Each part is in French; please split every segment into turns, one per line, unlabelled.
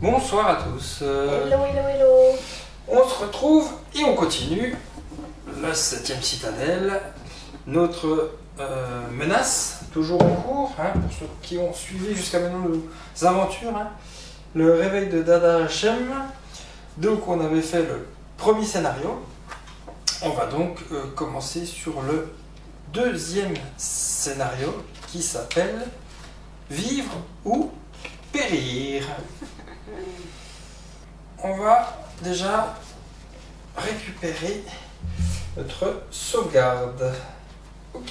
Bonsoir à tous.
Hello, hello, hello.
On se retrouve et on continue la 7e citadelle. Notre menace, toujours en cours, hein, pour ceux qui ont suivi jusqu'à maintenant nos aventures. Hein. Le réveil de Dada Hachem. Donc on avait fait le premier scénario. On va donc commencer sur le deuxième scénario qui s'appelle Vivre ou périr. On va déjà récupérer notre sauvegarde. Ok,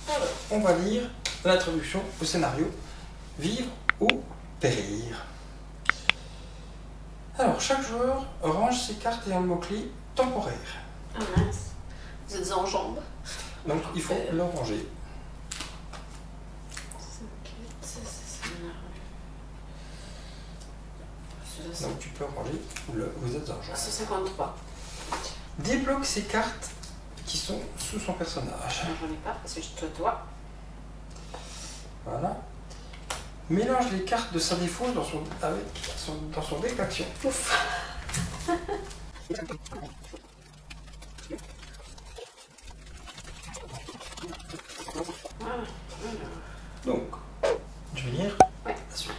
alors on va lire l'introduction au scénario Vivre ou périr. Alors chaque joueur range ses cartes ayant le mot-clé temporaire.
Ah mince, vous êtes en jambes.
Donc il faut le ranger. Donc tu peux ranger vous êtes en jambes.
153.
Débloque ces cartes qui sont sous son personnage.
J'en ai pas parce que je toi.
Voilà. Mélange les cartes de sa défausse dans son deck d'action.
Ouf.
Donc, je vais lire la suite.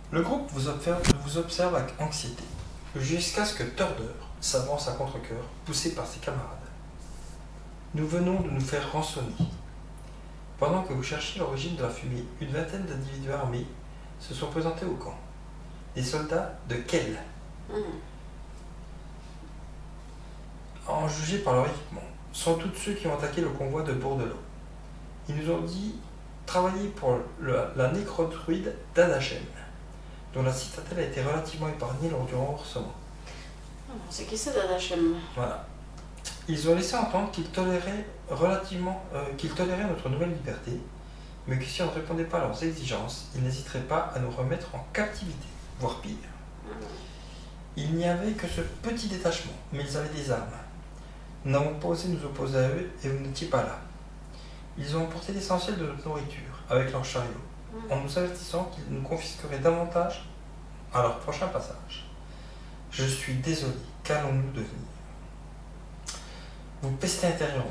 Le groupe vous observe avec anxiété, jusqu'à ce que Turder s'avance à contre-cœur, poussé par ses camarades. Nous venons de nous faire rançonner. Pendant que vous cherchiez l'origine de la fumée, une vingtaine d'individus armés se sont présentés au camp. Des soldats de quel En juger par leur équipement, sont tous ceux qui ont attaqué le convoi de Bordelot. Ils nous ont dit travailler pour la nécrodruide d'Adachem, dont la citadelle a été relativement épargnée lors du renversement.
C'est qui c'est Dadachem?
Voilà. Ils ont laissé entendre qu'ils toléraient notre nouvelle liberté, mais que si on ne répondait pas à leurs exigences, ils n'hésiteraient pas à nous remettre en captivité, voire pire. Il n'y avait que ce petit détachement, mais ils avaient des armes. Nous n'avons pas osé nous opposer à eux et vous n'étiez pas là. Ils ont emporté l'essentiel de notre nourriture avec leurs chariots, en nous avertissant qu'ils nous confisqueraient davantage à leur prochain passage. Je suis désolé, qu'allons-nous devenir? Vous pestez intérieurement.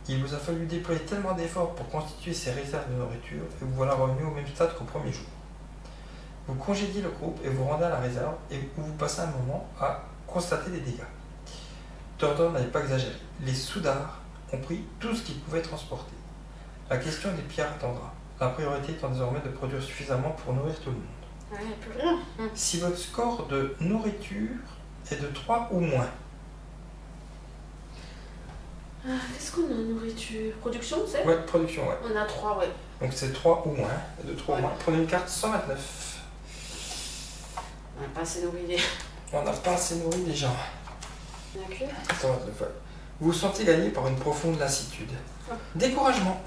Il vous a fallu déployer tellement d'efforts pour constituer ces réserves de nourriture et vous voilà revenu au même stade qu'au premier jour. Vous congédiez le groupe et vous rendez à la réserve et vous passez un moment à constater les dégâts. Tordon n'avait pas exagéré. Les soudards ont pris tout ce qu'ils pouvaient transporter. La question des pierres attendra. La priorité étant désormais de produire suffisamment pour nourrir tout le monde.
Ouais, plus rien.
Si votre score de nourriture est de 3 ou moins.
Qu'est-ce qu'on a en nourriture? Production, c'est?
Ouais, production, ouais.
On a 3, ouais.
Donc c'est 3 ou moins. De 3 ou moins. Prenez une carte 129.
On n'a pas assez nourri
On n'a pas assez nourri les gens.
On a que
129, ouais. Vous vous sentez gagné par une profonde lassitude. Découragement.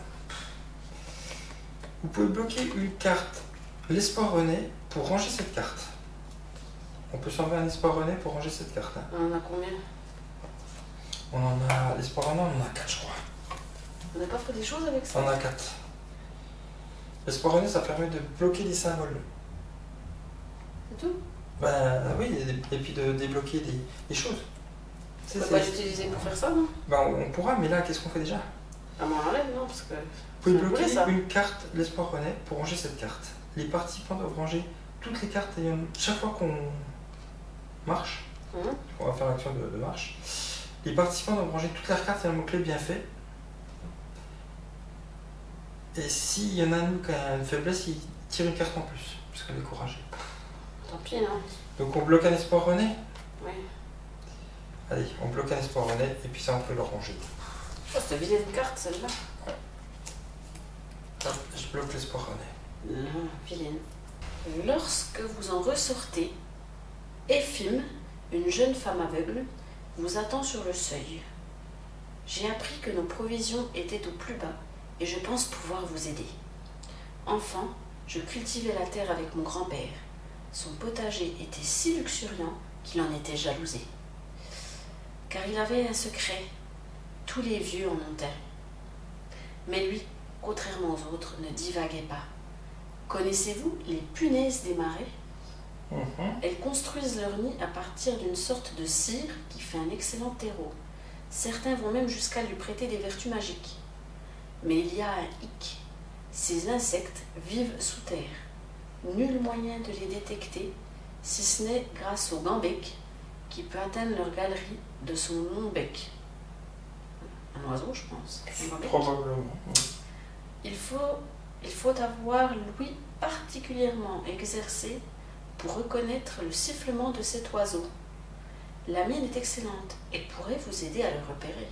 Vous pouvez bloquer une carte, l'espoir René, pour ranger cette carte. On peut s'enlever un espoir René pour ranger cette carte. Hein.
On en a combien?
On en a, l'espoir René, on en a 4 je crois.
On n'a pas fait des choses avec ça?
On en a 4. L'espoir René, ça permet de bloquer des symboles.
C'est tout?
Ben oui, et puis de débloquer des choses.
On peut pas l'utiliser pour faire ça, non?
Ben on pourra, mais là, qu'est-ce qu'on fait déjà?
Ah, mais on l'enlève, non? Parce que...
Vous pouvez bloquer une carte, l'espoir René, pour ranger cette carte. Les participants doivent ranger toutes les cartes ayant... Chaque fois qu'on marche, on va faire l'action de marche, les participants doivent ranger toutes leurs cartes ayant un mot-clé bien fait. Et s'il y en a un qui a une faiblesse, il tire une carte en plus, parce qu'elle est courageux.
Tant pis, hein.
Donc on bloque un espoir René?
Oui.
Allez, on bloque un espoir René, et puis ça on peut le ranger.
Oh, c'est une vilaine carte, celle-là.
Je bloque l'espoir René.
Vilaine. Lorsque vous en ressortez, Ephim, une jeune femme aveugle, vous attend sur le seuil. J'ai appris que nos provisions étaient au plus bas et je pense pouvoir vous aider. Enfant, je cultivais la terre avec mon grand-père. Son potager était si luxuriant qu'il en était jalousé. Car il avait un secret. Tous les vieux en ont un. Mais lui, contrairement aux autres, ne divaguait pas. Connaissez-vous les punaises des marais? Elles construisent leur nid à partir d'une sorte de cire qui fait un excellent terreau. Certains vont même jusqu'à lui prêter des vertus magiques. Mais il y a un hic. Ces insectes vivent sous terre. Nul moyen de les détecter, si ce n'est grâce au gant-bec, qui peut atteindre leur galerie de son long bec. Un oiseau, je pense.
Probablement.
Il faut avoir l'ouïe particulièrement exercée pour reconnaître le sifflement de cet oiseau. La mienne est excellente et pourrait vous aider à le repérer.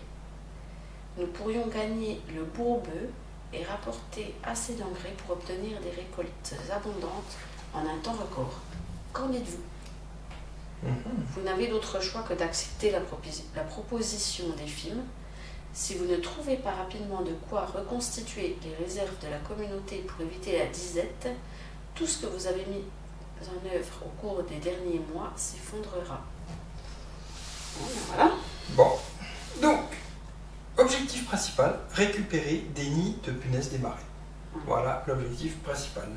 Nous pourrions gagner le bourbeux et rapporter assez d'engrais pour obtenir des récoltes abondantes en un temps record. Qu'en dites-vous? Vous n'avez d'autre choix que d'accepter la proposition des films. Si vous ne trouvez pas rapidement de quoi reconstituer les réserves de la communauté pour éviter la disette, tout ce que vous avez mis en œuvre au cours des derniers mois s'effondrera. Voilà.
Bon, donc, objectif principal, récupérer des nids de punaises des marais. Voilà l'objectif principal.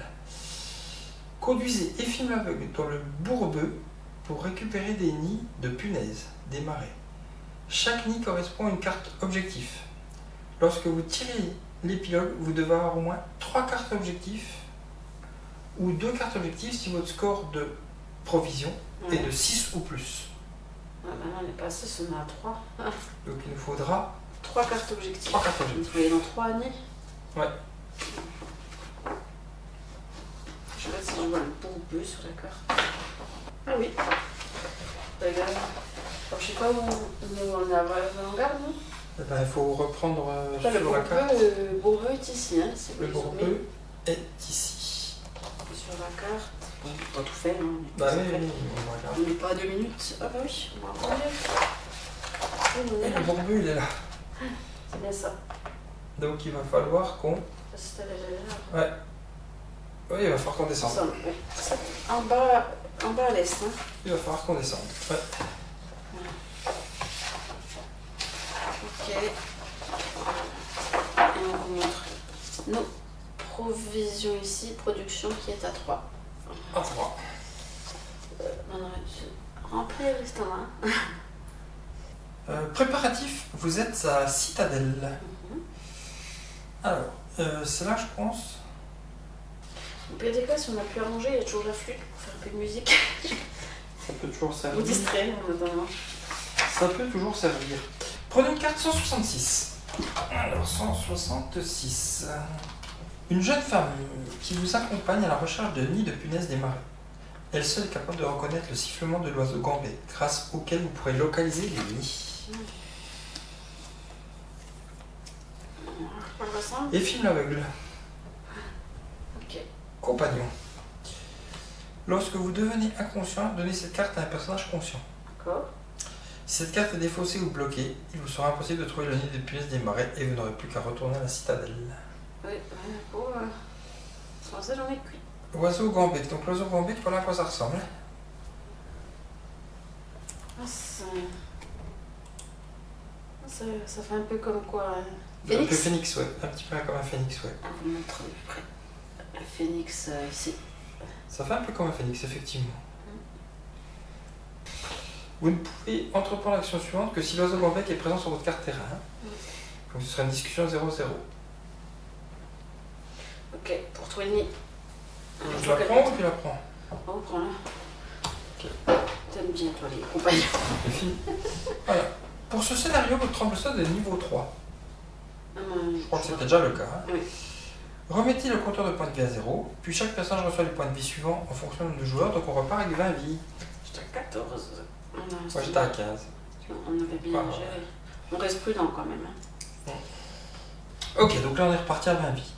Conduisez et filmez l'aveugle dans le bourbeux pour récupérer des nids de punaises des marais. Chaque nid correspond à une carte objectif. Lorsque vous tirez l'épilogue, vous devez avoir au moins 3 cartes objectifs ou 2 cartes objectives si votre score de provision est de 6 ou plus.
Maintenant on est passé, on a 3.
Donc il nous faudra
3 cartes objectives.
3 cartes objectives.
Vous voyez dans 3 nids.
Ouais.
Je sais pas si je vois le bourbeux sur la carte. Ah oui. Regarde. Alors, je sais pas où on a en garde, non?
Eh ben, il faut reprendre
Là,
sur la carte.
Le bourbeux est ici. Hein,
Le bourbeux est ici.
Sur la carte. On ne peut pas tout faire. Hein,
bah oui, on regarde.
On n'est pas à 2 minutes. Ah bah oui, on va prendre.
Et le bourbeux, il est là.
C'est bien ça.
Donc il va falloir qu'on... Ouais. Oui, il va falloir qu'on descende.
En bas à l'est. Hein.
Il va falloir qu'on descende. Ouais.
Ok. Et on vous montre nos provisions ici. Production qui est à 3.
À 3.
On aurait dû remplir l'estomac.
Préparatif, vous êtes à Citadelle. Alors, c'est là, je pense.
Au pire des cas, si on n'a plus à manger, il y a toujours la flûte pour faire un peu de musique.
Ça peut toujours servir.
Vous distraire en attendant.
Ça peut toujours servir. Prenez une carte 166. Alors, 166. Une jeune femme qui vous accompagne à la recherche de nids de punaises des marais. Elle seule est capable de reconnaître le sifflement de l'oiseau gambé, grâce auquel vous pourrez localiser les nids. Et filme l'aveugle.
Ok.
Compagnon. Lorsque vous devenez inconscient, donnez cette carte à un personnage conscient.
D'accord.
Si cette carte est défaussée ou bloquée, il vous sera impossible de trouver le nid des punaises des marais et vous n'aurez plus qu'à retourner à la citadelle.
Oui, pour ça j'en ai cuit.
Oiseau gambé. Donc l'oiseau gambé, voilà à quoi ça ressemble.
Ah, ça fait un peu comme quoi
Un peu phénix, ouais. Un petit peu comme un phénix, ouais.
On vous montre de près. Le phénix ici.
Ça fait un peu comme un phénix, effectivement. Vous ne pouvez entreprendre l'action suivante que si l'oiseau gambé est présent sur votre carte terrain. Donc ce sera une discussion 0-0.
Ok, pour trouver le nid.
Je la prends ou tu la prends?
On prend là.
Ok.
T'aimes bien toi les compagnons.
Les filles. Voilà. Pour ce scénario, votre tremble-sol est de niveau 3. Je crois que c'était déjà le cas. Hein.
Oui.
Remettez le compteur de points de vie à 0, puis chaque personnage reçoit les points de vie suivants en fonction du nombre de joueurs, donc on repart avec 20 vies.
J'étais à 14.
Moi j'étais à 15.
On avait bien géré. On reste prudent quand même. Hein.
Ok, donc là on est reparti à 20 vies.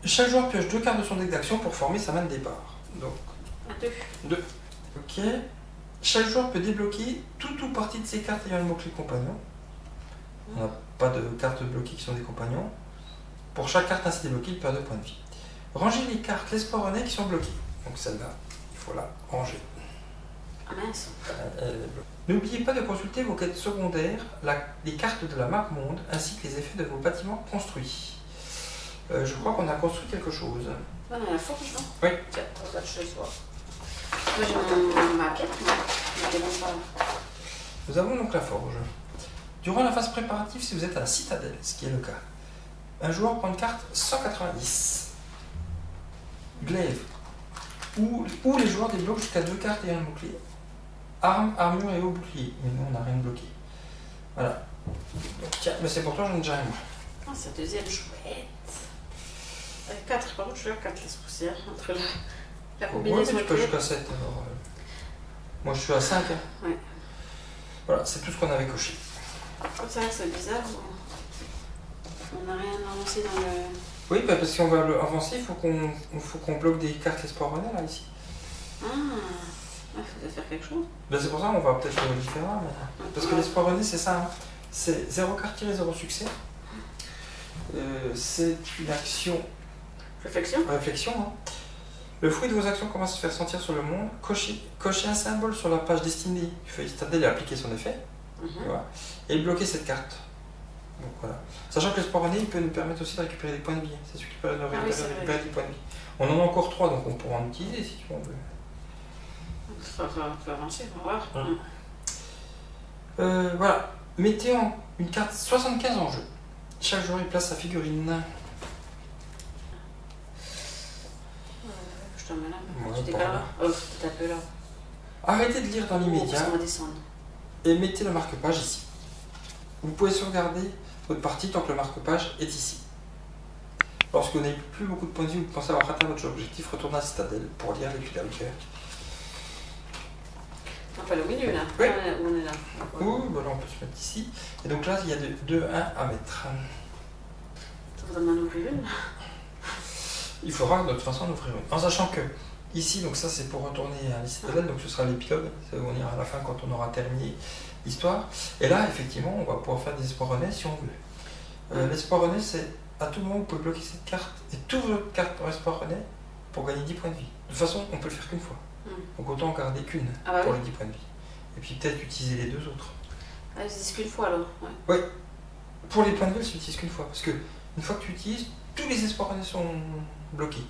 Chaque joueur pioche 2 cartes de son deck d'action pour former sa main de départ. Donc,
À 2.
2. Ok. Chaque joueur peut débloquer toute ou partie de ses cartes ayant le mot-clé compagnon. On n'a pas de cartes bloquées qui sont des compagnons. Pour chaque carte ainsi débloquée, il perd 2 points de vie. Rangez les cartes l'espoir-rené qui sont bloquées. Donc celle-là, il faut la ranger.
Ah mince.
N'oubliez pas de consulter vos quêtes secondaires, les cartes de la map monde, ainsi que les effets de vos bâtiments construits. Je crois qu'on a construit quelque chose.
On a la forge, non?
Oui.
Tiens, on va chez soi. Moi j'ai mon maquette, mais bon, ça.
Nous avons donc la forge. Durant la phase préparative, si vous êtes à la citadelle, ce qui est le cas, un joueur prend une carte 190. Glaive. Où les joueurs débloquent jusqu'à 2 cartes et un bouclier. Arme, armure et haut bouclier. Mais nous on n'a rien bloqué. Voilà. Donc, tiens, mais c'est pour toi, j'en ai déjà un moi.
Ah, c'est la deuxième chouette. Avec 4, par contre, je suis à 4 les poussières entre la combinaison.
Ouais, tu peux jusqu'à 7. Alors, moi je suis à 5. Hein.
Ouais.
Voilà, c'est tout ce qu'on avait coché.
C'est vrai que c'est bizarre. On n'a rien avancé dans le.
Oui, bah parce qu'on va avancer, il faut qu'on bloque des cartes espoir René là ici.
Ah, il faut faire quelque chose.
Ben, c'est pour ça qu'on va peut-être le faire là. Parce que l'espoir René, c'est ça. Hein. C'est 0 carte tirée, 0 succès. C'est une action. Réflexion. Hein. Le fruit de vos actions commence à se faire sentir sur le monde. Cochez un symbole sur la page destinée du feuille citadelle et appliquer son effet. Voilà. Et bloquer cette carte. Donc voilà. Sachant que l'espoir René, il peut nous permettre aussi de récupérer des points de vie. C'est celui qui peut nous récupérer des points de vie. On en a encore 3, donc on pourra en utiliser si tu veux.
Il faut avancer, on va voir.
Voilà. Mettez une carte 75 en jeu. Chaque joueur y place sa figurine.
Je t'en mets là.
Ouais,
Tu décales là. Oh, tu tapes là.
Arrêtez de lire dans l'immédiat
On va descendre.
et mettez le marque-page ici. Vous pouvez sauvegarder votre partie tant que le marque-page est ici. Lorsque vous n'avez plus beaucoup de points de vie ou que vous pensez avoir atteint votre objectif, retournez à la citadelle pour lire l'étude à cœur.
On peut aller au milieu là.
Oui.
On est là.
Oui, bah là on peut se mettre ici. Et donc là, il y a 2, 1 à mettre.
Tu voudrais m'en ouvrir une?
Il faudra de toute façon en ouvrir une. En sachant que ici, donc ça c'est pour retourner à la citadelle, donc ce sera l'épilogue. On ira à la fin quand on aura terminé l'histoire. Et là, effectivement, on va pouvoir faire des espoirs René si on veut. L'espoir René, c'est à tout moment, vous pouvez bloquer cette carte et toutes vos cartes par espoir René pour gagner 10 points de vie. De toute façon, on peut le faire qu'une fois. Donc autant en garder qu'une pour les 10 points de vie. Et puis peut-être utiliser les 2 autres.
Ah, ils utilisent qu'une fois alors.
Oui. Pour les points de vie, ils s'utilisent qu'une fois. Parce que une fois que tu utilises, tous les espoirs René sont bloqués.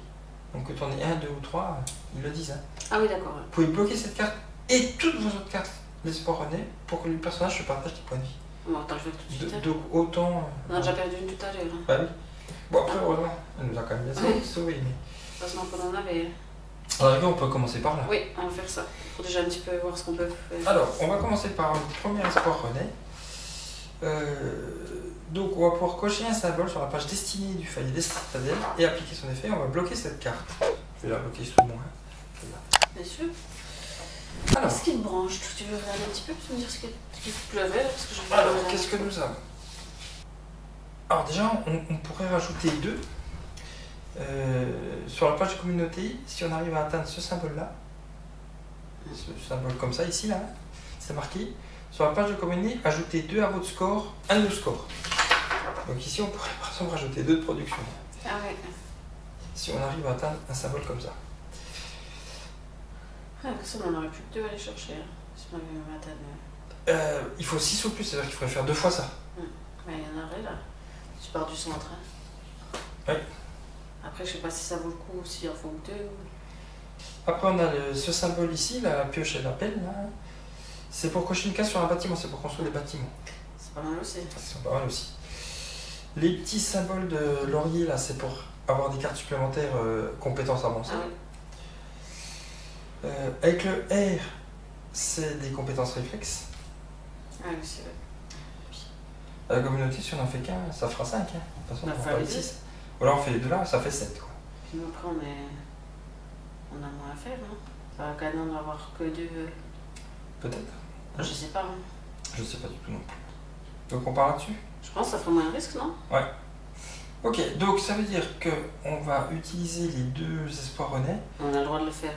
Donc que tu en aies 1, 2 ou 3, ils le disent. Hein.
Ah oui, d'accord.
Vous pouvez bloquer cette carte et toutes vos autres cartes l'espoir René pour que le personnage se partage des points de vie.
On va le faire tout de suite.
Donc autant.
On a déjà perdu une tout à l'heure.
Bah oui. Bon après, heureusement, elle nous a quand même bien sauvé. Mais...
Heureusement qu'on en avait.
Alors on peut commencer par là.
Oui, on va faire ça. Pour déjà un petit peu voir ce qu'on peut faire.
Alors, on va commencer par le premier espoir René. Donc on va pouvoir cocher un symbole sur la page destinée du feuillet des citadelles et appliquer son effet. On va bloquer cette carte. Je vais la bloquer sous moi.
Bien sûr.
Alors,
qu'est-ce qui me branche? Tu veux regarder un petit peu pour me dire ce qui pleuvait parce que je
alors qu'est-ce que nous avons? Alors déjà, on pourrait rajouter 2. Sur la page de communauté, si on arrive à atteindre ce symbole-là, ce symbole comme ça, ici, là, c'est marqué. Sur la page de communauté, ajoutez 2 à votre score, 1 de score. Donc ici, on pourrait par exemple rajouter 2 de production.
Ah ouais.
Si on arrive à atteindre un symbole comme ça.
Ah, ça, on n'aurait plus que 2 à aller chercher. Si on avait atteint.
Il faut 6 ou plus, c'est-à-dire qu'il faudrait faire 2 fois ça.
Il y en aurait là. Tu pars du centre.
Oui.
Après, je sais pas si ça vaut le coup, s'il en faut 2.
Après, on a ce symbole ici, la pioche et la pelle. C'est pour cocher une case sur un bâtiment, c'est pour construire des bâtiments.
C'est pas mal aussi.
C'est pas mal aussi. Les petits symboles de laurier, là, c'est pour avoir des cartes supplémentaires compétences avancées.
Ah oui.
Avec le R, c'est des compétences réflexes.
Ah oui, c'est vrai.
À la communauté, si on en fait qu'un, ça fera 5. Hein. De toute façon, on fera les 6. Ou alors on fait les 2 là, ça fait 7. Quoi.
Puis après, on a moins à faire, non? Ça va quand même en avoir que 2.
Peut-être.
Je sais pas. Hein.
Je sais pas du tout non plus. Donc on part là-dessus?
Je pense que ça ferait moins de risque, non?
Ouais. Ok, donc ça veut dire qu'on va utiliser les 2 espoirs René.
On a le droit de le faire,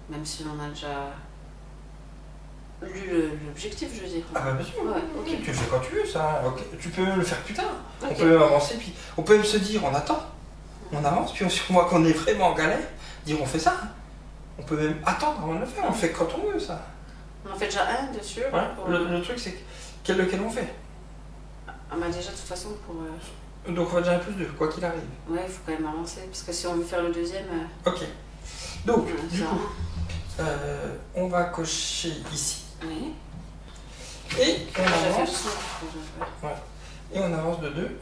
même si on a déjà lu l'objectif, je veux dire.
Ah bah bien sûr,
ouais, ok.
Tu le fais quand tu veux, ça. Okay. Tu peux le faire plus tard.
Okay.
On peut même avancer, puis on peut même se dire on attend, on avance, puis si on voit qu'on est vraiment en galère, dire on fait ça. On peut même attendre avant de le faire, on le fait quand on veut ça.
On en fait déjà un dessus.
Ouais. Le truc c'est lequel on fait.
Ah bah déjà de toute façon pour...
Donc on va déjà un plus 2, quoi qu'il arrive.
Ouais, il faut quand même avancer, parce que si on veut faire le deuxième...
Ok. Donc, du coup, On va cocher ici.
Oui.
Et on avance.
Ouais.
Et on avance de 2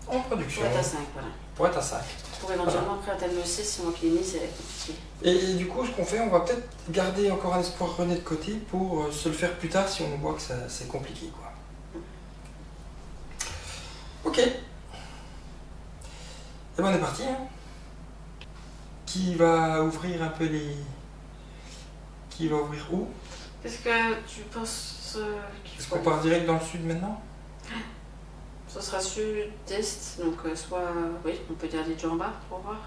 en production.
Pour être à 5, voilà.
Pour être à 5.
Pour éventuellement après atteindre le 6, c'est moi qui l'ai mis, c'est compliqué.
Et du coup, ce qu'on fait, on va peut-être garder encore un espoir René de côté pour se le faire plus tard si on voit que c'est compliqué, quoi. Ok. Et ben on est parti. Hein. Qui va ouvrir un peu les... Qui va ouvrir où?
Qu'est-ce que tu penses qu'il
Est-ce
faut?
qu'on part direct dans le sud maintenant?
Ce sera sud-est, donc soit... Oui, on peut dire les deux en bas pour voir.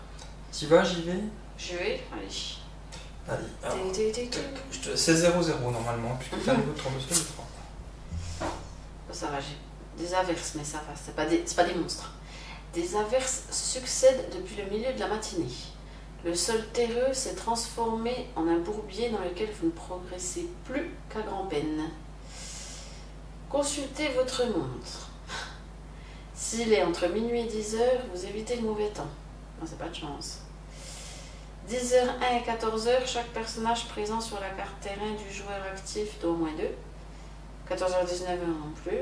T'y vas, j'y vais?
Je vais, allez.
Allez, alors,
Tic.
c'est 0-0 normalement, puisque t'as un niveau de tournesol de 3.
Ça va, j'ai des averses, mais ça va, c'est pas des monstres. Des averses succèdent depuis le milieu de la matinée. Le sol terreux s'est transformé en un bourbier dans lequel vous ne progressez plus qu'à grand-peine. Consultez votre montre. S'il est entre minuit et 10h, vous évitez le mauvais temps. Non, c'est pas de chance. 10h01 et 14h, chaque personnage présent sur la carte terrain du joueur actif doit au moins 2. 14h-19h non plus.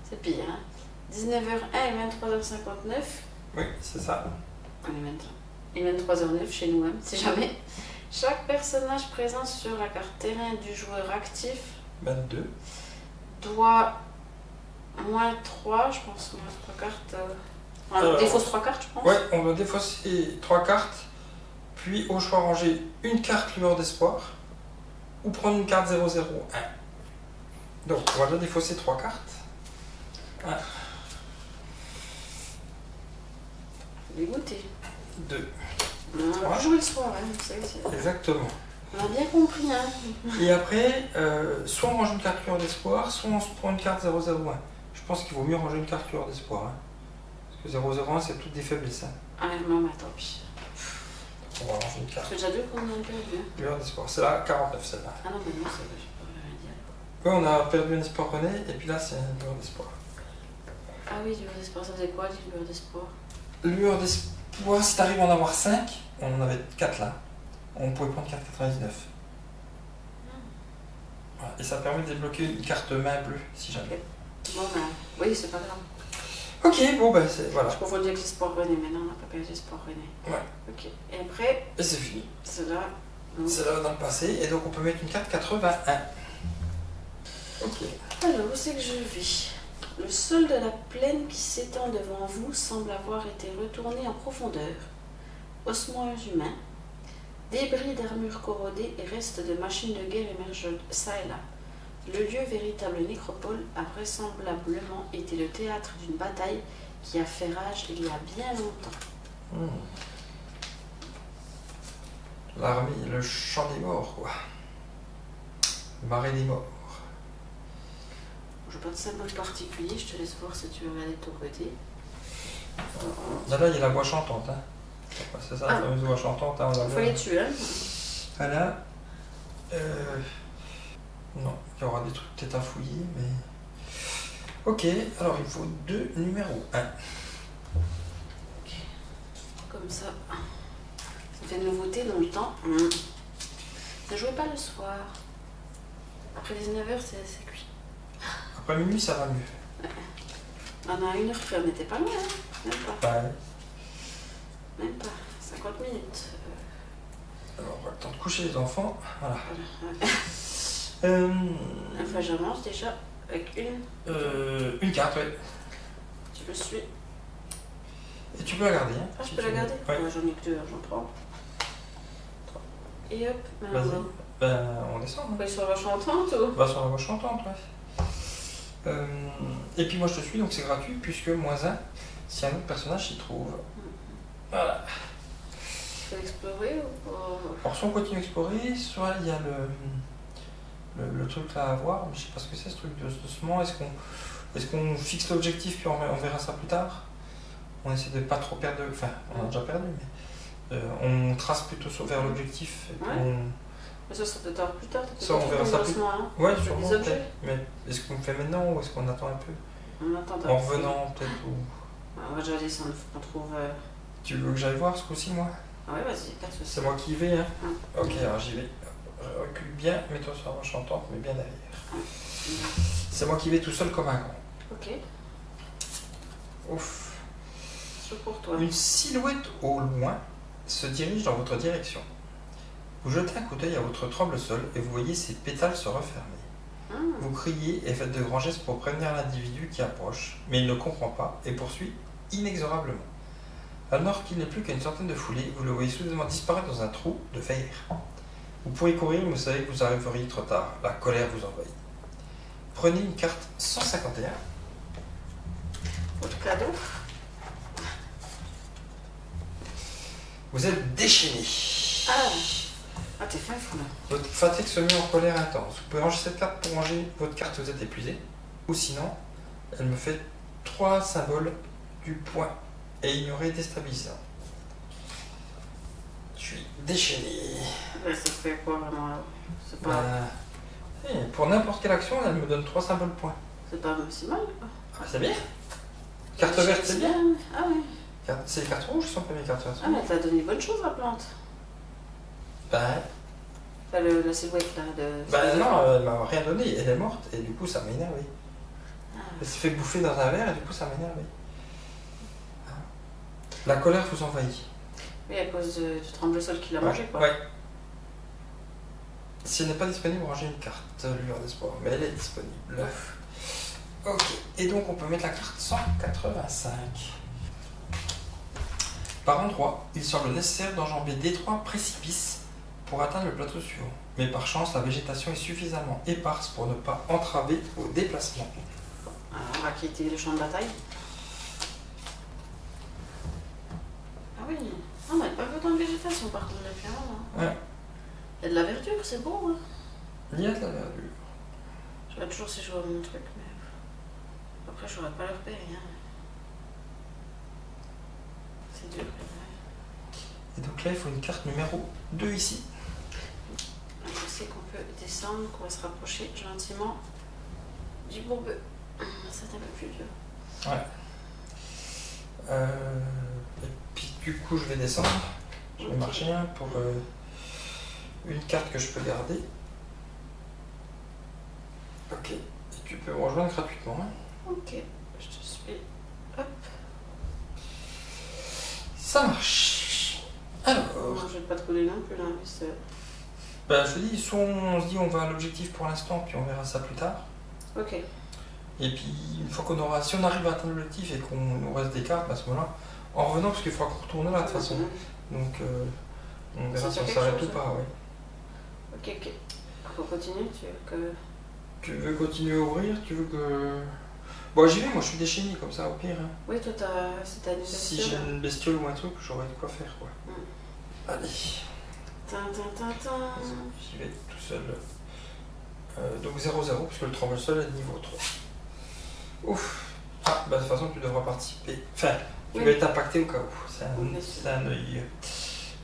C'est pire, hein. 19h01 et 23h59.
Oui, c'est ça.
Il est 23h09 chez nous, hein, si jamais. Chaque personnage présent sur la carte terrain du joueur actif
22.
doit moins 3, je pense, moins 3 cartes. On défausse 3 cartes, je pense.
Ouais, on doit défausser 3 cartes, puis au choix ranger une carte lueur d'espoir, ou prendre une carte 0-0-1. Donc, on va déjà défausser 3 cartes. Ouais.
Dégoûté.
2.
On a joué le soir, hein, c'est...
Exactement.
On a bien compris, hein.
Et après, soit on range une carte lueur d'espoir, soit on se prend une carte 0-0-1. Je pense qu'il vaut mieux ranger une carte lueur d'espoir. Hein. Parce que 0-0-1, c'est toutes des faiblesses. Hein.
Ah, non, mais tant pis.
On va ranger une carte.
C'est déjà 2 qu'on a perdu.
Lueur d'espoir. C'est la 49, celle-là.
Ah non, mais non, c'est j'ai pas rien dit alors.
Ouais, on a perdu un espoir René, et puis là, c'est un lueur d'espoir.
Ah oui, lueur d'espoir, ça faisait quoi, lueur d'espoir?
Lueur d'espoir, si t'arrives à en avoir 5, on en avait 4 là. On pouvait prendre 4,99. Voilà, et ça permet de débloquer une carte main bleue, si jamais.
Bon, ben, oui, c'est pas grave.
Ok, bon, ben, c'est... Voilà.
Je confondis avec l'espoir René, mais non, on n'a pas perdu l'espoir René.
Ouais.
Ok, et après,
Et c'est fini.
c'est là.
C'est là dans le passé, et donc on peut mettre une carte 81. Ok.
Alors, où c'est que je vais? Le sol de la plaine qui s'étend devant vous semble avoir été retourné en profondeur. Ossements humains, débris d'armures corrodées et restes de machines de guerre émergent ça et là. Le lieu, véritable nécropole, a vraisemblablement été le théâtre d'une bataille qui a fait rage il y a bien longtemps.
L'armée, le champ des morts, quoi. Le marais des morts.
Je n'ai pas de symbole particulier, je te laisse voir si tu veux regarder de ton côté.
Là, il y a la voix chantante. Hein. C'est ça, la fameuse voix chantante. Hein,
Il faut les tuer, hein.
Voilà. Non, il y aura des trucs peut-être à fouiller, mais... Ok, alors il faut 2 numéros. 1.
Comme ça. Ça fait de nouveauté dans le temps. Ne jouez pas le soir. Après 19h, c'est cuit.
Après minuit, ça va mieux.
On a 1h que on n'était pas loin, hein. Même pas.
Ouais.
Même pas. 50 minutes.
Alors, on va le temps de coucher les enfants. Voilà.
Enfin, j'avance déjà avec
une carte, oui.
Tu me suis.
Et tu peux la garder. Hein,
Ah,
si
je peux
tu
la garder?
veux. Ouais.
Moi, j'en ai que 2, j'en prends. Et hop, maintenant.
Vas-y. Ben, on descend.
On va aller sur la voie chantante ou?
On va sur la voix chantante, ouais. Et puis moi, je te suis, donc c'est gratuit, puisque -1, si un autre personnage s'y trouve. Voilà.
Tu veux explorer ou?
Alors, soit on continue à explorer, soit il y a le truc là à voir, mais je sais pas ce que c'est ce truc de doucement. Est-ce qu'on fixe l'objectif puis on verra ça plus tard? On essaie de pas trop perdre, enfin on a déjà perdu, mais on trace plutôt vers l'objectif. Et puis
Ouais.
on...
Mais ça sera peut-être plus tard.
Ça, on verra ça plus
tard. Hein,
Ouais,
avec
sûrement.
des objets.
Peut-être. Mais est-ce qu'on le fait maintenant ou est-ce qu'on attend un peu?
On attend
En revenant peut-être ou...
On va déjà descendre, faut qu'on trouve.
Tu veux que j'aille voir ce coup-ci, moi?
Ah ouais, vas-y, pas de soucis.
C'est moi qui y vais, hein. Ok, alors j'y vais. Recule bien, mets-toi sur la marche chantante, mais bien derrière. C'est moi qui vais tout seul comme un grand.
Ok,
Ouf.
c'est pour toi.
Une silhouette au loin se dirige dans votre direction. Vous jetez un coup d'œil à votre tremble-sol et vous voyez ses pétales se refermer. Vous criez et faites de grands gestes pour prévenir l'individu qui approche, mais il ne comprend pas et poursuit inexorablement. Alors qu'il n'est plus qu'à une centaine de foulées, vous le voyez soudainement disparaître dans un trou de verre. Vous pourriez courir, mais vous savez que vous arriveriez trop tard. La colère vous envahit. Prenez une carte 151.
Votre cadeau.
Vous êtes déchaîné.
Ah, t'es fin fou là.
Votre fatigue se met en colère intense. Vous pouvez ranger cette carte pour ranger votre carte, vous êtes épuisé. Ou sinon, elle me fait 3 symboles du point et ignorer déstabilisant. Je suis déchaîné.
Ouais, ça fait quoi vraiment là? C'est pas,
Pour n'importe quelle action, elle me donne 3 symboles point.
c'est pas si mal quoi.
Ah, c'est bien. Carte verte, c'est bien.
Ah ouais.
C'est les cartes rouges qui sont pas mes cartes vertes.
Ah mais elle t'a donné bonne chose la plante.
Ben,
Enfin, la silhouette là de...
non, elle m'a rien donné. Elle est morte et du coup, ça m'a énervé.
Ah.
Elle s'est fait bouffer dans un verre et du coup, ça m'a énervé. La colère vous envahit.
Oui, à cause du tremble-sol qu'il a mangé quoi.
Ouais. Si elle n'est pas disponible, rangez une carte, lueur d'espoir. Mais elle est disponible. Ok. Et donc, on peut mettre la carte 185. Par endroits, il semble nécessaire d'enjamber d'étroits précipices pour atteindre le plateau suivant. Mais par chance, la végétation est suffisamment éparse pour ne pas entraver vos déplacements.
Alors, on va quitter le champ de bataille. Ah oui. Ah, mais pas autant de végétation par contre, depuis un moment.
Ouais.
Il y a de la verdure, c'est beau. Hein.
Il y a de la verdure.
J'aurais toujours ces jouer à mon truc, mais après, j'aurais pas le repérer. Hein. C'est dur.
Et donc là, il faut une carte numéro 2 ici.
Je sais qu'on peut descendre, qu'on va se rapprocher gentiment du bourbeux. C'est un peu plus dur.
Ouais. Et puis du coup, je vais descendre. Je vais marcher pour une carte que je peux garder. Ok. Et tu peux me rejoindre gratuitement. Hein.
Ok, je te suis. Hop.
Ça marche. Alors.
Non, je vais pas te couler non plus là.
Bah, je te dis, soit on se dit on va à l'objectif pour l'instant, puis on verra ça plus tard.
Ok.
Et puis, une fois qu'on aura, si on arrive à atteindre l'objectif et qu'on nous reste des cartes, bah, à ce moment-là, en revenant, parce qu'il faudra qu'on retourne là de toute façon. Donc, on verra si on s'arrête ou pas, ouais.
Ok, ok. Faut continuer, tu veux que...
Tu veux continuer à ouvrir? Tu veux que... Bon, j'y vais, moi je suis déchaîné comme ça, au pire. Hein.
Oui, toi, si t'as une bestiole...
Si j'ai une bestiole ou un truc, j'aurais de quoi faire, quoi. Allez. J'y vais tout seul. Donc 0-0, parce que le tremble-sol est de niveau 3. Ouf. Ah, bah de toute façon, tu devras participer. Enfin, tu vas être impacté au cas où. C'est un œil.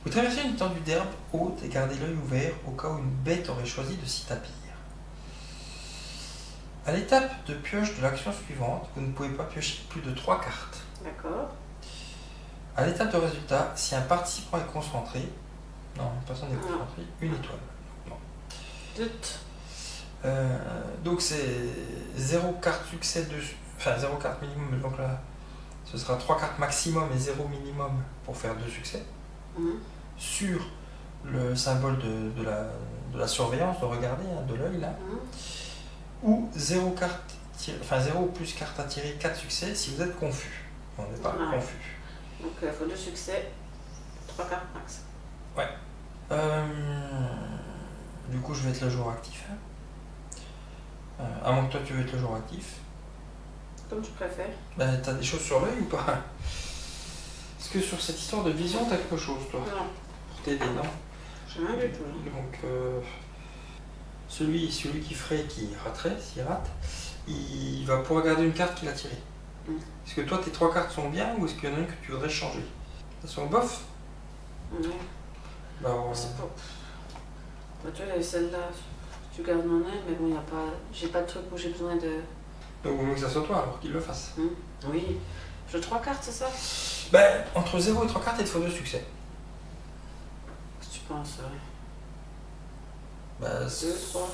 Vous traversez une étendue d'herbe haute et gardez l'œil ouvert au cas où une bête aurait choisi de s'y tapir. À l'étape de pioche de l'action suivante, vous ne pouvez pas piocher plus de 3 cartes.
D'accord.
À l'étape de résultat, si un participant est concentré, non, personne n'est concentré, une étoile. Non.
Doute.
Donc c'est 0 carte succès dessus, enfin 0 carte minimum, donc là ce sera 3 cartes maximum et 0 minimum pour faire 2 succès. Sur le symbole de la surveillance, de regarder, hein, de l'œil là. Ou 0 carte, enfin 0 plus carte à tirer, 4 succès si vous êtes confus. On n'est pas confus.
Donc il faut 2 succès, 3 cartes max.
Ouais. Du coup, je vais être le joueur actif. Hein. À moins que toi tu veux être le joueur actif.
Comme tu préfères.
Ben, t'as des choses sur l'œil ou pas? Est-ce que sur cette histoire de vision, t'as quelque chose, toi?
Non.
Pour t'aider, non?
J'ai rien du tout.
Donc, celui qui ferait, qui raterait, s'il rate, il va pouvoir garder une carte qu'il a tirée. Est-ce que toi, tes 3 cartes sont bien ou est-ce qu'il y en a une que tu voudrais changer? Elles sont bof? Bah,
c'est pas... Bah, tu vois, celle-là, tu gardes mon œil, mais bon, y a pas... j'ai pas de truc où j'ai besoin de...
Donc, vaut mieux que ça soit toi alors qu'il le fasse.
Oui. J'ai 3 cartes, c'est ça?
Ben, entre 0 et 3 cartes, il te faut 2 succès.
pense.
Bah,
2, 3.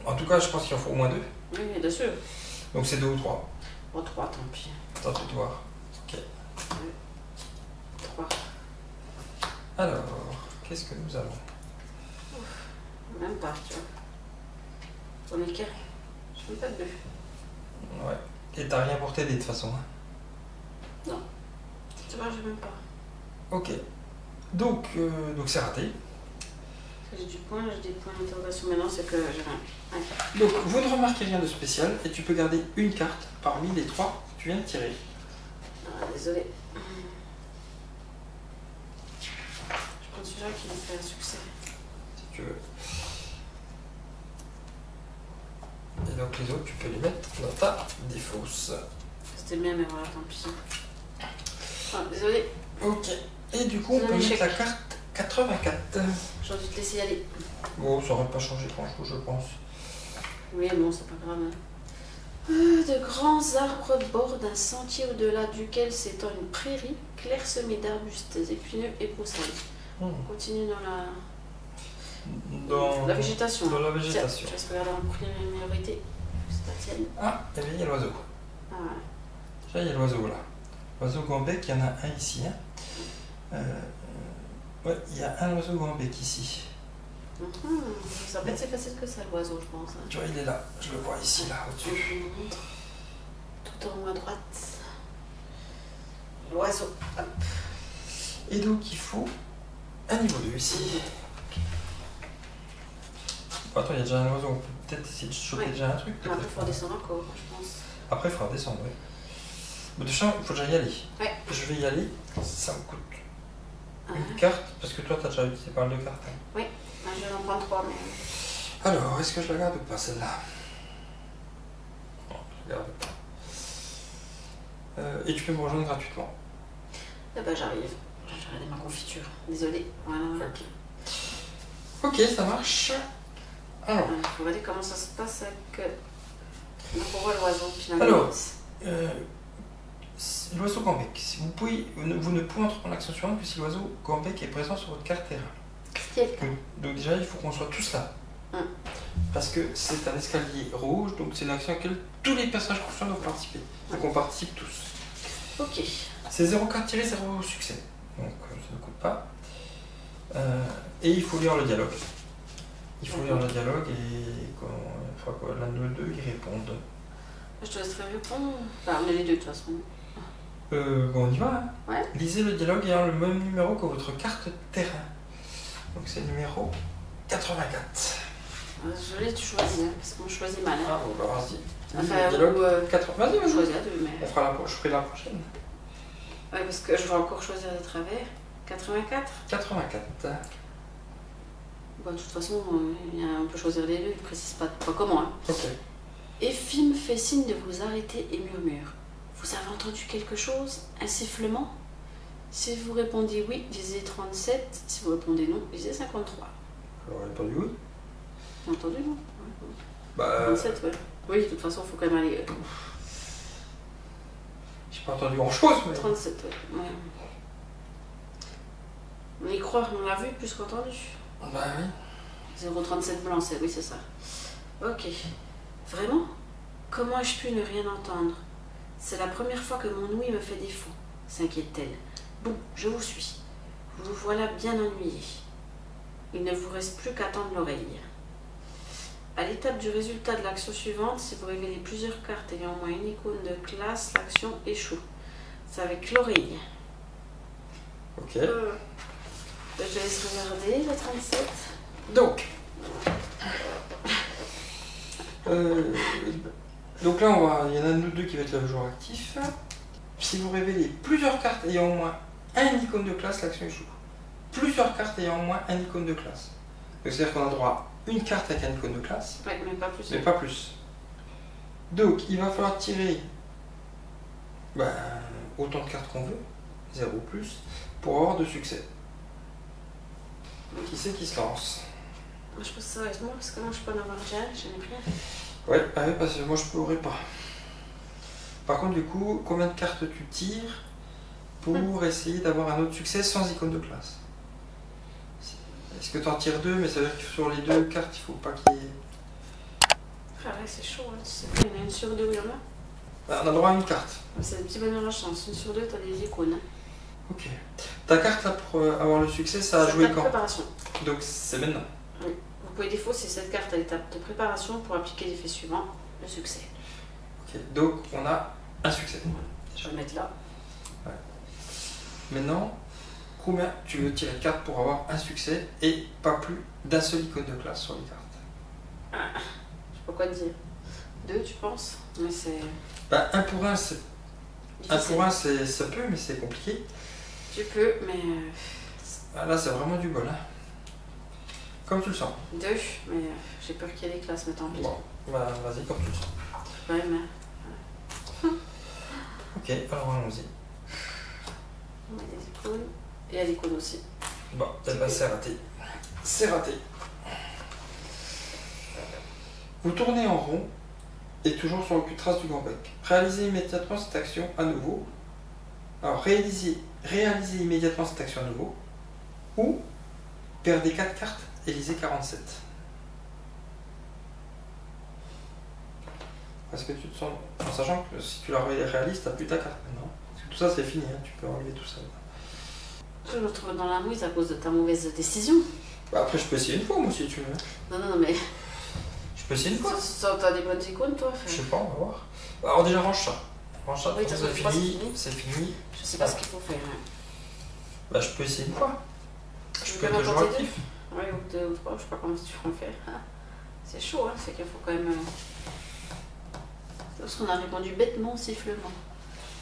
En tout cas, je pense qu'il en faut au moins 2.
Oui, bien sûr.
Donc c'est 2 ou 3.
Oh, 3, tant pis.
Attends, tu dois voir. Ok.
3.
Alors, qu'est-ce que nous avons?
Même pas, tu vois. On est carré. Je fais pas de 2.
Ouais. Et t'as rien pour t'aider de toute façon. Hein.
Non. Tu vois, j'ai même pas.
Ok. Donc c'est raté.
J'ai du point, j'ai des points d'interrogation. Maintenant, c'est que j'ai rien. Ouais.
Donc vous ne remarquez rien de spécial et tu peux garder une carte parmi les 3 que tu viens de tirer.
Ah, désolé. Je prends celui-là qui me fait un succès.
Si tu veux. Et donc les autres, tu peux les mettre dans ta défausse.
C'était le mien, mais voilà, tant pis. Ah, désolé.
Ok. Et du coup, on peut mettre la carte 84.
J'aurais dû te laisser y aller.
Bon, ça aurait pas changé grand-chose, je pense.
Oui, bon, c'est pas grave. De grands arbres bordent un sentier au-delà duquel s'étend une prairie clairsemée d'arbustes épineux et broussailles. On continue dans la végétation.
Dans la végétation.
Tiens, je laisse regarder en priorité. C'est la tienne.
Ah, et bien il y a l'oiseau.
Ah,
Là, il y a l'oiseau là. L'oiseau grand-bec, il y en a un ici. Hein. Ouais, il y a un oiseau grand-bec ici.
Ça peut être c'est facile que ça, l'oiseau, je pense. Hein.
Tu vois, il est là. Je le vois ici, là, au-dessus.
Tout en haut à droite. L'oiseau. Hop.
Et donc, il faut un niveau 2 ici. Bon, attends, il y a déjà un oiseau. On peut peut-être essayer de choper déjà un truc.
Après, il faut redescendre encore, je pense.
Après, il faudra descendre, oui. Mais de toute façon, il faut que j'aille y aller.
Ouais.
Je vais y aller. Ça me coûte une carte, parce que toi, tu as déjà utilisé pas mal de cartes. Hein.
Oui, je vais en prendre 3, mais...
Alors, est-ce que je la garde ou pas, celle-là? Non, je la garde pas. Et tu peux me rejoindre gratuitement.
Eh ben, j'arrive. J'ai regardé ma confiture. Désolée. Voilà.
Ok, ça marche. Alors,
il faut regarder comment ça se passe avec... Donc, on voit l'oiseau, finalement.
Alors, l'oiseau grand-bec. Vous ne pouvez entreprendre l'action suivante que si l'oiseau grand-bec est présent sur votre carte terrain. Donc déjà, il faut qu'on soit tous là. Parce que c'est un escalier rouge, donc c'est l'action à laquelle tous les personnages conscients doivent participer. Donc on participe tous.
Ok.
C'est 0 carte tirée, 0 succès. Donc ça ne coûte pas. Et il faut lire le dialogue. Il faut lire le dialogue et quand l'un de nous deux y répondent.
Je te laisserai répondre. Enfin, on est les deux de toute façon.
On y va. Hein.
Ouais.
Lisez le dialogue ayant le même numéro que votre carte terrain. Donc c'est le numéro 84.
Je l'ai choisi, hein, parce qu'on choisit mal. Hein.
Ah bon, bah vas-y.
Enfin,
dialogue 80. Vas-y,
on choisit à deux, mais...
Je ferai la prochaine.
Ouais, parce que je vais encore choisir des travers. 84.
84.
Bon, de toute façon, on peut choisir les deux, il ne précise pas comment. Hein.
Ok.
Effim fait signe de vous arrêter et murmure. Vous avez entendu quelque chose? Un sifflement? Si vous répondez oui, lisez 37. Si vous répondez non, lisez 53.
J'aurais répondu oui.
T'as entendu, non?
Bah.
37, ouais. Oui, de toute façon, il faut quand même aller.
J'ai pas entendu grand chose, mais.
37, ouais. On y croit, on l'a vu plus qu'entendu.
Bah oui.
037 blanc, oui, c'est ça. Ok. Vraiment? Comment ai-je pu ne rien entendre? C'est la première fois que mon ouïe me fait défaut, s'inquiète-t-elle. Bon, je vous suis. Vous voilà bien ennuyé. Il ne vous reste plus qu'à tendre l'oreille. À l'étape du résultat de l'action suivante, si vous révélez plusieurs cartes ayant au moins une icône de classe, l'action échoue. C'est avec l'oreille.
Ok.
Je laisse regarder le 37.
Donc. Donc là, il y en a un de nous deux qui va être le joueur actif. Si vous révélez plusieurs cartes ayant au moins un icône de classe, l'action échoue. Plusieurs cartes ayant au moins un icône de classe. Donc c'est-à-dire qu'on a droit à une carte avec un icône de classe.
Ouais, mais pas plus.
Mais pas plus. Donc il va falloir tirer autant de cartes qu'on veut, 0 ou plus, pour avoir de succès. Qui c'est qui se lance?
Je pense sérieusement, parce que moi je peux en avoir déjà, j'en ai pris.
Ouais, parce que moi je pourrais pas. Par contre, du coup, combien de cartes tu tires pour essayer d'avoir un autre succès sans icône de classe? Est-ce que tu en tires 2, mais ça veut dire que sur les 2 cartes, il faut pas qu'il y ait...
Ah ouais, c'est chaud, hein. Tu sais pas, il y en a une sur 2 où il y en a.
Bah, on a droit à une carte.
C'est un petit bonheur à chance. Une sur 2, t'as des icônes. Hein.
Ok. Ta carte là pour avoir le succès, ça a
C'est
joué
ta
quand?
préparation.
Donc c'est maintenant.
Oui. Vous pouvez défausser cette carte à l'étape de préparation pour appliquer l'effet suivant, le succès.
Ok. Donc on a un succès.
Je vais le mettre là.
Ouais. Maintenant, combien tu veux tirer de cartes pour avoir un succès et pas plus d'un seul icône de classe sur les cartes?
Je sais pas quoi te dire. 2, tu penses? Mais c'est.
Bah, 1 pour 1, c'est. 1
difficile.
pour 1, ça peut, mais c'est compliqué.
Tu peux, mais.
Ah, là, c'est vraiment du bol. Hein. Comme tu le sens.
2, mais j'ai peur qu'il y ait des classes, mais tant pis.
Bon, bah, vas-y, comme tu le sens.
Ouais, mais.
Ok, alors allons-y.
On met des icônes. Et il y a l'icône aussi.
Bon, eh ben, c'est raté. C'est raté. Vous tournez en rond et toujours sur le cul de trace du grand bec. Réalisez immédiatement cette action à nouveau. Alors, réalisez immédiatement cette action à nouveau. Ou perdez 4 cartes et lisez 47. Est-ce que tu te sens... En sachant que si tu la réalises, tu n'as plus ta carte maintenant. Parce que tout ça, c'est fini. Hein. Tu peux enlever tout ça.
Je me trouve dans la mouise à cause de ta mauvaise décision.
Bah, après, je peux essayer une fois, moi, si tu veux.
Non, mais.
Je peux essayer une fois.
T'as des bonnes icônes, toi?
Je sais pas, on va voir. Alors déjà, range ça. Range ça,
Oui,
c'est
t'as pas,
fini. C'est fini.
Je sais pas ce qu'il faut faire. Hein.
Bah, je peux essayer une fois. Je peux
bien
être toujours
tenter
actif.
Oui, ou 2 ou 3, je sais pas comment tu vas faire. Ah, c'est chaud, hein, c'est qu'il faut quand même. C'est parce qu'on a répondu bêtement au sifflement.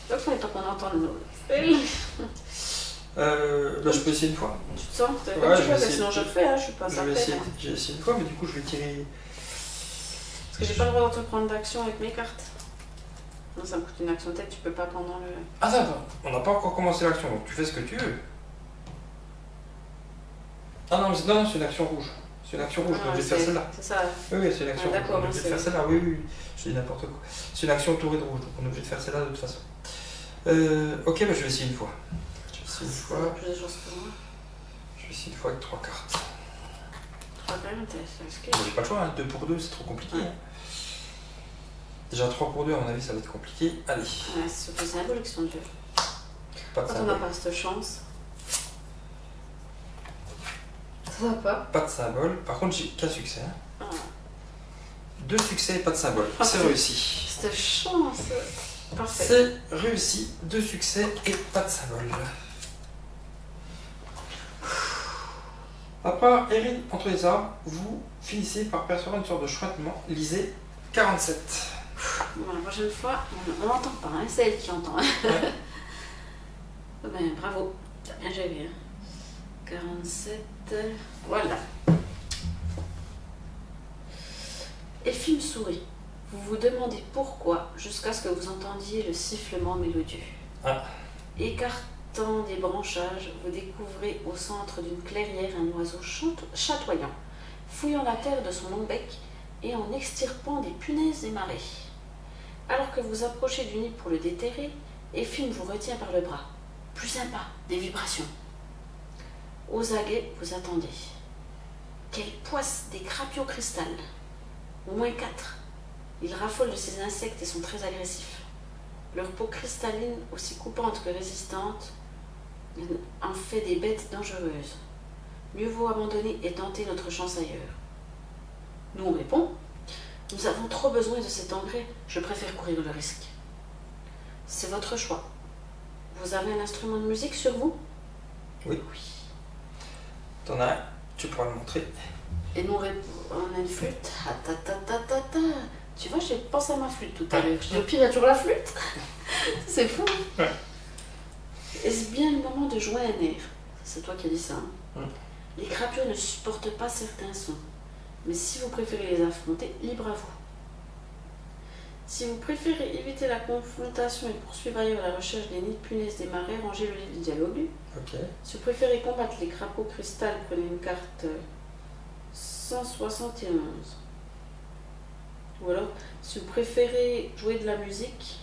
Donc, il faut qu'on entende nos.
Bah, je peux essayer une fois.
Tu te sens?
Ouais,
Comme tu
je vais
veux,
essayer.
sinon je le fais, hein, je suis pas
Je
ça.
vais essayer. J'ai essayé une fois, mais du coup, je vais tirer.
Parce que j'ai pas le droit d'entreprendre d'action avec mes cartes. Non, ça me coûte une action tête, tu peux pas pendant le.
Ah, attends, on n'a pas encore commencé l'action, donc tu fais ce que tu veux. Ah non, non, c'est une action rouge. C'est une action rouge, on est obligé de faire celle-là.
C'est ça.
Oui, c'est une action rouge.
D'accord,
On est obligé de faire celle-là, oui. Je dis n'importe quoi. C'est une action tourée de rouge, donc on est obligé de faire celle-là de toute façon. Ok, bah, je vais essayer une fois. Je vais essayer une fois.
Plus de choses que moi.
Je vais essayer une fois avec 3 cartes.
3 quand même, c'est risqué.
J'ai pas le choix, hein. 2 pour 2, c'est trop compliqué. Hein. Déjà 3 pour 2, à mon avis, ça va être compliqué. Allez.
Ouais, c'est surtout les symboles qui sont durs.
Pas de
Quand on
symbole.
n'a pas cette chance. Ça va pas.
Pas de symbole. Par contre, j'ai qu'un succès. Hein.
Ah.
2 succès et pas de symbole.
Ah,
C'est réussi.
Cette chance. Parfait.
C'est réussi. 2 succès et pas de symbole. Après avoir erré entre les arbres, vous finissez par percevoir une sorte de chuintement. Lisez 47.
Bon, la prochaine fois, on n'entend pas, hein, c'est elle qui entend.
Ouais.
Ben, bravo, t'as bien géré. Hein. 47, voilà. Effim sourit. Vous vous demandez pourquoi, jusqu'à ce que vous entendiez le sifflement mélodieux.
Ah.
Écartant des branchages, vous découvrez au centre d'une clairière un oiseau chatoyant, fouillant la terre de son long bec et en extirpant des punaises des marais. Alors que vous approchez du nid pour le déterrer, Effim vous retient par le bras. Plus un pas, des vibrations. Aux aguets, vous attendez. Quelle poisse des crapauds cristal. Au moins 4. Ils raffolent de ces insectes et sont très agressifs. Leur peau cristalline, aussi coupante que résistante, en fait des bêtes dangereuses. Mieux vaut abandonner et tenter notre chance ailleurs. Nous, on répond. Nous avons trop besoin de cet engrais, je préfère courir le risque. C'est votre choix. Vous avez un instrument de musique sur vous?
Oui. T'en as un, tu pourras le montrer.
Et nous, on a une flûte. Ah, ta, ta, ta, ta, ta. Tu vois, j'ai pensé à ma flûte tout à l'heure. Je dis, au pire, il y a toujours la flûte. C'est fou.
Ouais.
Est-ce bien le moment de jouer un air? C'est toi qui as dit ça. Hein?
Ouais.
Les crapauds ne supportent pas certains sons. Mais si vous préférez les affronter, libre à vous. Si vous préférez éviter la confrontation et poursuivre ailleurs la recherche des nids de punaises des marais, rangez le livre du dialogue.
Ok.
Si vous préférez combattre les crapauds cristal, prenez une carte 171. Ou alors, si vous préférez jouer de la musique,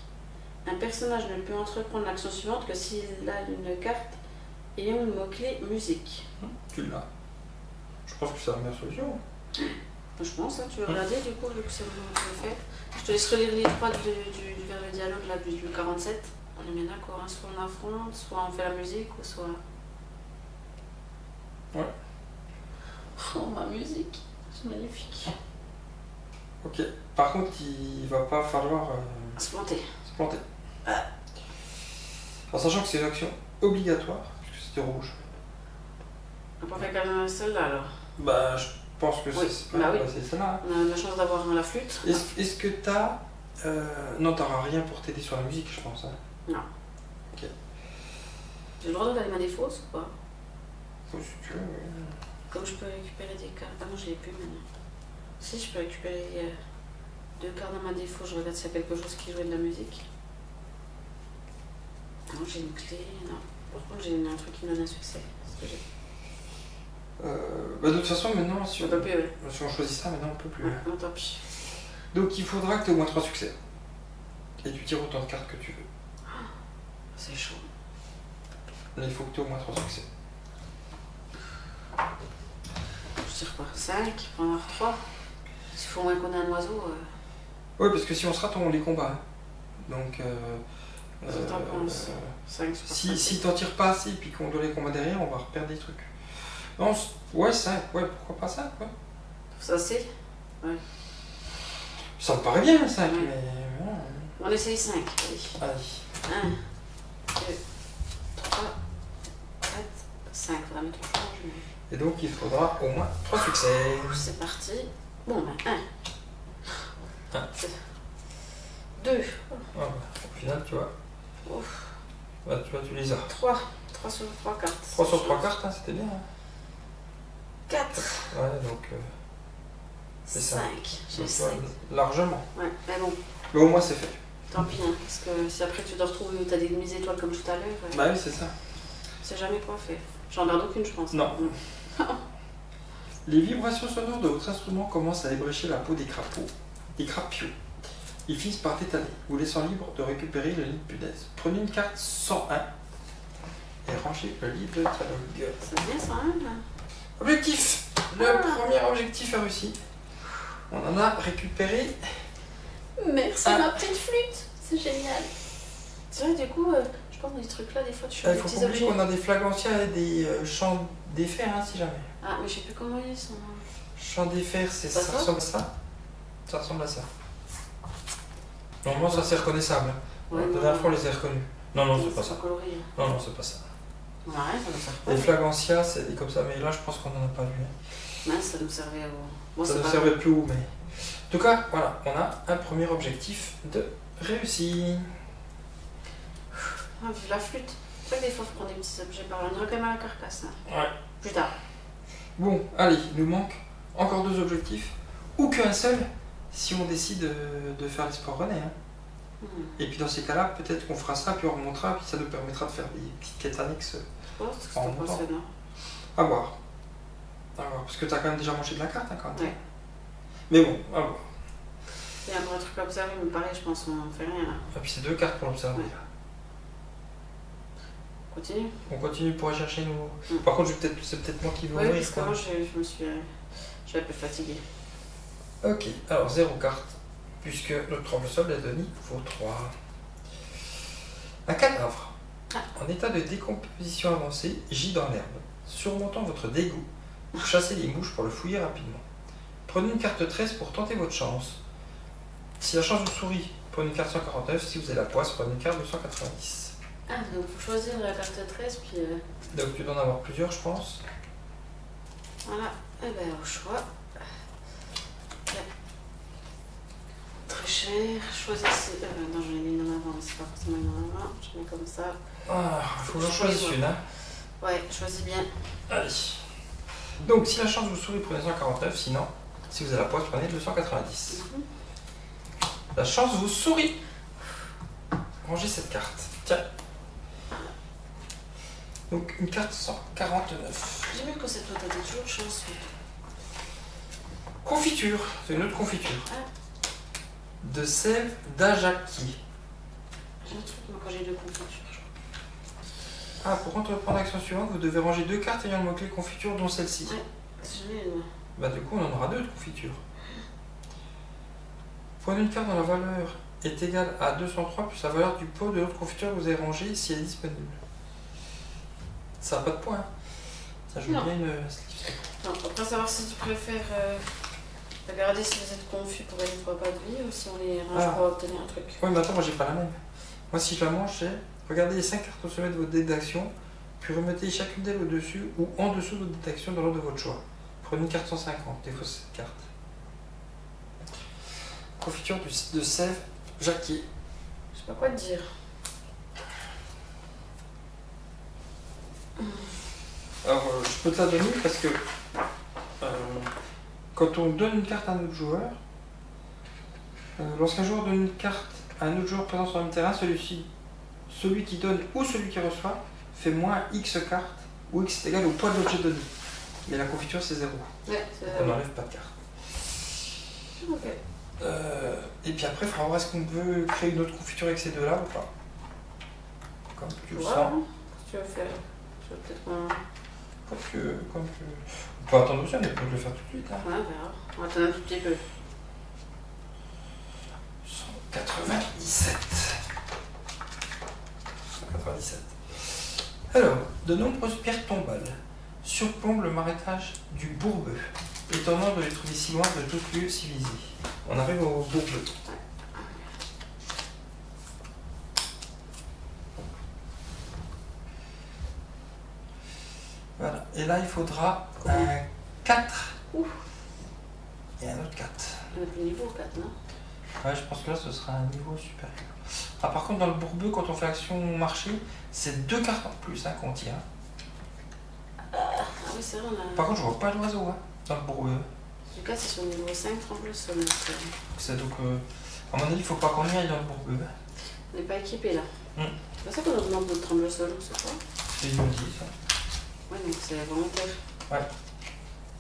un personnage ne peut entreprendre l'action suivante que s'il a une carte ayant le mot-clé musique.
Tu l'as. Je pense que c'est la meilleure solution.
Je pense, hein, tu veux regarder du coup, vu que c'est le moment de le faire. Je te laisse relire les trois vers le dialogue là, du 47. On est bien d'accord, hein, soit on affronte, soit on fait la musique, ou soit.
Ouais.
Oh, ma musique, c'est magnifique.
Ok. Par contre, il va pas falloir
Se planter.
se planter. En sachant que c'est une action obligatoire, puisque c'était rouge.
On peut faire quand même celle-là alors.
Bah, je pense que
Oui,
c'est
bah oui.
c'est celle-là. Hein.
On a la chance d'avoir la flûte.
Est-ce que t'as. Non, t'auras rien pour t'aider sur la musique, je pense. Hein.
Non.
Ok.
J'ai le droit de regarder ma défausse ou pas?
Faut, si tu veux, oui.
Comme je peux récupérer des cartes. Ah non, je l'ai plus maintenant. Si, je peux récupérer 2 cartes dans ma défaut. Je regarde s'il y a quelque chose qui jouait de la musique. Non, j'ai une clé. Non. Par contre, j'ai un truc qui me donne un succès. C'est ce que j'ai.
Bah, de toute façon, maintenant, si
On peut plus, ouais.
on choisit ça, maintenant on peut plus.
Ouais, non, tant pis.
Donc il faudra que tu aies au moins 3 succès. Et tu tires autant de cartes que tu veux.
C'est chaud.
Là, il faut que tu aies au moins 3 succès.
Je tire quoi? 5 pour en avoir 3. S'il faut au moins qu'on ait un oiseau.
Ouais, parce que si on se rate, on les combat. Hein. Donc.
T'en penses 5
si t'en tires pas assez et puis qu'on doit les combats derrière, on va reperdre des trucs. Non, ouais, 5, ouais, pourquoi pas 5, ouais.
Ça c'est? Ouais.
Ça me paraît bien, 5,
Ouais.
mais. Ouais.
On essaye 5. Allez.
Allez.
1, 2, 3, 4, 5. Faudra mettre le changement.
Et donc il faudra au moins 3 succès.
C'est parti. Bon, ben 1.
Un.
2.
Ah, bah, au final, tu vois.
Ouf.
Bah, tu les as.
3. 3 sur 3 cartes.
3 sur 3 cartes, hein, c'était bien. Hein.
4.
Ouais, donc. C'est ça.
5. J'ai
Donc,
5.
ouais, largement.
Ouais, mais bon,
Mais au moins c'est fait.
tant pis, hein, parce que si après tu dois retrouver où t'as des étoiles comme tout à l'heure,
Bah oui, c'est ça.
on sait jamais quoi faire. J'en garde aucune, je pense.
Non. Les vibrations sonores de votre instrument commencent à ébrécher la peau des crapauds. Ils finissent par détaler, vous laissant libre de récupérer le lit de punaise. Prenez une carte 101 et rangez le lit de dialogue.
C'est bien ça, hein là.
Objectif. Le premier objectif est réussi. On en a récupéré.
Merci
Ah.
ma petite flûte, c'est génial. C'est vrai, du coup, je pense dans les trucs là, des fois tu
Il
fais des
faut
petits
pas oublier
objets.
qu'on a des flagrantias et des champs d'effets, hein, si jamais.
Ah, mais je sais plus comment ils sont.
Champ d'effets,
Pas
ça
ça
ressemble à ça. Ça ressemble à ça. Normalement, ça c'est reconnaissable.
Ouais,
La
non,
dernière fois, on les a reconnus. Non, c'est pas ça.
coloré.
Non, c'est pas ça.
On a rien, ça nous sert pas.
Les flagrantias, c'est des comme ça, mais là, je pense qu'on en a pas vu. Hein.
Mince, ça nous servait au. Bon,
Ça
c'est
ne
pas
servait plus où, mais. En tout cas, voilà, on a un premier objectif de réussi.
Ah, la flûte. C'est vrai que des fois, faut prendre des petits objets par là. On dirait quand même à la carcasse, là.
Ouais.
Plus tard.
Bon, allez, il nous manque encore 2 objectifs, ou qu'un seul, si on décide de faire les sports rennais. Hein. Et puis dans ces cas-là, peut-être qu'on fera ça, puis on remontera, puis ça nous permettra de faire des petites quêtes annexes.
Je pense que
En
c'est pas
montant.
ça, non?
À voir. À voir. Parce que t'as quand même déjà mangé de la carte, hein, quand même.
Ouais.
Mais bon, à voir.
Il y a un truc à observer, mais pareil, je pense qu'on fait rien là.
Et puis c'est 2 cartes pour l'observer.
Ouais. Continue.
On continue pour aller chercher nos.
Mm.
Par contre, c'est peut-être moi qui vais
Oui,
ouvrir.
parce que
quoi.
moi, je me suis. Je suis un peu fatiguée.
Ok, alors 0 carte, puisque notre trompe-sol de Denis vaut 3. Un cadavre, en état de décomposition avancée, gît dans l'herbe. Surmontant votre dégoût, vous chassez les mouches pour le fouiller rapidement. Prenez une carte 13 pour tenter votre chance. Si la chance vous sourit, prenez une carte 149. Si vous avez la poisse, prenez une carte 290.
Ah, donc faut choisir la carte 13, puis.
Donc tu dois en avoir plusieurs, je pense.
Voilà. Eh ben, au choix. Très cher. Choisissez. Non, j'en ai mis une en avant, mais c'est pas forcément une en avant. Je mets comme ça.
Ah, il faut que j'en choisisse une. Hein.
Ouais, choisis bien.
Allez. Donc si la chance vous sourit, prenez 149. Sinon, si vous avez la poisse, prenez 290. La chance vous sourit. Rangez cette carte. Tiens. Donc une carte 149.
J'ai vu que cette toi, t'étais toujours chanceux.
Confiture. C'est une autre confiture.
Ah.
De sève d'Ajaki.
J'ai un truc, moi, quand j'ai 2 confitures.
Ah, pour entreprendre l'action suivante, vous devez ranger 2 cartes ayant le mot-clé confiture, dont celle-ci.
Ouais. J'en ai une.
Bah du coup on en aura 2 de confiture. Prenez une carte dont la valeur est égale à 203 plus la valeur du pot de l'autre confiture que vous avez rangé si elle est disponible. Ça n'a pas de points. Ça joue
Non.
bien une slip.
Non, après savoir si tu préfères regarder si vous êtes confus pour gagner 3 pas de vie ou si on les range pour obtenir un truc.
Ouais, mais attends, moi j'ai pas la même. Moi si je la mange, c'est regardez les 5 cartes au sommet de votre dé d'action, puis remettez chacune d'elles au-dessus ou en dessous de votre dé d'action dans l'ordre de votre choix. Prenez une carte 150, défaussez cette carte. Confiture de sève, Jacquier.
Je sais pas quoi te dire.
Alors je peux te la donner parce que quand on donne une carte à un autre joueur, lorsqu'un joueur donne une carte à un autre joueur présent sur le même terrain, celui qui donne ou celui qui reçoit fait moins X cartes où X est égal au poids de l'objet donné. Mais la confiture c'est 0.
Ouais, c'est
On n'enlève pas de carte.
Ok.
Et puis après, il faudra voir est-ce qu'on veut créer une autre confiture avec ces deux-là ou pas. Comme tu le sens.
Qu'est-ce que tu veux faire? Je vais peut-être un...
On peut attendre aussi, on peut le faire tout de suite. Hein.
Ouais, on verra. On va attendre un tout petit peu.
197. 197. Alors, de nombreuses pierres tombales surplombent le marécage du Bourbeux, étonnant de les trouver si loin de tout lieu civilisé. On arrive au Bourbeux. Voilà. Et là, il faudra un 4
Ouf.
et un autre 4.
On a plus niveau 4, non?
Ouais, je pense que là, ce sera un niveau supérieur. Ah, par contre, dans le Bourbeux, quand on fait action marché, c'est 2 cartes en plus hein, qu'on tire.
Ah oui, c'est vrai, on a...
Par contre, je vois pas l'oiseau hein, dans le Bourbeux.
Du cas, c'est sur le niveau 5, tremble le sol.
C'est donc, à mon avis, il faut pas qu'on y aille dans le Bourbeux.
On n'est pas équipé là.
Mm.
C'est pas ça qu'on a demandé de tremble le sol, c'est quoi?
C'est une dit ça.
Ouais, donc c'est volontaire.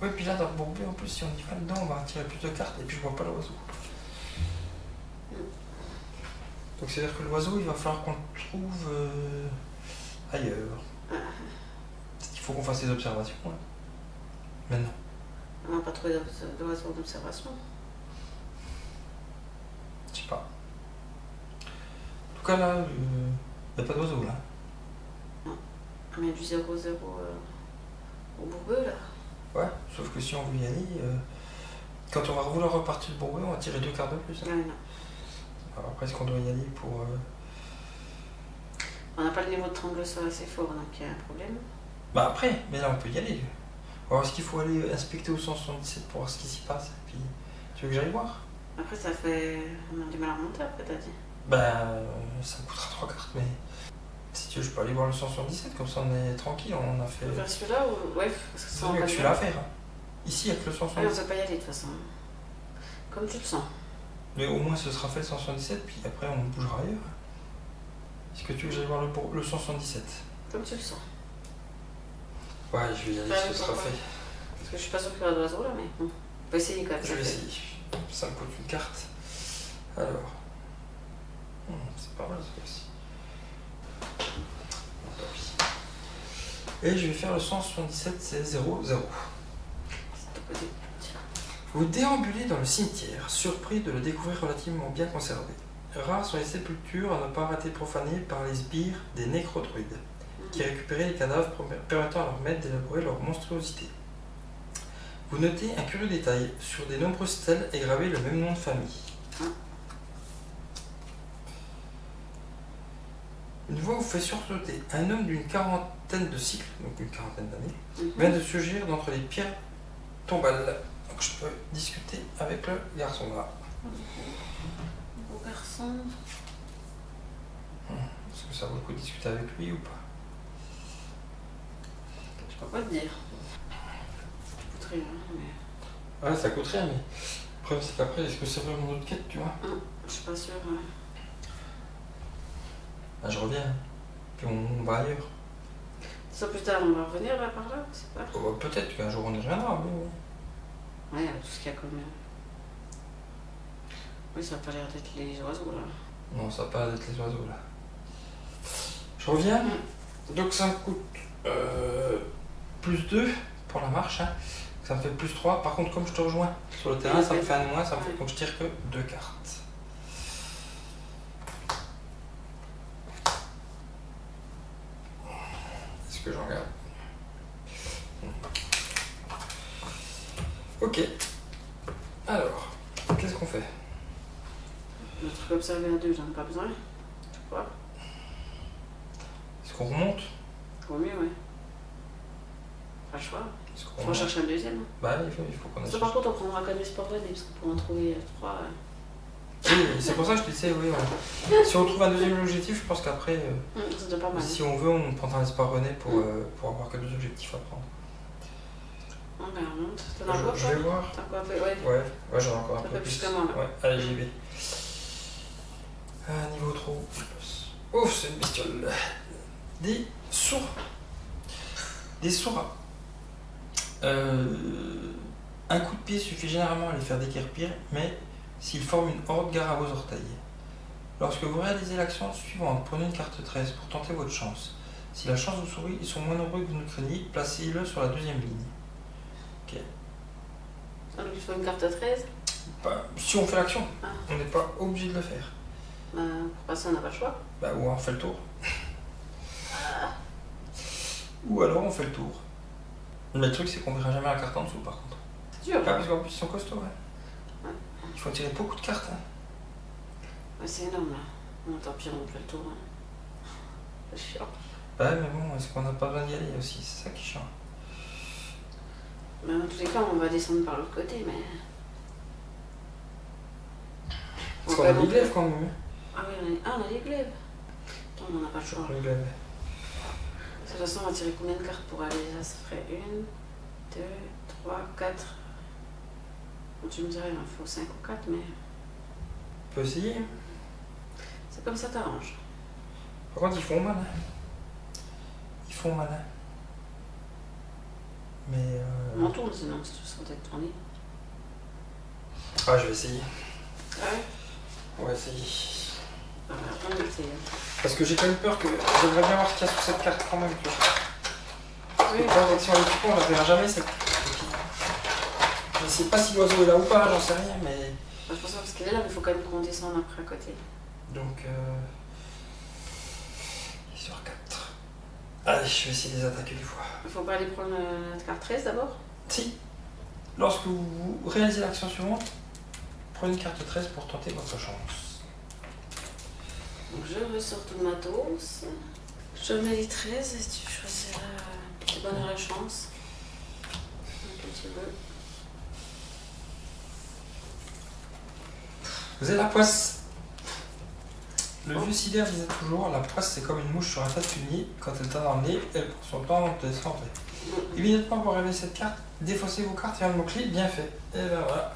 Ouais, puis là, dans le Bourbeux, en plus, si on y va dedans, on va tirer plus de cartes et puis je vois pas l'oiseau. Donc, c'est-à-dire que l'oiseau, il va falloir qu'on le trouve ailleurs. Peut-être qu'il faut qu'on fasse des observations. Hein. Maintenant.
On n'a pas trouvé d'oiseau d'observation.
Je sais pas. En tout cas, là, il n'y a pas d'oiseau, là.
Mais il y a du 0-0 au Bourbeux là.
Ouais, sauf que si on veut y aller, quand on va vouloir repartir le Bourbeux, on va tirer 2 cartes de plus. Hein.
Ouais, non.
Alors après, est-ce qu'on doit y aller pour...
On n'a pas le niveau de tremble le sol assez fort, donc il y a un problème.
Bah après, mais là on peut y aller. Alors est-ce qu'il faut aller inspecter au 177 pour voir ce qui s'y passe et puis tu veux que j'aille voir?
Après, ça fait. On a du mal à remonter après, t'as dit.
Bah ça me coûtera 3 cartes, mais si tu veux, je peux aller voir le 177, comme ça on est tranquille, on a fait.
On peut faire celui-là ou. Ouais, parce que
C'est
ça
mieux
va
que
pas
celui-là à faire. Hein. Ici, avec le
Ouais, on
177.
peut pas y aller de toute façon. Comme tu le sens.
Mais au moins ce sera fait le 177, puis après on bougera ailleurs. Est-ce que tu veux que j'aille voir le 177?
Comme tu le sens.
Ouais, je vais y aller, ce sera fait.
Parce que je suis pas sûre qu'il y aura d'oiseaux là, mais bon. On peut essayer quand même.
Je vais essayer. Ça me coûte une carte. Alors. C'est pas mal ça aussi. Et je vais faire le 177, c'est 0, 0.
C'est de côté.
Vous déambulez dans le cimetière, surpris de le découvrir relativement bien conservé. Rares sont les sépultures à ne pas rater profanées par les sbires des nécrodruides, qui récupéraient les cadavres permettant à leurs maîtres d'élaborer leur monstruosité. Vous notez un curieux détail, sur des nombreuses stèles est gravé le même nom de famille. Une voix vous fait sursauter. Un homme d'une quarantaine de cycles, donc une quarantaine d'années, vient de surgir d'entre les pierres tombales. Donc je peux discuter avec le garçon là.
Beau garçon.
Est-ce que ça vaut le coup de discuter avec lui ou pas?
Je peux pas te dire. Ça coûte rien, mais.
Ouais, ça coûte rien, mais le problème c'est qu'après, est-ce que c'est vraiment notre quête, tu vois?
Je suis pas sûre.
Bah, je reviens, puis on va ailleurs.
Ça plus tard, on va revenir là par là, c'est pas.
Oh, bah, peut-être qu'un jour on y reviendra, mais ouais.
Ouais, avec tout ce qu'il y a comme. Oui, ça a pas l'air d'être les oiseaux là.
Non, ça n'a pas d'être les oiseaux là. Je reviens, donc ça me coûte plus 2 pour la marche, hein. Ça me fait plus 3. Par contre, comme je te rejoins sur le terrain, ça me fait un de moins. Ça me fait, donc je tire que 2 cartes. Est-ce que j'en garde? Ok. Alors, qu'est-ce qu'on fait?
Le truc observé à 2, j'en ai pas besoin. Tu vois?
Est-ce qu'on remonte?
Vaut mieux, ouais. Pas le choix.
On
faut chercher un deuxième.
Bah, il faut qu'on ait.
Par contre, on prendra quand même les sports parce qu'on pourra en trouver 3.
Oui, c'est pour ça que je te disais, oui. Ouais. Si on trouve un deuxième objectif, je pense qu'après,
c'est pas mal.
si on veut, on prendra l'espoir René pour avoir que 2 objectifs à prendre.
On remonte. T'en as encore?
Je vais voir.
T'as quoi? Ouais,
ouais, j'en ai encore un peu
plus que moi.
Ouais, allez, j'y vais. Niveau trop. Ouf, c'est une bestiole. Des sourds. Des sourds. Un coup de pied suffit généralement à les faire déguerpir, mais s'ils forment une horde, gare à vos orteils. Lorsque vous réalisez l'action suivante, prenez une carte 13 pour tenter votre chance. Si la chance vous sourit, ils sont moins nombreux que vous ne craignez, placez-le sur la deuxième ligne. Ok.
Donc il faut une carte 13 ?
Bah, si on fait l'action, on n'est pas obligé de le faire.
Pour passer, on n'a pas le choix.
Bah, ou on fait le tour. Ou alors on fait le tour. Mais le truc, c'est qu'on verra jamais la carte en dessous, par contre.
C'est dur.
Parce qu'en plus, ils sont costauds. Ouais. Il faut tirer beaucoup de cartes.
Ouais, c'est énorme, là. Bon, tant pis, on fait le tour. C'est chiant.
Ouais, mais bon, est-ce qu'on n'a pas besoin d'y aller aussi? C'est ça qui est chiant.
Mais en tous les cas, on va descendre par l'autre côté, mais...
Parce qu'on a des glaives quand même.
Ah oui, on a des glaives. Attends, on n'a pas le choix.
Les glaives.
De toute façon, on va tirer combien de cartes pour aller là? Ça ferait 1, 2, 3, 4. Bon, tu me dirais, il en faut 5 ou 4, mais...
On peut essayer.
C'est comme ça t'arrange.
Par contre, ils font mal. Ils font mal. Mais...
On en tourne sinon, si tu seras peut-être tourné.
Ah, je vais essayer.
Ah ouais?
On va essayer.
Ah, on va essayer.
Parce que j'ai quand même peur que... J'aimerais bien voir ce qu'il y a sur cette carte quand même.
Oui.
Si on les coupe, on la verra jamais cette carte. Je sais pas si l'oiseau est là ou pas, j'en sais rien, mais...
Je pense pas parce qu'elle est là, mais il faut quand même qu'on descende après à côté.
Donc... Sur 4. Allez, je vais essayer de les attaquer une fois.
Il faut pas aller prendre notre carte 13 d'abord?
Si. Lorsque vous réalisez l'action suivante, prenez une carte 13 pour tenter votre chance.
Donc je ressors tout le matos. Je mets les 13 et tu choisiras tes bonnes la chance. Donc tu veux.
Vous avez la poisse. Le vieux Sider disait toujours, la poisse c'est comme une mouche sur un tas de fumier, quand elle t'a dans le nez, elle prend son temps de descendre. Immédiatement pour révéler cette carte, défaussez vos cartes et un mot-clé, bien fait. Et ben voilà.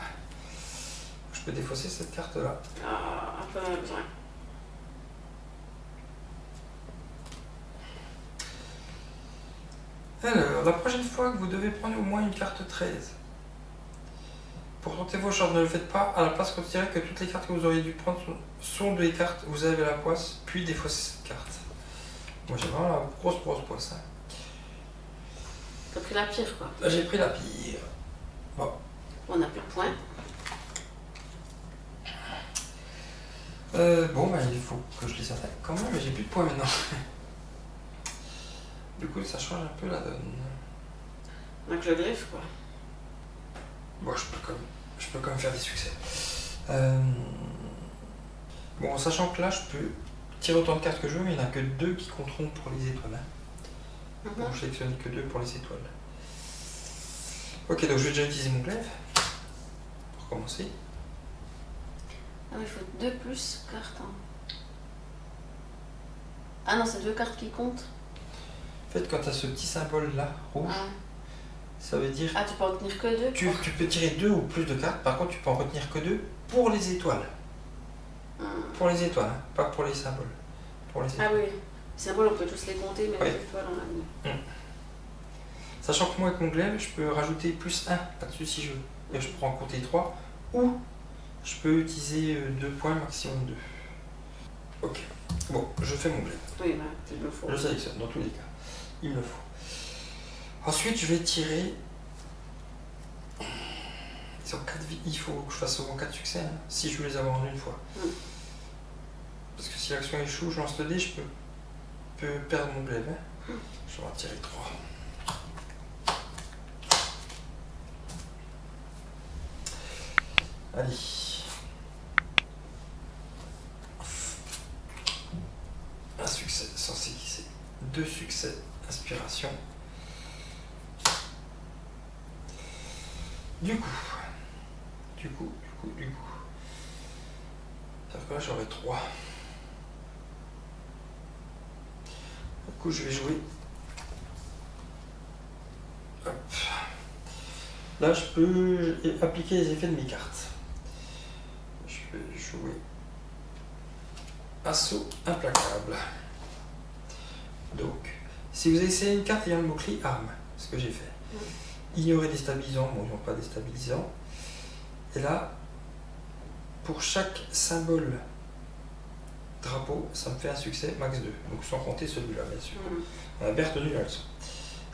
Je peux défausser cette carte là.
Ah, un peu besoin.
Alors, la prochaine fois que vous devez prendre au moins une carte 13. Pour tenter vos chances, ne le faites pas. À la place, considérez que toutes les cartes que vous auriez dû prendre sont des cartes. Vous avez la poisse, puis défaussez cette carte. Moi j'ai vraiment la grosse poisse. Hein.
T'as pris la pire quoi.
Là j'ai pris la pire. Bon.
On n'a plus de points.
Bon, bah il faut que je les attaque quand même, mais j'ai plus de points maintenant. Du coup, ça change un peu la donne.
Donc le griffe quoi.
Bon, je peux quand même faire des succès. Bon, sachant que là, je peux tirer autant de cartes que je veux, mais il n'y en a que 2 qui compteront pour les étoiles. Hein. Bon, je sélectionne que 2 pour les étoiles. Ok, donc je vais déjà utiliser mon glaive pour commencer.
Ah oui, il faut 2 plus cartes. Hein. Ah non, c'est 2 cartes qui comptent.
En fait, quand tu as ce petit symbole là, rouge, ça veut dire...
Ah, tu peux en retenir que 2
tu peux tirer 2 ou plus de cartes, par contre tu peux en retenir que 2 pour les étoiles. Pour les étoiles, hein, pas pour les symboles. Pour les étoiles.
Ah oui, les symboles on peut tous les compter, mais les étoiles on a mis.
Sachant que moi avec mon glaive, je peux rajouter plus 1 là-dessus si je veux. Et je peux en compter 3, ou je peux utiliser 2 points maximum 2. Ok, bon, je fais mon glaive.
Oui, bah, il me faut.
Je sélectionne dans tous les cas, il me le faut. Ensuite, je vais tirer Ils ont 4 vies. Il faut que je fasse au moins 4 succès, hein, si je veux les avoir en une fois. Parce que si l'action échoue, je lance le dé, je peux perdre mon glaive. Hein. Je vais en tirer 3. Allez. Un succès censé glisser. 2 succès. Inspiration. Du coup. C'est-à-dire que là j'aurai 3. Du coup je vais jouer. Hop. Là je peux appliquer les effets de mes cartes. Je vais jouer assaut implacable. Donc, si vous essayez une carte ayant le mot-clé arme, ce que j'ai fait. Ignorer déstabilisant, bon ils n'ont pas déstabilisant. Et là, pour chaque symbole drapeau, ça me fait un succès max 2. Donc sans compter celui-là, bien sûr. On a bien retenu la leçon.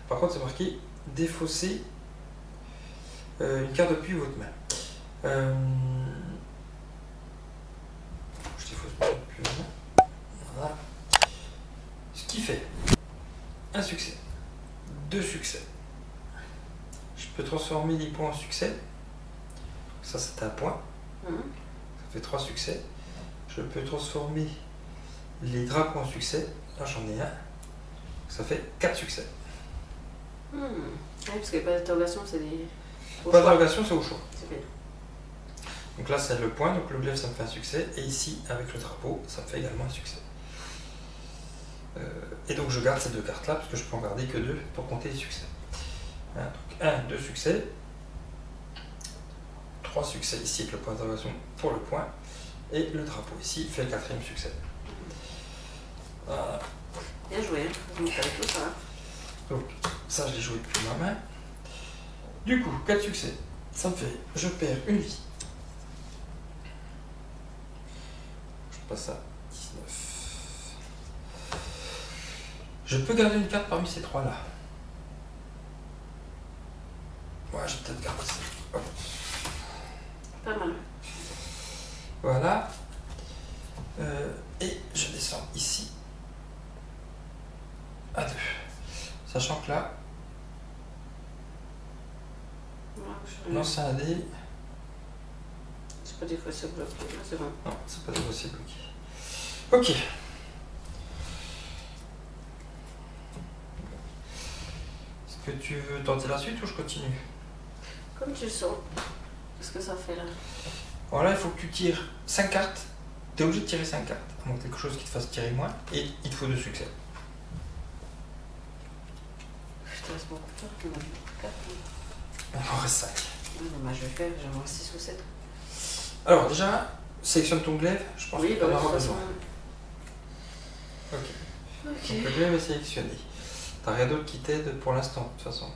Par contre, c'est marqué défausser une carte depuis votre main. Je défausse depuis ma main. Voilà. Ce qui fait un succès, 2 succès. Je peux transformer les points en succès. Ça, c'est un point. Ça fait 3 succès. Je peux transformer les drapeaux en succès. Là, j'en ai un. Ça fait 4 succès.
Oui, parce qu'il n'y a pas d'interrogation, c'est des...
Pas d'interrogation, c'est au choix.
C'est bien.
Donc là, c'est le point. Donc le glaive, ça me fait un succès. Et ici, avec le drapeau, ça me fait également un succès. Et donc, je garde ces 2 cartes-là, parce que je peux en garder que 2 pour compter les succès. Hein, donc 1, 2 succès. 3 succès ici avec le point d'interrogation pour le point. Et le drapeau ici fait le 4e succès. Voilà.
Bien joué, hein. Donc, avec tout ça.
Donc, ça, je l'ai joué depuis ma main. Du coup, 4 succès. Ça me fait, je perds une vie. Je passe à 19. Je peux garder une carte parmi ces 3-là. Ouais, je vais peut-être garder ça. Hop.
Pas mal.
Voilà. Et je descends ici à 2. Sachant que là, non, c'est un dé.
C'est pas des fois c'est bloqué, c'est bon.
Non, c'est pas des fois c'est bloqué. Ok. Est-ce que tu veux tenter la suite ou je continue?
Comme tu le sens. Qu'est-ce que ça fait là?
Voilà, il faut que tu tires 5 cartes. Tu es obligé de tirer 5 cartes. À moins que quelque chose qui te fasse tirer moins. Et il te faut 2 succès.
Je te reste beaucoup de temps. Il
en reste 5.
Je vais faire, j'en reste 6 ou 7.
Alors déjà, sélectionne ton glaive. Je pense que tu en auras besoin. Ok. Donc le glaive est sélectionné. T'as rien d'autre qui t'aide pour l'instant, de toute façon.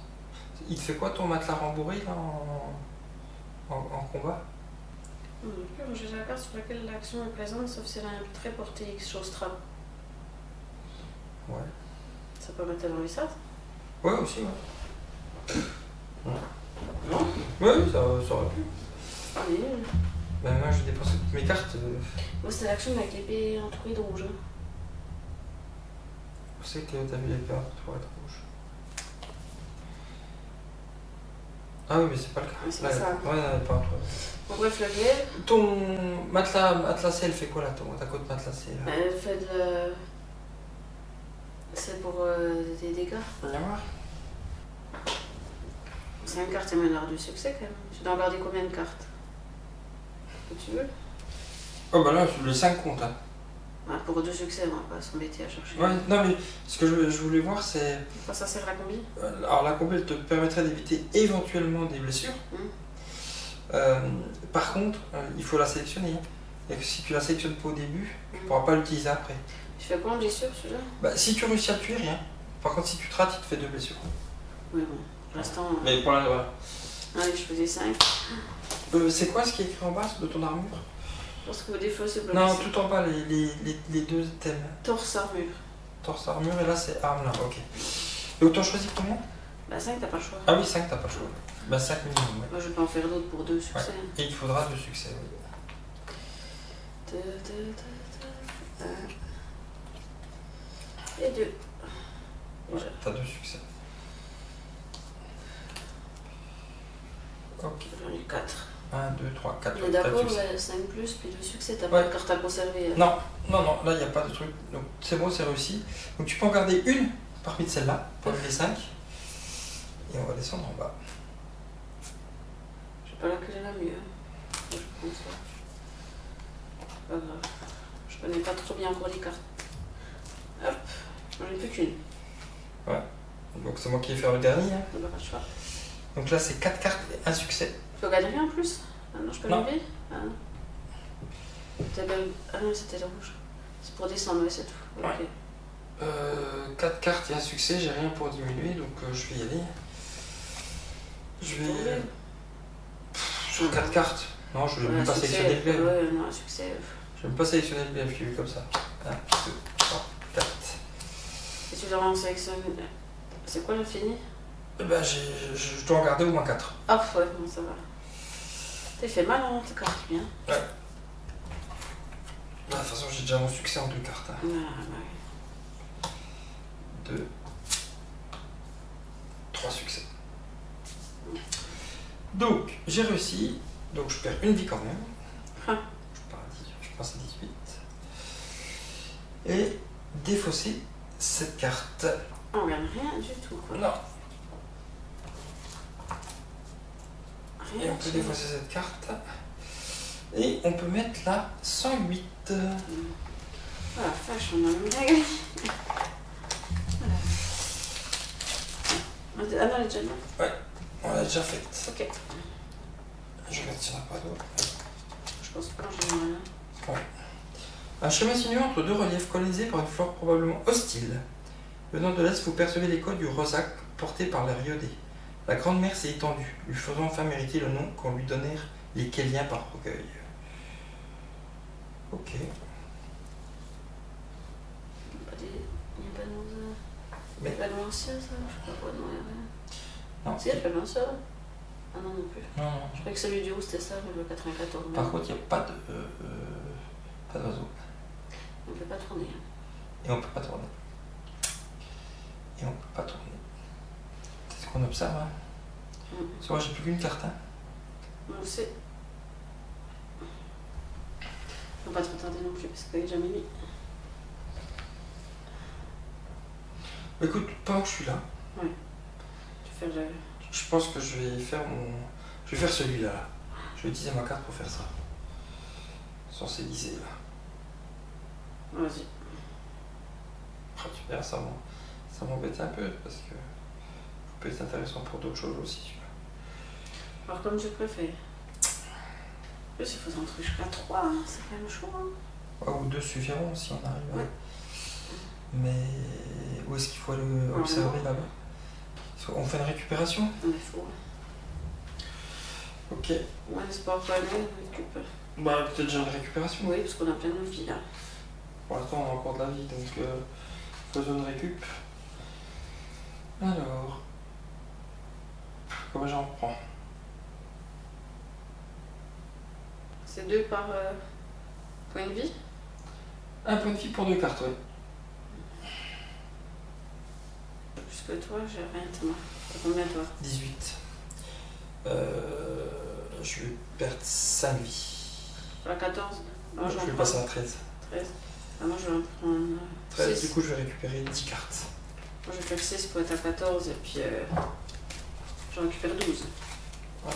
Il te fait quoi ton matelas rembourré là en combat?
J'ai la carte sur laquelle l'action est présente, sauf si elle a un trait porté X chose trappe.
Ouais.
Ça peut mettre dans les ça?
Ouais, aussi, ouais. Non? Oui, ça aurait pu.
Oui.
Ben, moi, je vais dépenser toutes mes cartes.
Moi, c'était l'action avec l'épée entourée de rouge.
Où c'est que t'as vu l'épée entourée de rouge? Ah oui, mais c'est pas le cas.
Oui, c'est
là,
ça.
Ouais, non, pas entourée.
Bon, bref, le glaive.
Ton matelas matelassé, elle fait quoi là, ta côte matelassée là?
Elle fait de. C'est pour des dégâts.
Viens voir.
C'est une carte, c'est meneur du succès quand même. Tu dois en garder combien de cartes que tu veux?
Oh bah là, les 5 comptes. Hein.
Ah, pour 2 succès, on va pas s'embêter à chercher.
Ouais, non mais ce que je voulais voir c'est...
Ça sert à combien?
Alors la combi elle te permettrait d'éviter éventuellement des blessures. Par contre, il faut la sélectionner. Et que si tu la sélectionnes pas au début, tu ne pourras pas l'utiliser après.
Tu fais quoi en blessure celui-là?
Bah, si tu réussis à le tuer, rien. Par contre, si tu te rates, il te fait 2 blessures.
Oui, bon. Pour l'instant.
Mais pour l'instant, voilà.
Allez, je faisais 5.
C'est quoi ce qui est écrit en bas de ton armure?
Parce que des fois c'est bloqué.
Non, tout en bas, les 2 thèmes.
Torse armure.
Torse armure, et là c'est arme là, ok. Et autant choisir combien?
Bah 5, t'as pas le choix.
Ah oui, 5, t'as pas le choix. Bah 5 minimum, ouais.
Moi, je peux en faire d'autres pour 2 succès.
Ouais. Et il faudra 2 succès, oui.
1 et 2.
Ouais, t'as 2 succès. Ok.
J'en ai 4.
1, 2, 3, 4.
On est d'accord, 5 plus, puis 2 succès, t'as
Ouais.
pas de carte à conserver.
Non, non, non, là il n'y a pas de truc. Donc c'est bon, c'est réussi. Donc tu peux en garder une parmi celles-là, parmi les 5. Et on va descendre en bas.
Je sais pas laquelle est la mieux. Je prends ça. Pas grave. Je connais pas trop bien encore les cartes. Hop, j'en ai plus qu'une.
Ouais. Donc c'est moi qui vais faire le dernier. Hein.
On n'a pas le choix.
Donc là c'est 4 cartes et 1 succès.
Tu peux gagner en plus? Ah non, je peux
Non.
lever? Ah non. Ah non, c'était le rouge. C'est pour descendre, ouais, c'est tout.
Ouais.
Ok.
4 cartes et 1 succès, j'ai rien pour diminuer, donc je vais y aller. Je vais. Sur 4 cartes. Non, je vais même pas sélectionner le glaive.
Ouais, non, un succès.
Je vais même pas sélectionner le glaive, je l'ai vu comme ça. 1, 2, 3, 4.
Et tu dois en sélectionner. C'est quoi l'infini?
Ben, je dois en garder au moins 4.
Ah ouais, bon, ça va. T'es fait mal, hein, tes cartes, bien.
Ouais. De toute façon, j'ai déjà mon succès en 2 cartes. Hein.
Ah, ouais.
2, 3 succès. Donc, j'ai réussi. Donc, je perds une vie quand même.
Ah.
Je passe à 18. Et défausser cette carte.
On gagne rien du tout, quoi.
Non.
Rien
Et on peut
du tout.
défausser cette carte. Et on peut mettre la 108.
Ah la vache, on a même bien gagné. Ah non, elle est déjà là.
On l'a déjà faite.
Ok.
Je regarde s'il n'y en a pas d'autres.
Je pense pas, j'en ai rien.
Un chemin sinueux entre deux reliefs colonisés par une flore probablement hostile. Venant de l'est, vous percevez l'écho du Rosac porté par la Riodé. La grande mer s'est étendue, lui faisant enfin mériter le nom qu'on lui donnèrent les Kéliens par orgueil. Ok.
Il n'y a pas de nom de...
Mais-
Il n'y a pas de nom ancien, ça? Je sais pas quoi, non, il n'y a rien.
Non.
Si, il y a pas de nom ancien. Ah non, non plus.
Non, non.
Je croyais que celui du haut, c'était ça, le 94.
Par contre, il n'y a pas d'oiseau.
On ne peut pas tourner.
Et on peut pas tourner. Et on peut pas tourner. C'est ce qu'on observe, hein. Parce que moi, j'ai plus qu'une carte, hein.
Moi aussi. Faut pas trop tarder non plus parce qu'il est jamais mis.
Écoute, pendant que je suis là,
Tu fais le.
je pense que je vais faire celui-là. Là. Je vais utiliser ma carte pour faire ça. Sur ces lisés là.
Vas-y.
Ah, tu verras, ça m'embête un peu parce que ça peut être intéressant pour d'autres choses aussi. Celui-là.
Alors, comme je préfère. En plus, il faut s'en trouver jusqu'à 3, hein. C'est quand même chaud. Hein.
Ouais, ou 2 suffiront si on arrive.
Ouais.
Mais où est-ce qu'il faut aller observer là-bas? On fait une récupération?
Il faut.
Ok.
Ouais, l'espoir pas aller, on récupère.
Bah, peut-être déjà une récupération.
Oui, parce qu'on a plein de vie là.
Pour l'instant, on a encore de la vie, donc faisons une récup. Alors, comment j'en prends?
C'est 2 par point de vie?
Un point de vie pour 2 cartes, oui.
Plus que toi, j'ai rien, t'as moi. T'as combien toi?
18. Je vais perdre 5 vies.
La 14? Ah,
Donc, je vais passer à 13.
13. Ah, moi je vais en prendre
13,
6.
du coup, je vais récupérer 10 cartes.
Moi je vais faire 6 pour être à 14 et puis je récupère 12.
Ouais.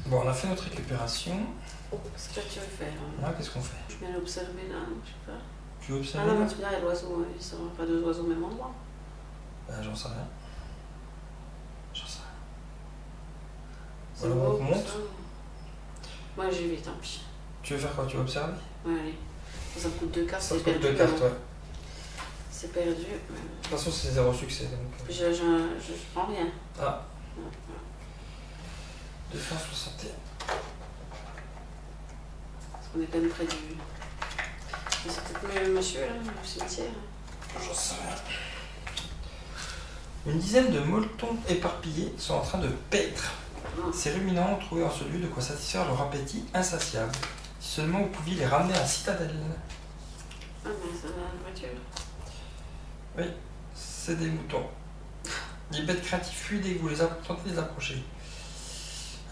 Bon, on a fait notre récupération.
Qu'est-ce que tu veux faire?
Là, qu'est-ce qu'on fait?
Je viens l'observer là, je sais pas.
Tu veux
Ah
observer
non,
là?
mais tu me dis, il y a l'oiseau, ils sont pas 2 oiseaux au même endroit.
J'en sais rien. J'en sais rien.
C'est
Alors,
beau,
on monte.
ça. Moi j'y vais, tant pis.
Tu veux faire quoi? Tu veux observer?
Ouais, allez. Ça me coûte 2 cartes,
Ça
c'est
te coûte 2
perdu,
cartes,
hein.
ouais.
c'est perdu.
De toute façon, c'est 0 succès. Donc...
Je prends rien.
Ah. 261.
Parce qu'on est quand même près du... Mais c'est peut-être mieux monsieur, là, au cimetière.
J'en sais rien. Une dizaine de molletons éparpillés sont en train de paître. Ces ruminants ont trouvé en ce lieu de quoi satisfaire leur appétit insatiable. Si seulement vous pouviez les ramener à Citadelle.
Ah, mais ça va, la voiture.
Oui, c'est des moutons. Les bêtes craintives fuient dès que vous tentez de les approcher.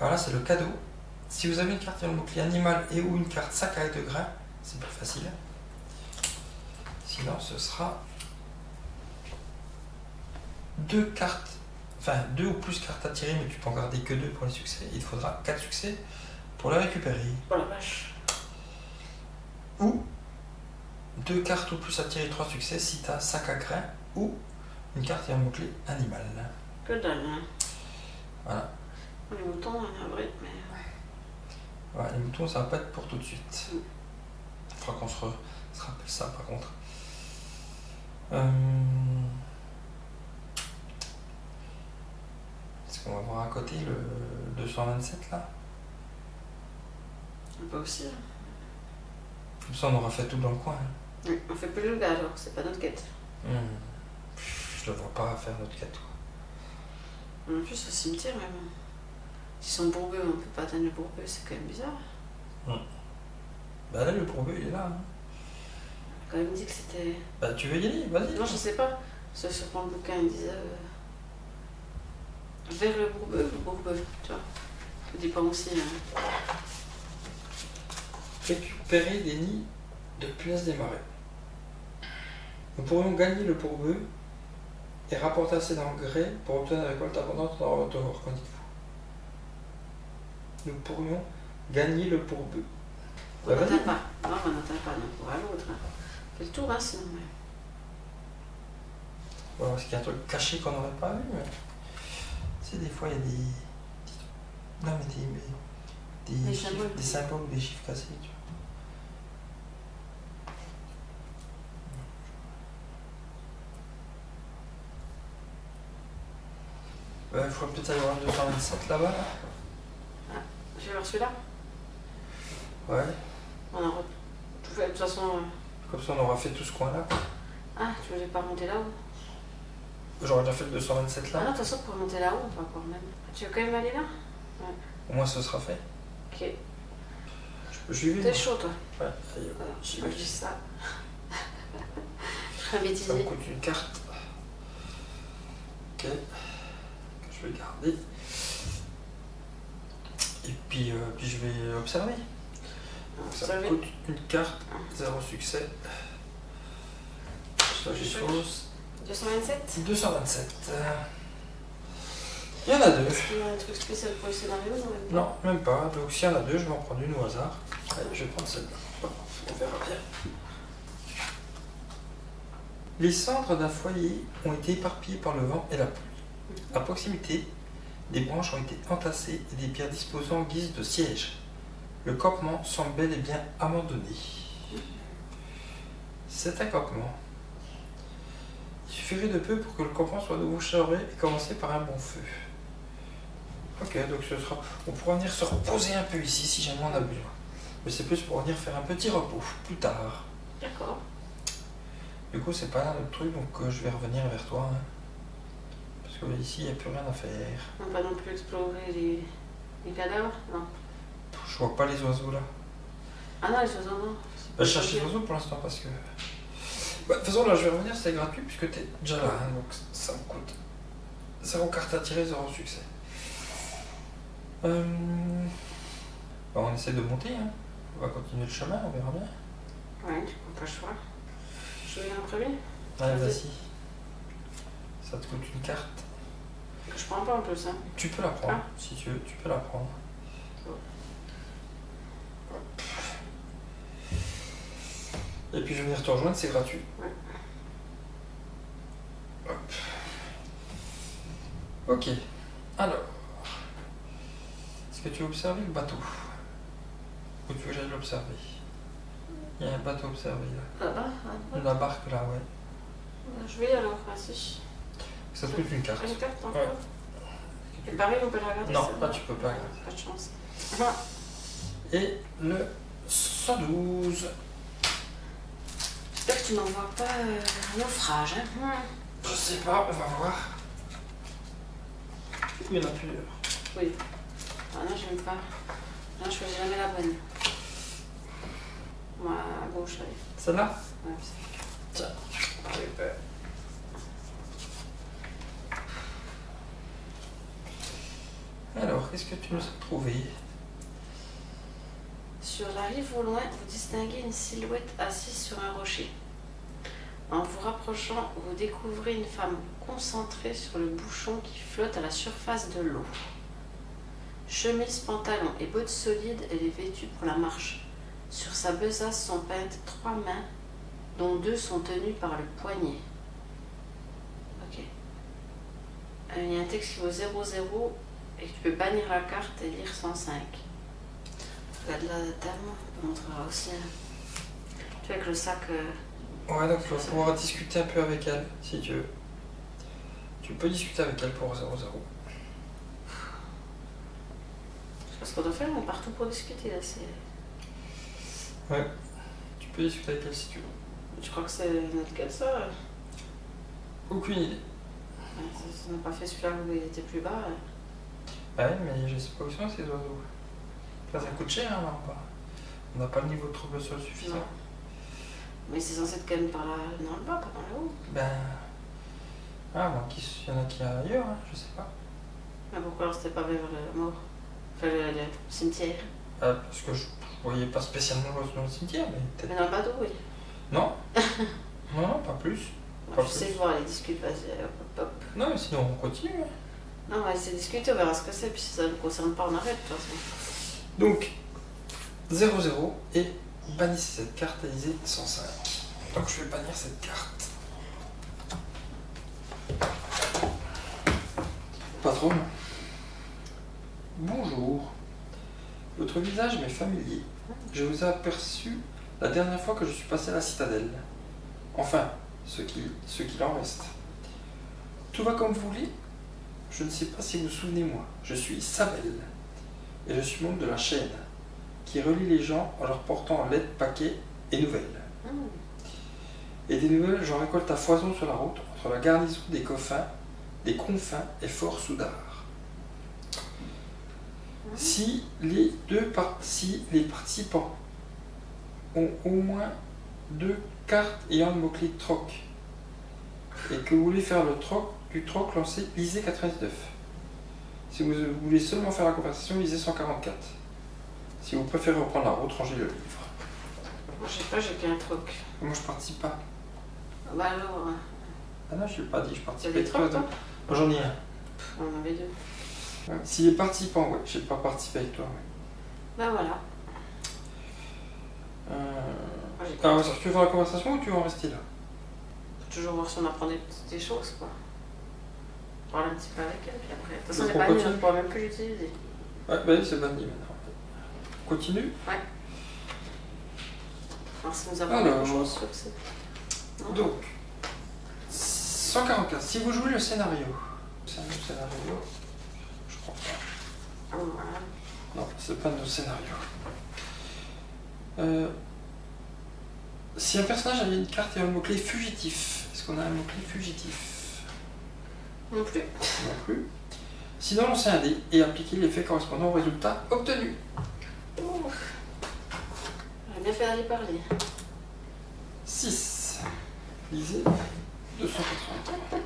Alors là, c'est le cadeau. Si vous avez une carte mot-clé animal et ou une carte sac à de grains, c'est plus facile. Sinon, ce sera 2 cartes, enfin 2 ou plus cartes à tirer, mais tu peux en garder que 2 pour les succès. Il te faudra 4 succès pour les récupérer.
Oh la vache.
Ou 2 cartes ou plus à tirer, 3 succès si tu as sac à grains ou une carte et un mot-clé animal.
Que dalle, hein.
Voilà.
Les moutons, on est abri, mais...
Ouais, les moutons, ça va pas être pour tout de suite. Il faudra qu'on se rappelle ça par contre. Est-ce qu'on va voir à côté le 227 là?
Pas aussi. Hein.
Comme ça on aura fait tout dans le coin. Hein.
Oui, on fait plus le gars alors, c'est pas notre quête.
Je ne vois pas faire notre quête. Quoi.
En plus au cimetière même. S'ils sont bourbeux, on peut pas atteindre le bourbeux, c'est quand même bizarre.
Bah là le bourbeux il est là. Hein.
On a quand même dit que c'était...
Bah tu veux y aller, vas-y.
Non je sais pas. Sur le bouquin il disait... vers le bourbeux, tu vois. Je dis pas aussi. Hein.
Récupérer des nids de punaises des marais. Nous pourrions gagner le bourbeux et rapporter assez d'engrais pour obtenir une récolte abondante dans votre dehors, qu'en dites-vous? Nous pourrions gagner le bourbeux.
On n'atteint pas. Non, on n'atteint pas, non, pour à l'autre. Hein. Fait le tour, hein, sinon.
Ouais, parce qu'il y a un truc caché qu'on n'aurait pas vu. Mais... Tu sais, des fois, il y a des... Non, mais des symboles ou des chiffres cassés, tu vois. Il faudrait peut-être aller voir le 227 là-bas. Là.
Ah, je vais voir celui-là.
Ouais.
On a tout fait, de toute façon...
Comme ça, on aura fait tout ce coin-là.
Ah, tu voulais pas remonter là-haut?
J'aurais déjà fait le 227 là.
Ah non, de toute façon, pour remonter là-haut, on peut encore même. Tu veux quand même aller là? Ouais.
Au moins, ce sera fait.
Ok.
Je vais
T'es chaud, toi?
Ouais, allez.
Je vais juste ça. Je serais bêtisier.
Ça me coûte une carte. Ok. Que je vais garder. Et puis je vais observer. Ça me coûte une carte, 0 succès. Ça, j'ai fausse.
227?
227. Il y en a 2.
Est-ce qu'il y a un truc spécial pour le scénario?
Non, même pas. Donc s'il y en a 2, je vais en prendre une au hasard. Allez, je vais prendre celle-là. On verra bien. Les cendres d'un foyer ont été éparpillées par le vent et la pluie. À proximité, des branches ont été entassées et des pierres disposées en guise de siège. Le campement semble bel et bien abandonné. Cet accampement. Il suffirait de peu pour que le campement soit de nouveau chargé et commencer par un bon feu. Ok, donc ce sera. On pourra venir se reposer un peu ici si jamais on a besoin. Mais c'est plus pour venir faire un petit repos plus tard.
D'accord.
Du coup, c'est pas là notre truc, donc je vais revenir vers toi. Hein. Parce que ici, il n'y a plus rien à faire.
On va pas non plus explorer les cadavres? Non.
Je vois pas les oiseaux là.
Ah non, les oiseaux, non.
Je cherche les oiseaux pour l'instant parce que. Bah, de toute façon, là, je vais revenir, c'est gratuit puisque t'es déjà là, hein, donc ça me coûte 0 carte à tirer, 0 succès. Bah, on essaie de monter, hein. On va continuer le chemin, on verra bien.
Ouais, tu prends pas le choix. Je vais en premier?
Allez, vas-y. Ça te coûte une carte.
Que je prends pas en plus, hein.
Tu peux la prendre,
Ah.
si tu veux, tu peux la prendre. Et puis je vais venir te rejoindre, c'est gratuit.
Ouais.
Hop. Ok. Alors. Est-ce que tu as observé le bateau? Ou tu veux que j'aille l'observer? Il y a un bateau observé là.
Là-bas?
La barque là, ouais.
Je vais alors, vas-y.
Ça te coûte une carte.
Une carte encore.
Ouais.
Et pareil, on peut la regarder.
Non, là tu peux pas.
Pas de chance.
Et le 112.
J'espère que tu n'envoies pas un naufrage. Hein.
Je sais pas, on va voir. Il y en a plusieurs.
Oui. Ah non, j'aime pas. Non, je choisis jamais la bonne. Moi, à gauche, allez.
Celle-là?
Ouais,
tiens. Super. Alors, qu'est-ce que tu nous as trouvé?
Sur la rive au loin, vous distinguez une silhouette assise sur un rocher. En vous rapprochant, vous découvrez une femme concentrée sur le bouchon qui flotte à la surface de l'eau. Chemise, pantalon et bottes solides, elle est vêtue pour la marche. Sur sa besace sont peintes 3 mains, dont 2 sont tenues par le poignet. Ok. Il y a un texte qui vaut 00 et tu peux bannir la carte et lire 105. Regarde la dame, on te montrera aussi. Tu vois, avec le sac.
Ouais, donc tu vas pouvoir discuter un peu avec elle, si tu veux. Tu peux discuter avec elle pour 00.
Parce qu'on doit faire, on est partout pour discuter là.
Ouais, tu peux discuter avec elle si tu veux.
Je crois que c'est notre cas, ça.
Aucune idée.
On n'a pas fait celui-là où il était plus bas.
Ouais, mais je sais pas où sont ces oiseaux. Ça coûte cher, hein, là, on n'a pas le niveau de trouble sol suffisant.
Non. Mais c'est censé être quand même par là, dans le bas, pas par le haut.
Ben. Ah, bon, il y en a qui ailleurs, hein, je sais pas.
Mais pourquoi alors c'était pas vers le mort? Enfin, le cimetière.
Parce que je voyais pas spécialement l'oiseau dans le cimetière, mais peut-être.
Mais dans le bateau, oui.
Non. Non, pas plus.
Moi, je sais voir, les discutes, vas-y, hop, hop, hop.
Non, mais sinon on continue. Hein.
Non, on va essayer de discuter, on verra ce que c'est, puis si ça ne nous concerne pas, on arrête de toute façon.
Donc, 00 et bannissez cette carte à Isée 105. Donc je vais bannir cette carte. Patron. Bonjour. Votre visage m'est familier. Je vous ai aperçu la dernière fois que je suis passé à la citadelle. Enfin, ce qu'il en reste. Tout va comme vous voulez? Je ne sais pas si vous vous souvenez moi. Je suis Sabel. Et je suis membre de la chaîne qui relie les gens en leur portant lettres, paquets et nouvelles. Et des nouvelles, j'en récolte à foison sur la route entre la garnison des confins et Fort Soudard. Si les participants ont au moins 2 cartes ayant le mot-clé troc et que vous voulez faire du troc, lisez 99. Si vous voulez seulement faire la conversation, lisez 144. Si vous préférez reprendre la route, rangez le livre.
Moi, je sais pas, j'ai qu'un troc.
Moi, je participe pas.
Bah alors.
Ah non, je l'ai pas dit, je participe
T'as des trocs, toi?
Moi, j'en ai un.
On en avait 2.
Ouais. Si les participants, ouais, j'ai pas participé avec toi. Ouais.
Bah voilà.
Alors, tu veux faire la conversation ou tu veux en rester là?
Faut toujours voir si on apprend des choses, quoi. Parler un petit peu avec elle, puis après. De toute façon,
Donc,
c'est
on
pas mieux,
continue.
on ne pourra même plus l'utiliser.
Ouais, bah oui, c'est banni maintenant. Continue.
Ouais. Alors, si nous avons quelque chose sur ce. Non.
Donc, 144. Si vous jouez le scénario. C'est un nouveau scénario. Je crois pas.
Voilà.
Non, c'est pas nos scénarios. Si un personnage avait une carte et un mot-clé fugitif, est-ce qu'on a un mot-clé fugitif?
Non plus.
Non plus. Sinon, lancez un dé et appliquez l'effet correspondant au résultat obtenu.
J'aurais bien fait d'aller parler.
6. Lisez 280.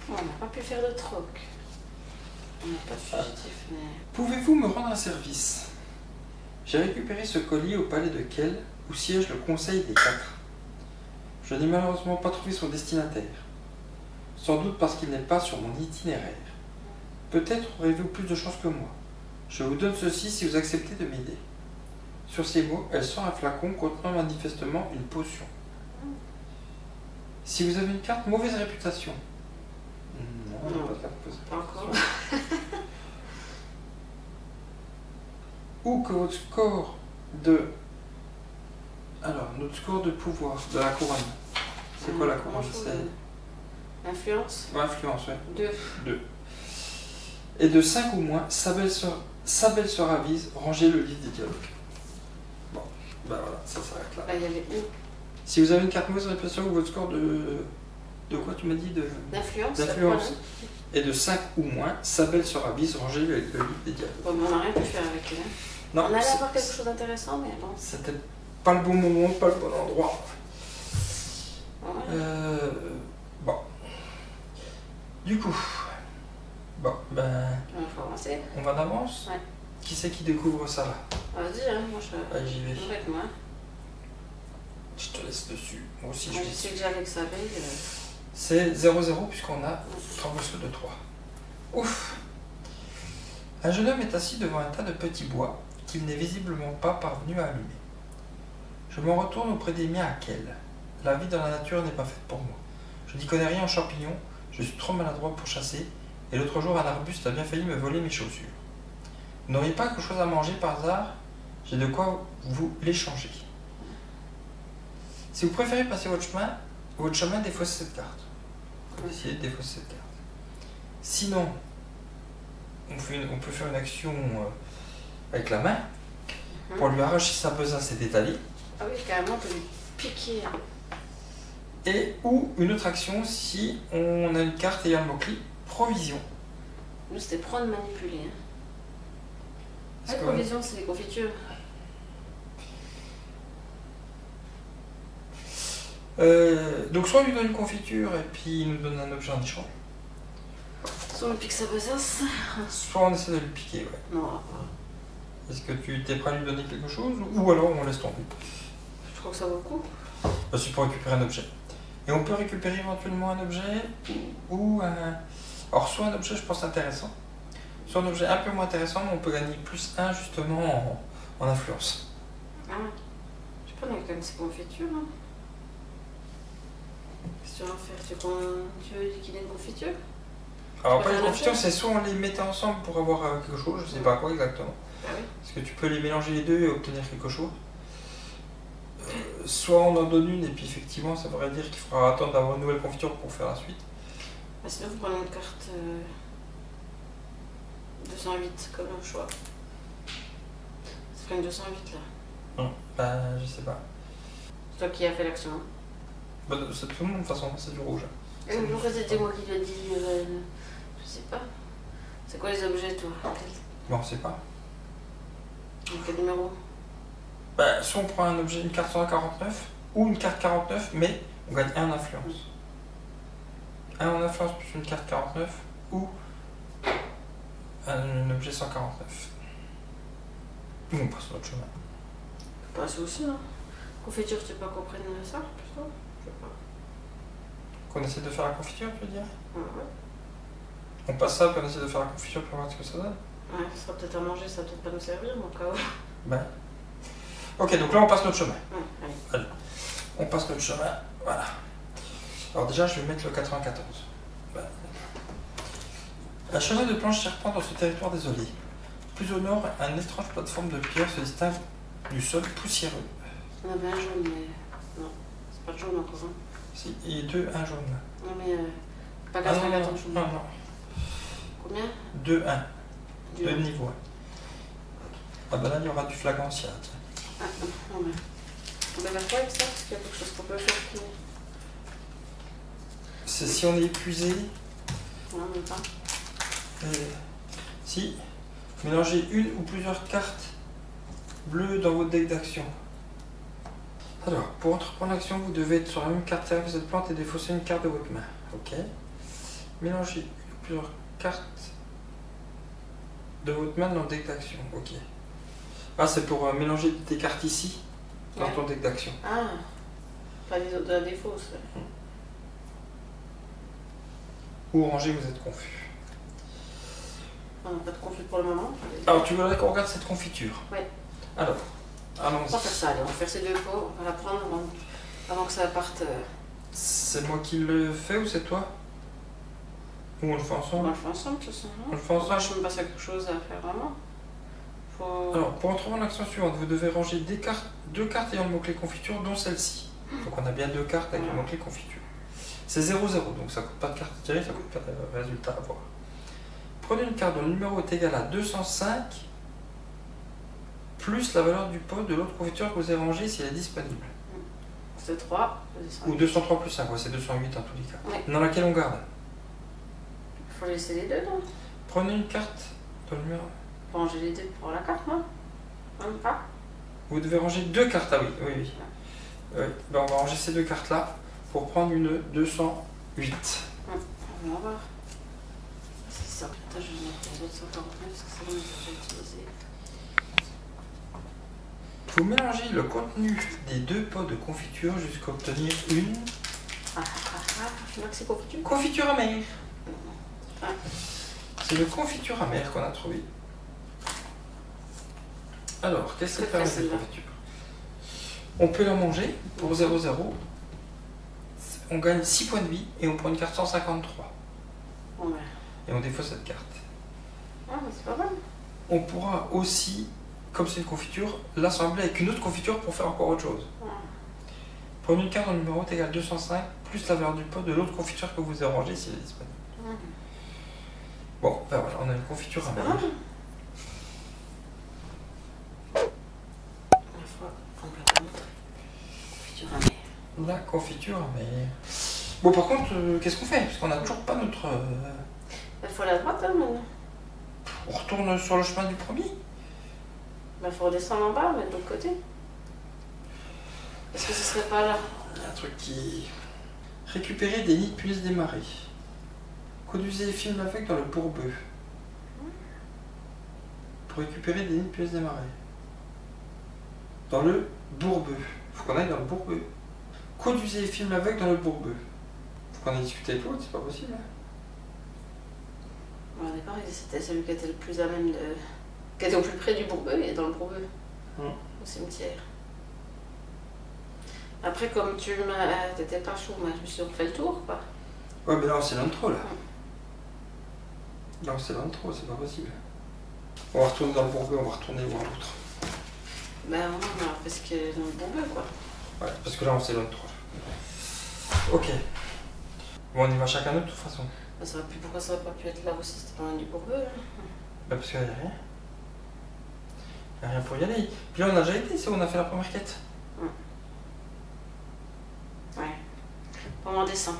On n'a pas pu faire de troc. On n'a pas de fugitif, mais.
Pouvez-vous me rendre un service? J'ai récupéré ce colis au palais de Kell, où siège le Conseil des 4. Je n'ai malheureusement pas trouvé son destinataire. Sans doute parce qu'il n'est pas sur mon itinéraire. Peut-être aurez-vous plus de chance que moi. Je vous donne ceci si vous acceptez de m'aider. Sur ces mots, elle sort un flacon contenant manifestement une potion. Si vous avez une carte mauvaise réputation. Non, on n'a pas de carte mauvaise
Encore.
réputation. Ou que votre score de... Alors, notre score de pouvoir de la couronne C'est quoi la
Comment
couronne?
je trouve l'influence?
Influence, ouais.
2.
2. Et de 5 ou moins, sa belle se ravise, rangez le livre des dialogues. Bon, bah voilà, ça s'arrête là.
Là, il y avait où?
Si vous avez une carte mauvaise réputation ou votre score de... De quoi tu m'as dit?
D'influence.
D'influence. Et de 5 ou moins, sa belle se ravise, rangez le livre des dialogues.
Bon, mais on n'a rien pu faire avec elle. Hein.
Non,
On allait avoir quelque chose d'intéressant, mais bon.
c'était pas le bon moment, pas le bon endroit.
Ouais.
Bon. Du coup, bon, ben,
Il faut avancer.
on va en avance.
Ouais.
Qui c'est qui découvre ça là?
Vas-y, hein, moi je.
Allez, j'y vais.
Avec moi.
Je te laisse dessus. Moi aussi,
Moi, je sais que j'ai avec sa veille.
C'est 0-0 puisqu'on a 3 morceaux de 3. Ouf! Un jeune homme est assis devant un tas de petits bois qu'il n'est visiblement pas parvenu à allumer. Je m'en retourne auprès des miens à quel? La vie dans la nature n'est pas faite pour moi. Je n'y connais rien en champignons, je suis trop maladroit pour chasser, et l'autre jour un arbuste a bien failli me voler mes chaussures. Vous n'auriez pas quelque chose à manger par hasard? J'ai de quoi vous l'échanger. Si vous préférez passer votre chemin défaussez cette carte. Essayez de défausser cette carte. Sinon, on peut faire une action avec la main pour lui arracher sa besace et d'étaler.
Ah oui, carrément, on peut lui piquer.
Et ou une autre action si on a une carte ayant le mot-clé provision.
Nous, c'était prendre, manipuler. Hein.
Parce
La provision, c'est les confitures.
Donc soit on lui donne une confiture et puis il nous donne un objet en échange.
Soit on pique sa besace.
Soit on essaie de le piquer, ouais.
Non,
Est-ce que tu t'es prêt à lui donner quelque chose ou alors on laisse tomber?
je crois que ça vaut le coup.
Bah, c'est pour récupérer un objet. Et on peut récupérer éventuellement un objet ou un... Alors soit un objet je pense intéressant, soit un objet un peu moins intéressant mais on peut gagner plus 1 justement en influence.
Ah, je sais pas, on a quand même ces confitures. Hein. Qu'est-ce que tu vas en faire? Tu veux liquider une confiture?
Alors pas les confitures, c'est soit on les mettait ensemble pour avoir quelque chose, je sais pas quoi exactement.
Ah oui.
Parce que tu peux les mélanger les deux et obtenir quelque chose. Soit on en donne une et puis effectivement ça voudrait dire qu'il faudra attendre d'avoir une nouvelle confiture pour faire la suite.
Bah, sinon vous prenez une carte 208 comme un choix. Ça ferait une 208 là.
Non, bah je sais pas.
C'est toi qui as fait l'action. Hein.
Bah, c'est tout le monde de toute façon, c'est du rouge.
Et pourquoi c'était moi qui lui ai dit je sais pas. C'est quoi les objets toi?
Bon, on sait pas.
Quel numéro?
Bah, soit on prend un objet, une carte 149 ou une carte 49, mais on gagne 1 en influence. 1 en influence plus une carte 49 ou un objet 149. Ou on passe notre chemin.
Pas aussi, non? Confiture, tu sais pas qu'on prenne ça plutôt? Je sais pas.
Qu'on essaie de faire la confiture, tu veux dire?
Ouais.
On passe ça, puis on essaie de faire la confiture pour voir ce que ça donne.
Ouais, ça sera peut-être à manger, ça va peut-être pas nous servir, mon cas.
Ben. Ok, donc là on passe notre chemin.
Ouais,
Allez. On passe notre chemin, voilà. Alors déjà, je vais mettre le 94. Ben. Un chemin de planche serpent dans ce territoire désolé. Plus au nord, une étrange plateforme de pierre se distingue du sol poussiéreux.
On avait un jaune, mais non, c'est pas le jaune encore. Hein.
Si, et un jaune.
Non, mais pas
Ah non,
94 jaune.
non.
Combien?
2 niveaux. Ah ben là, il y aura du flagrantia.
Ah, non, mais. On va faire quoi avec ça? Parce qu'il y a quelque chose qu'on peut faire qui.
C'est si on est épuisé.
Non, même pas.
Si, mélangez une ou plusieurs cartes bleues dans votre deck d'action. Alors, pour entreprendre l'action, vous devez être sur la même carte que cette plante et défausser une carte de votre main. Ok. Mélangez une ou plusieurs cartes de votre main dans le deck d'action. Ok. Ah, c'est pour mélanger tes cartes ici, dans ton deck d'action.
Ah, pas des autres, de la défausse.
Ou ranger, vous êtes confus.
On n'a pas de conflit pour le moment.
Alors, tu voudrais qu'on regarde cette confiture?
Oui.
Alors,
On va
allons-y.
faire ça, allez, on va faire ces deux pots, on va la prendre avant que ça parte.
C'est moi qui le fais ou c'est toi? Ou on le fait
On
ensemble?
le fait ensemble, de toute façon.
On le fait ensemble.
Je me passe à quelque chose à faire vraiment. Faut...
Alors, pour entreprendre l'action suivante, vous devez ranger deux cartes ayant le mot-clé confiture, dont celle-ci. Donc on a bien 2 cartes avec le mot-clé confiture. C'est 0-0, donc ça coûte pas de carte tirée, ça coûte pas de résultat à voir. Prenez une carte dont le numéro est égal à 205 plus la valeur du pot de l'autre confiture que vous avez rangée si elle est disponible.
C'est 3.
Ou 203 plus 5, ouais, c'est 208 en tous les cas.
Ouais.
Dans laquelle on garde.
Il faut laisser les deux, non?
Prenez une carte dont le numéro...
Faut ranger les deux pour la carte, non? Même pas.
Vous devez ranger 2 cartes, ah oui, oui, oui. Ben, on va ranger ces 2 cartes-là pour prendre une 208.
On va voir. C'est ça. Attends, je vais mettre les autres 149 parce que c'est bon, j'ai déjà utilisé.
Vous mélangez le contenu des 2 pots de confiture jusqu'à obtenir une
Maxi confiture.
confiture amère.
Ah.
C'est le confiture amère qu'on a trouvé. Alors, qu'est-ce que fait cette confiture? On peut la manger pour 0,0. On gagne 6 points de vie et on prend une carte 153.
Ouais.
Et on défausse cette carte.
Ah, mais c'est pas mal.
On pourra aussi, comme c'est une confiture, l'assembler avec une autre confiture pour faire encore autre chose.
Ouais.
Prenez une carte dont le numéro est égal à 205 plus la valeur du pot de l'autre confiture que vous avez rangée si elle est disponible. Bon, ben voilà, on a une confiture amère.
Confiture amère.
La confiture amère. Bon, par contre, qu'est-ce qu'on fait? Parce qu'on n'a toujours pas notre...
Il faut aller à droite, hein, maintenant.
On retourne sur le chemin du premier.
Il faut redescendre en bas, mettre de l'autre côté. Est-ce que ce serait pas là?
Il y a un truc qui... Récupérer des nids de punaises des marées. Conduisez les films avec dans le bourbeux. Pour récupérer des nids de punaises des marées. Dans le bourbeux. Faut qu'on aille dans le bourbeux. Conduisez les films avec dans le bourbeux. Faut qu'on aille discuter avec l'autre, c'est pas possible.
Bon, au départ, c'était celui qui était le plus à même de... qui était au plus près du bourbeux et dans le bourbeux. Au cimetière. Après, comme tu t'étais pas chaud, moi, je me suis refait le tour, quoi.
Ouais, mais là, on s'éloigne trop, là. Là, on s'éloigne trop, c'est pas possible. On va retourner dans le bourbeux, on va retourner voir l'autre.
Ben non, parce que dans le bourbeux, quoi.
Ouais, parce que là, on s'éloigne trop. Ok. Bon, on y va chacun de toute façon.
Ben, ça aurait pu... Pourquoi ça aurait pas pu être là aussi? C'était pas loin du bourbeux, là.
Bah parce qu'il n'y a rien. Il n'y a rien pour y aller. Puis là, on a déjà été, c'est où on a fait la première quête.
Ouais. Bon, on descend.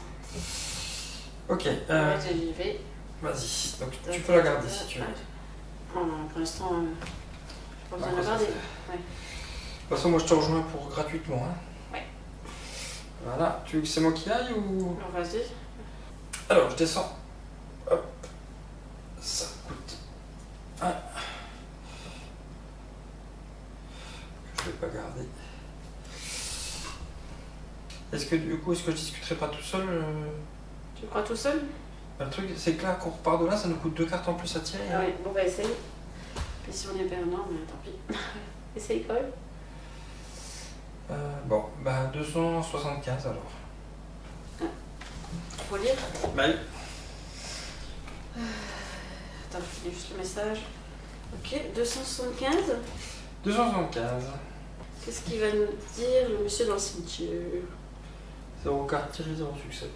Ok.
J'y vais.
Vas-y. Donc tu peux la garder si tu veux.
Non, pour l'instant, pas besoin de la garder. Ouais.
De toute façon, moi je te rejoins pour gratuitement. Hein.
Ouais.
Voilà. Tu veux que c'est moi qui aille ou...
Alors, vas-y.
Alors, je descends. Hop. Ça coûte 1. Je vais pas garder. Est-ce que du coup, est-ce que je discuterai pas tout seul
Tu crois tout seul?
Le truc, c'est que là, qu'on repart de là, ça nous coûte 2 cartes en plus à tirer.
Ah oui, bon, bah essaye. Et si on est perdant, mais tant pis. Essaye quand même.
Bon, bah 275 alors.
Faut lire?
Bah oui.
Attends, je lis juste le message. Ok, 275.
275.
Qu'est-ce qu'il va nous dire, le monsieur dans le cimetière?
0 carte tirée, 0 succès.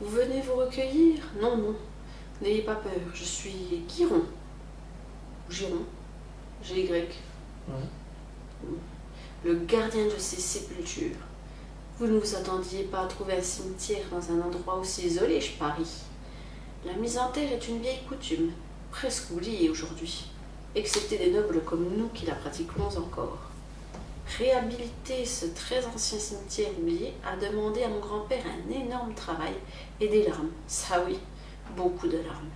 Vous venez vous recueillir? Non, non. N'ayez pas peur, je suis Giron. Giron. G-Y. Le gardien de ces sépultures. Vous ne vous attendiez pas à trouver un cimetière dans un endroit aussi isolé, je parie. La mise en terre est une vieille coutume, presque oubliée aujourd'hui, excepté des nobles comme nous qui la pratiquons encore. Réhabiliter ce très ancien cimetière oublié a demandé à mon grand-père un énorme travail et des larmes, ça oui, beaucoup de larmes.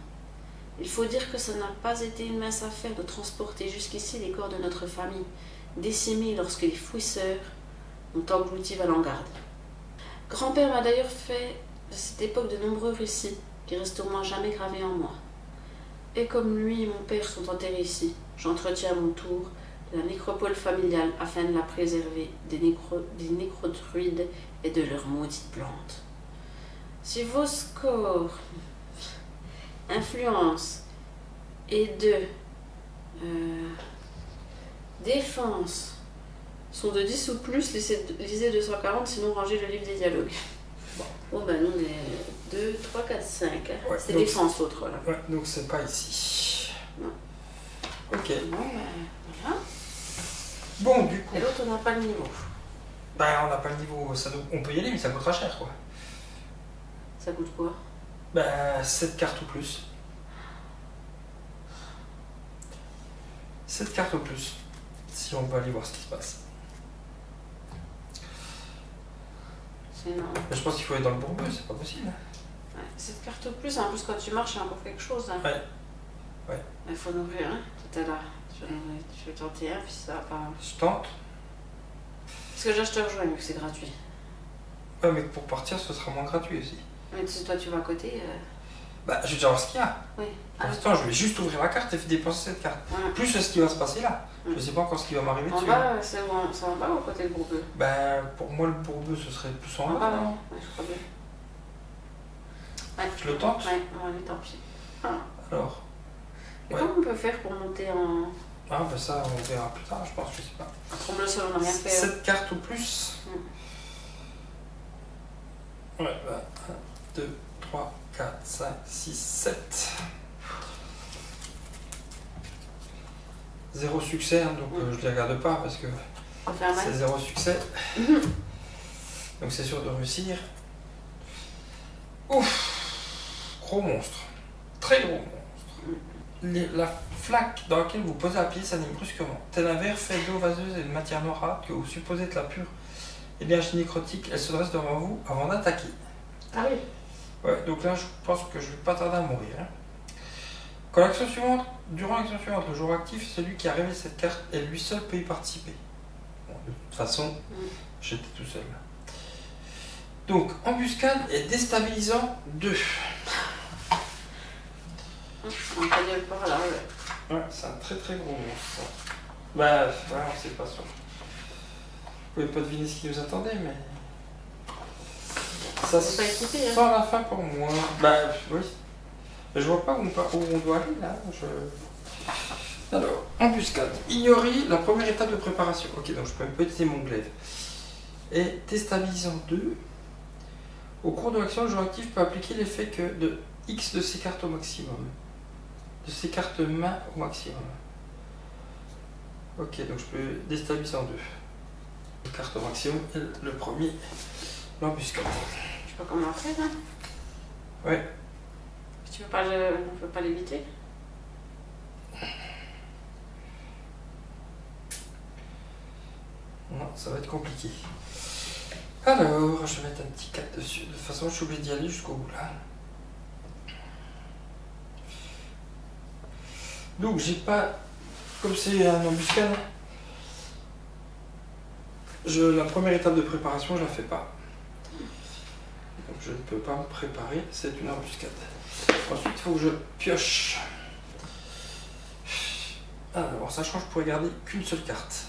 Il faut dire que ça n'a pas été une mince affaire de transporter jusqu'ici les corps de notre famille, décimés lorsque les fouisseurs ont englouti Valangarde. Grand-père m'a d'ailleurs fait de cette époque de nombreux récits qui resteront à jamais gravés en moi. Et comme lui et mon père sont enterrés ici, j'entretiens à mon tour la nécropole familiale afin de la préserver des nécrodruides et de leurs maudites plantes. Si vos scores, influence et de défense sont de 10 ou plus, lisez 240, sinon rangez le livre des dialogues. Bon, ben nous on est 2, 3, 4, 5.
Ouais,
c'est défense l'autre là.
Ouais, donc c'est pas ici.
Non.
Ok.
Bon, ben voilà.
Bon, du coup.
Et l'autre on n'a pas le niveau.
Ben, on n'a pas le niveau. On peut y aller, mais ça coûtera cher, quoi.
Ça coûte quoi?
Ben, 7 cartes ou plus. 7 cartes ou plus. Si on veut aller voir ce qui se passe.
C'est énorme.
Mais je pense qu'il faut aller dans le Bourbeux, c'est pas possible.
Ouais, cette carte au plus, en plus quand tu marches, c'est encore quelque chose. Hein.
Ouais. Ouais.
Il faut en ouvrir un tout à l'heure. Je vais tenter un, puis ça va pas.
Je tente.
Parce que là, je te rejoins, vu que c'est gratuit.
Ouais, mais pour partir, ce sera moins gratuit aussi.
Mais si toi tu vas à côté.
Bah, je vais déjà voir ce qu'il y a.
Oui.
Pour l'instant, je vais juste ouvrir la carte et dépenser cette carte.
Ouais.
Plus ce qui va se passer là. Je sais pas encore ce qui va m'arriver
En
dessus.
bas, c'est en bas ou à côté le Bourbeux?
Ben, pour moi, le Bourbeux, ce serait plus en bas, non?
Ouais, je crois bien. Ouais.
Je le tente?
Ouais, allez, tant pis. Ah.
Alors.
Et
Ouais.
comment on peut faire pour monter en.
Ah, ben ça, on verra plus tard, je pense, je sais pas.
Comme le sol, on n'a rien fait.
7 cartes ou plus. Ouais, bah, 1, 2, 3, 4, 5, 6, 7. 0 succès, hein, donc je les regarde pas parce que
Ça fait un mal.
c'est 0 succès. Donc c'est sûr de réussir. Ouf! Gros monstre. Très gros monstre. La flaque dans laquelle vous posez à pied s'anime brusquement. Tel un verre fait d'eau vaseuse et de matière noirâtre que vous supposez être la pure énergie nécrotique, elle se dresse devant vous avant d'attaquer.
Ah oui.
Ouais, donc là je pense que je vais pas tarder à mourir. Hein. Durant l'action suivante, le joueur actif, celui qui a révélé cette carte, et lui seul peut y participer. Bon, de toute façon, j'étais tout seul. Donc, embuscade et déstabilisant 2.
On peut aller par là, ouais.
Ouais, c'est un très très gros monstre. Bah, ouais, on sait pas sûr. Vous pouvez pas deviner ce qui nous attendait, mais. Ça
C'est pas équipé, hein.
sent la fin pour moi. Bah, oui. Mais je vois pas où on doit aller là. Alors, embuscade. Ignorer la première étape de préparation. Ok, donc je peux même pas utiliser mon glaive. Et déstabilisant 2. Au cours de l'action, le joueur actif peut appliquer l'effet que de X de ses cartes au maximum. De ses cartes main au maximum. Ok, donc je peux déstabiliser en 2. Les cartes au maximum, et le premier, l'embuscade.
Je sais pas comment on fait, là.
Ouais.
Tu veux pas on peut pas l'éviter?
Non, ça va être compliqué. Alors, je vais mettre un petit 4 dessus. De toute façon, je suis obligé d'y aller jusqu'au bout là. Donc, j'ai pas. Comme c'est un embuscade, la première étape de préparation, je la fais pas. Donc, je ne peux pas me préparer, c'est une embuscade. Ensuite, il faut que je pioche. Alors, sachant que je pourrais garder qu'une seule carte.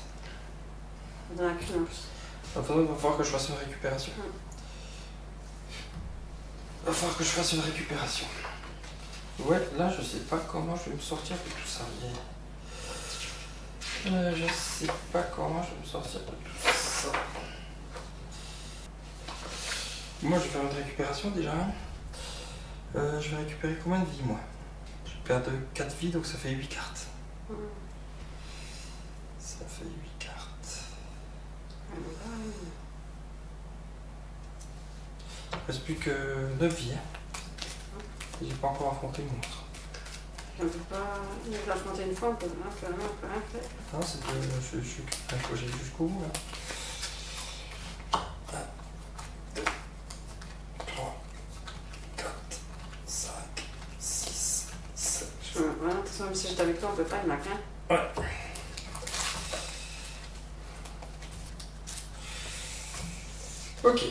Dans la qu'une en plus.
Attends, il va falloir que je fasse une récupération. Il va falloir que je fasse une récupération. Ouais, là, je sais pas comment je vais me sortir de tout ça. Je sais pas comment je vais me sortir de tout ça. Moi, je vais faire une récupération déjà. Je vais récupérer combien de vies, moi? Je perds 4 vies, donc ça fait 8 cartes. Ça fait 8 cartes. Il ne reste plus que 9 vies. J'ai pas encore affronté le monstre.
On peut pas l'affronter une fois, on peut rien faire.
Non, c'est que il faut que j'aille jusqu'au bout là. 1, 2, 3, 4, 5, 6, 7.
Voilà, de toute façon, même si j'étais avec toi, on peut pas, il m'a qu'un.
Ouais. Ok.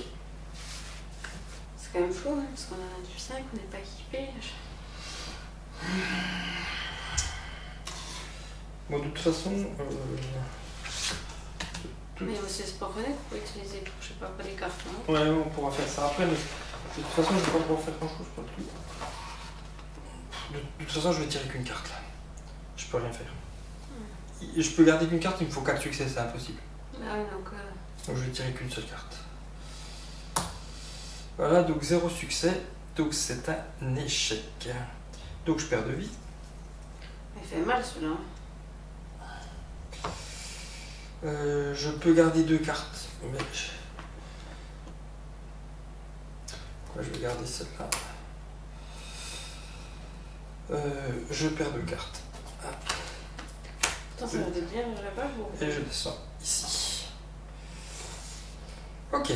C'est quand même fou, hein, parce qu'on a du 5, on n'est pas équipé.
Bon, de toute façon.
Mais il y a aussi ce porte-monnaie qu'on peut utiliser pour, je sais pas, les cartes. Hein.
Ouais, on pourra faire ça après, mais de toute façon, je vais pas pouvoir faire grand chose pour le truc. De toute façon, je vais tirer qu'une carte là. Je peux rien faire. Je peux garder qu'une carte, il me faut 4 succès, c'est impossible.
Ah oui, donc...
Donc je vais tirer qu'une seule carte. Voilà, donc 0 succès. Donc c'est un échec. Donc je perds de vie.
Il fait mal celui-là.
Je peux garder 2 cartes. Mais je vais garder celle-là. Je perds 2 cartes.
Attends, ça va te dire là-bas ou...
Et je descends ici. Ok.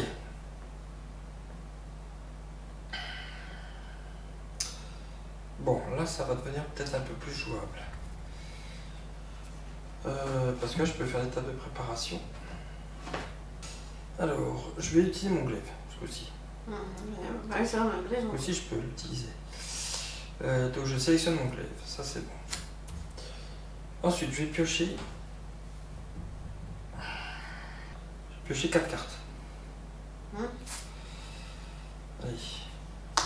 Bon, là ça va devenir peut-être un peu plus jouable. Parce que là je peux faire l'étape de préparation. Alors, je vais utiliser mon glaive, ce coup-ci.
Ouais, c'est un glaive.
Ce coup-ci je peux l'utiliser. Donc je sélectionne mon glaive, ça c'est bon. Ensuite, je vais piocher. Je vais piocher 4 cartes. Allez. 1,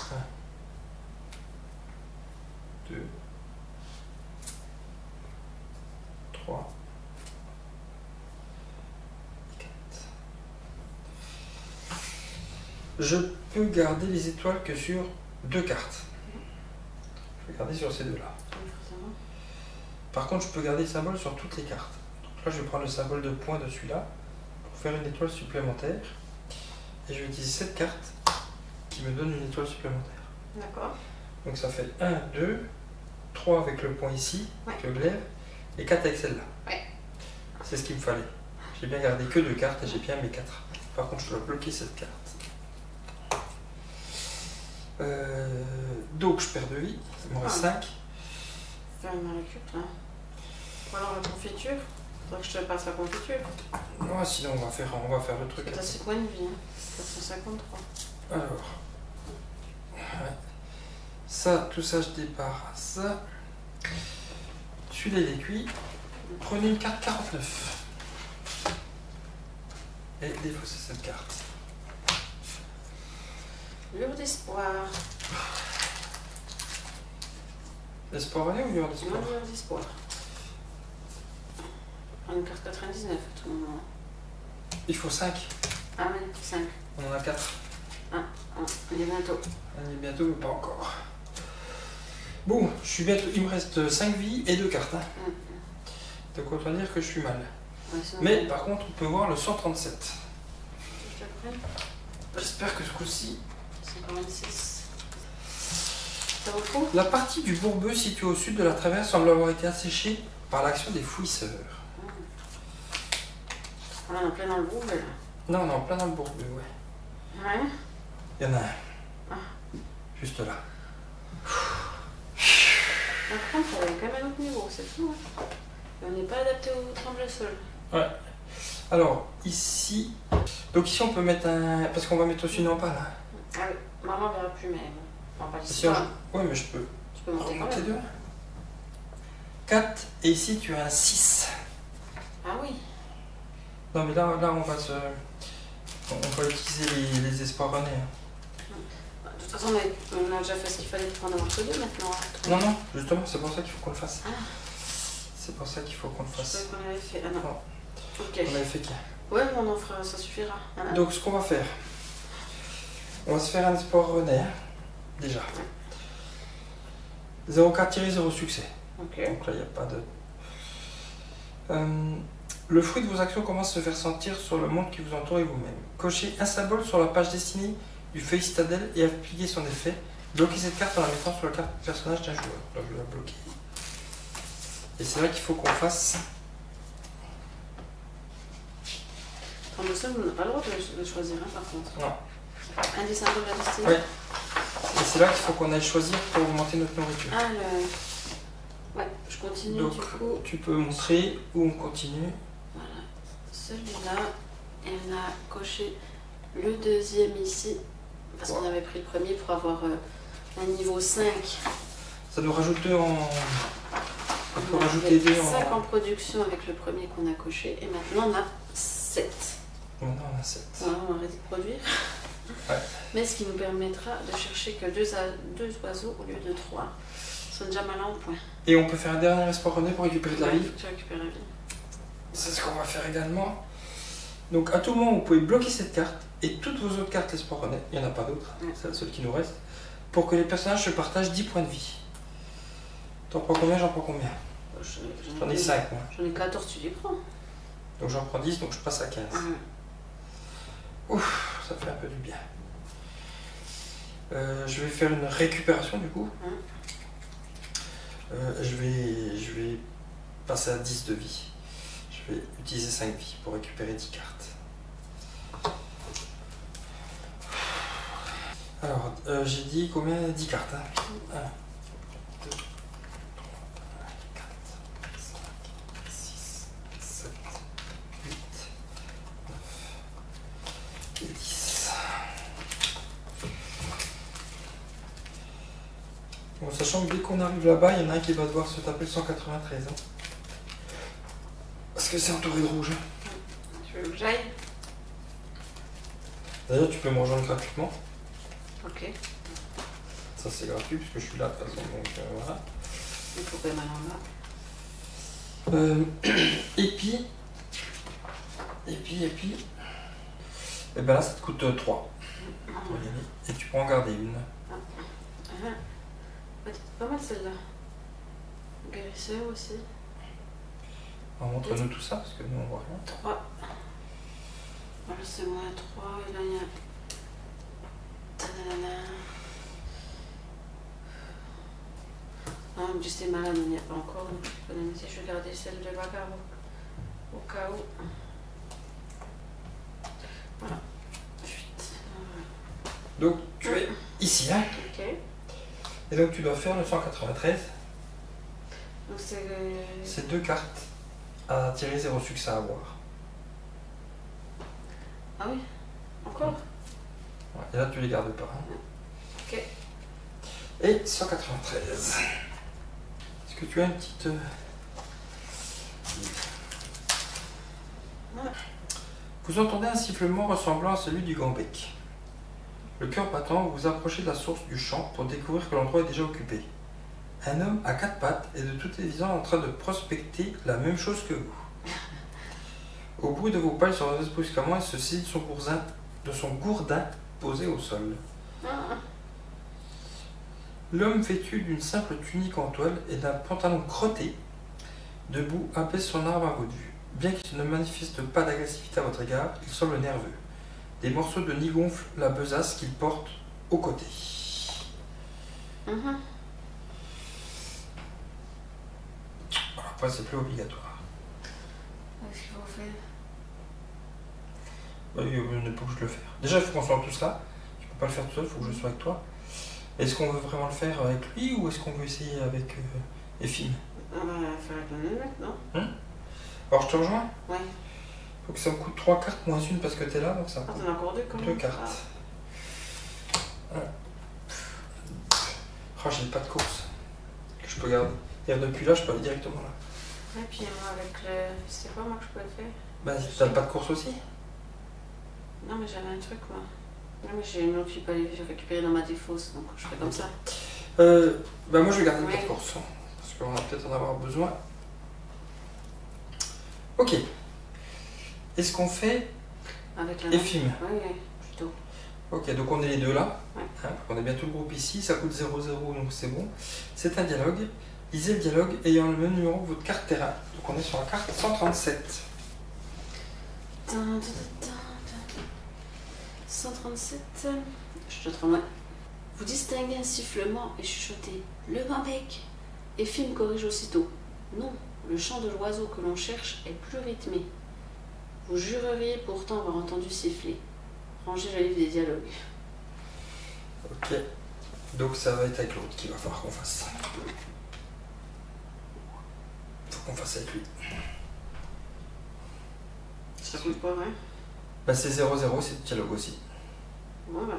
2, 3, 4. Je peux garder les étoiles que sur 2 cartes. Je vais garder sur ces deux-là. Par contre, je peux garder le symbole sur toutes les cartes. Donc là, je vais prendre le symbole de point de celui-là pour faire une étoile supplémentaire. Et je vais utiliser cette carte qui me donne une étoile supplémentaire.
D'accord.
Donc ça fait 1, 2, 3 avec le point ici, avec le glaive, et 4 avec celle-là.
Ouais.
C'est ce qu'il me fallait. J'ai bien gardé que 2 cartes et j'ai bien mes 4. Par contre, je dois bloquer cette carte. Donc je perds de vie, il me reste 5.
Faire une récup là. Ou alors la confiture. Faudrait que je te passe la confiture.
Ouais, sinon on va faire le truc.
T'as 6 points de vie, hein. 453.
Alors, ouais. Ça, tout ça je débarrasse. Celui-là il est cuit. Prenez une carte 49. Et défaussez cette carte.
Lueur d'espoir.
L'espoir année ou lueur d'espoir?
Non, lueur d'espoir. Prends une carte 99 à tout moment.
Il faut 5.
Ah oui, 5.
On en a 4.
On est bientôt.
On est bientôt, mais pas encore. Bon, je suis bientôt. Il me reste 5 vies et 2 cartes. Hein. Donc autant dire que je suis mal.
Ouais,
mais par contre, on peut voir le 137.
Je te le prenne.
J'espère que ce coup-ci.
146. Ça vaut le coup?
La partie du bourbeux située au sud de la traverse semble avoir été asséchée par l'action des fouisseurs.
On est en plein dans le bourbeux là.
Non, on est en plein dans le bourbeux, ouais.
Ouais.
Il y en a un. Juste là.
Par contre, ça va quand même un autre niveau, c'est fou. Hein. Et on n'est pas adapté au tremble-sol.
Ouais. Alors, ici. Donc, ici, on peut mettre un. Parce qu'on va mettre aussi une empale. Hein.
Ah oui, maman ne verra plus, mais on va pas
Si on... Ouais, mais je peux.
Tu peux monter quand même.
2. 4. Et ici, tu as un 6.
Ah oui.
Non, mais là on va se. On va utiliser les espoirs renés. Hein.
De toute façon, on a déjà fait ce qu'il fallait pour en avoir que 2 maintenant.
Non, non, justement, c'est pour ça qu'il faut qu'on le fasse.
Ah.
C'est pour ça qu'il faut qu'on le fasse.
Je savais qu'on avait fait. Ah non.
Non.
Ok.
On avait fait qu'un.
Ouais, mais on en fera, ça suffira. Voilà.
Donc, ce qu'on va faire, on va se faire un espoir rené, hein, déjà. 0,4-0 succès.
Ok.
Donc là, il n'y a pas de. Le fruit de vos actions commence à se faire sentir sur le monde qui vous entoure et vous-même. Cochez un symbole sur la page destinée du feuille citadelle et appliquez son effet. Bloquez cette carte en la mettant sur la carte personnage d'un joueur. Là, je vais la bloquer. Et c'est là qu'il faut qu'on fasse.
Dans le sol, on n'a pas le droit de choisir, hein, par contre.
Non.
Un des symboles de la destinée.
Oui. Et c'est là qu'il faut qu'on aille choisir pour augmenter notre nourriture.
Ah, le. Ouais, je continue.
Donc,
du coup.
tu peux montrer où on continue.
Voilà. Celui-là, et on a coché le deuxième ici. Parce qu'on avait pris le premier pour avoir un niveau 5.
Ça nous rajoute 2 en. On peut rajouter 2 en.
5 en production avec le premier qu'on a coché. Et maintenant, on a 7.
Maintenant, on a 7.
Voilà, on va arrêter de produire.
Ouais.
Mais ce qui nous permettra de chercher que 2 oiseaux au lieu de 3. Ils sont déjà malins au point.
Et on peut faire un dernier espoir rené pour récupérer de la vie.
Tu récupères la vie.
C'est ce qu'on va faire également. Donc à tout moment, vous pouvez bloquer cette carte et toutes vos autres cartes l'espoir honnête, il n'y en a pas d'autres, c'est la seule qui nous reste, pour que les personnages se partagent 10 points de vie. T'en prends combien? J'en prends combien? J'en ai 5 moi.
J'en ai 14, tu les prends.
Donc j'en prends 10, donc je passe à 15. Ouf, ça fait un peu du bien. Je vais faire une récupération du coup. Je vais passer à 10 de vie. Je vais utiliser 5 vies pour récupérer 10 cartes. Alors, j'ai dit combien? 10 cartes. Hein. 1, 2, 3, 4, 5, 6, 7, 8, 9 et 10. Bon, sachant que dès qu'on arrive là-bas, il y en a un qui va devoir se taper le 193. Hein. Parce que c'est entouré de rouge.
Tu veux que j'aille?
D'ailleurs, tu peux me rejoindre gratuitement.
Ok.
Ça, c'est gratuit puisque je suis là de toute façon. Donc voilà.
Il faut quand même aller en bas.
Et puis. Et ben là, ça te coûte 3. Pour y aller. Et tu peux en garder une.
C'est pas mal celle-là. Guérisseur aussi.
Alors, montre-nous tout ça parce que nous on voit rien.
3. Voilà, c'est moi 3. Et là, il y a. Tadadada. Non, mais c'est malade, il n'y a pas encore. Donc je vais garder celle de Bagar au cas où. Voilà.
Donc tu es ici, hein.
Ok.
Et donc tu dois faire le 193.
Donc
c'est 2 cartes à tirer 0 succès à avoir.
Ah oui? Encore?
Ouais, et là tu les gardes pas. Hein.
Ok.
Et 193. Est-ce que tu as une petite... Vous entendez un sifflement ressemblant à celui du Gambec. Le cœur battant, vous vous approchez de la source du champ pour découvrir que l'endroit est déjà occupé. Un homme à 4 pattes est de toute évidence en train de prospecter la même chose que vous. Au bruit de vos pas, il se redresse brusquement et se saisit de son gourdin posé au sol. L'homme vêtu d'une simple tunique en toile et d'un pantalon crotté, debout, abaisse son arme à votre vue. Bien qu'il ne manifeste pas d'agressivité à votre égard, il semble nerveux. Des morceaux de nid gonflent la besace qu'il porte au côté. Voilà, après, c'est plus obligatoire.
Qu'est-ce qu'il faut faire?
Bah, il ne peut que je le faire. Déjà, il faut qu'on soit tous là. Je ne peux pas le faire tout seul, il faut que je sois avec toi. Est-ce qu'on veut vraiment le faire avec lui ou est-ce qu'on veut essayer avec Effim?
On va faire avec le mec, non?
Alors, je te rejoins?
Ouais.
Faut que ça me coûte 3 cartes moins une parce que t'es là, donc ça me coûte
t'en as encore 2 quand même?
2 cartes. Oh, j'ai pas de course que je peux garder. Et depuis là, je peux aller directement là.
Et puis moi, avec le. C'est quoi, moi, que je peux le faire?
Bah, t'as pas de course aussi?
Non, mais j'avais un truc, moi. Non, mais j'ai une autre qui peut aller récupérer dans ma défausse, donc je fais comme ça.
Bah, moi, je vais garder une carte course. Parce qu'on va peut-être en avoir besoin. Ok. Est-ce qu'on fait Effim?
Oui, plutôt.
Ok, donc on est les deux là.
Ouais.
Hein, on est bien tout le groupe ici. Ça coûte 0,0, donc c'est bon. C'est un dialogue. Lisez le dialogue ayant le même numéro que votre carte terrain. Donc on est sur la carte 137.
137. Je te trompe. Vous distinguez un sifflement et chuchotez. Le Gambec. Effim corrige aussitôt. Non, le chant de l'oiseau que l'on cherche est plus rythmé. Vous jureriez pourtant avoir entendu siffler. Rangez le livre des dialogues.
Ok. Donc ça va être avec l'autre qu'il va falloir qu'on fasse. Faut qu'on fasse avec lui.
Ça coûte pas, ouais?
Bah c'est 0,0, c'est le dialogue aussi.
Ouais, bah.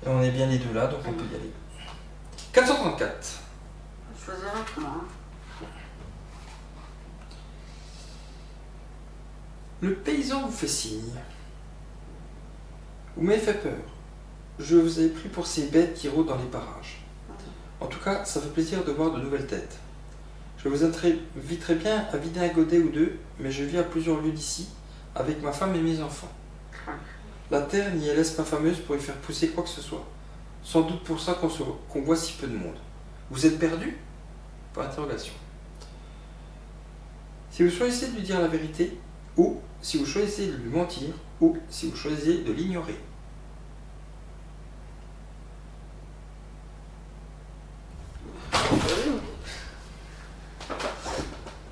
Et on est bien les deux là, donc on peut y aller. 434.
Je choisirais avec moi.
Le paysan vous fait signe. Vous m'avez fait peur. Je vous avais pris pour ces bêtes qui rôdent dans les parages. En tout cas, ça fait plaisir de voir de nouvelles têtes. Je vous inviterai bien à vider un godet ou deux, mais je vis à plusieurs lieues d'ici, avec ma femme et mes enfants. La terre n'y est laisse pas fameuse pour y faire pousser quoi que ce soit. Sans doute pour ça qu'on voit si peu de monde. Vous êtes perdu? Point d'interrogation. Si vous choisissez de lui dire la vérité, ou si vous choisissez de lui mentir, ou si vous choisissez de l'ignorer.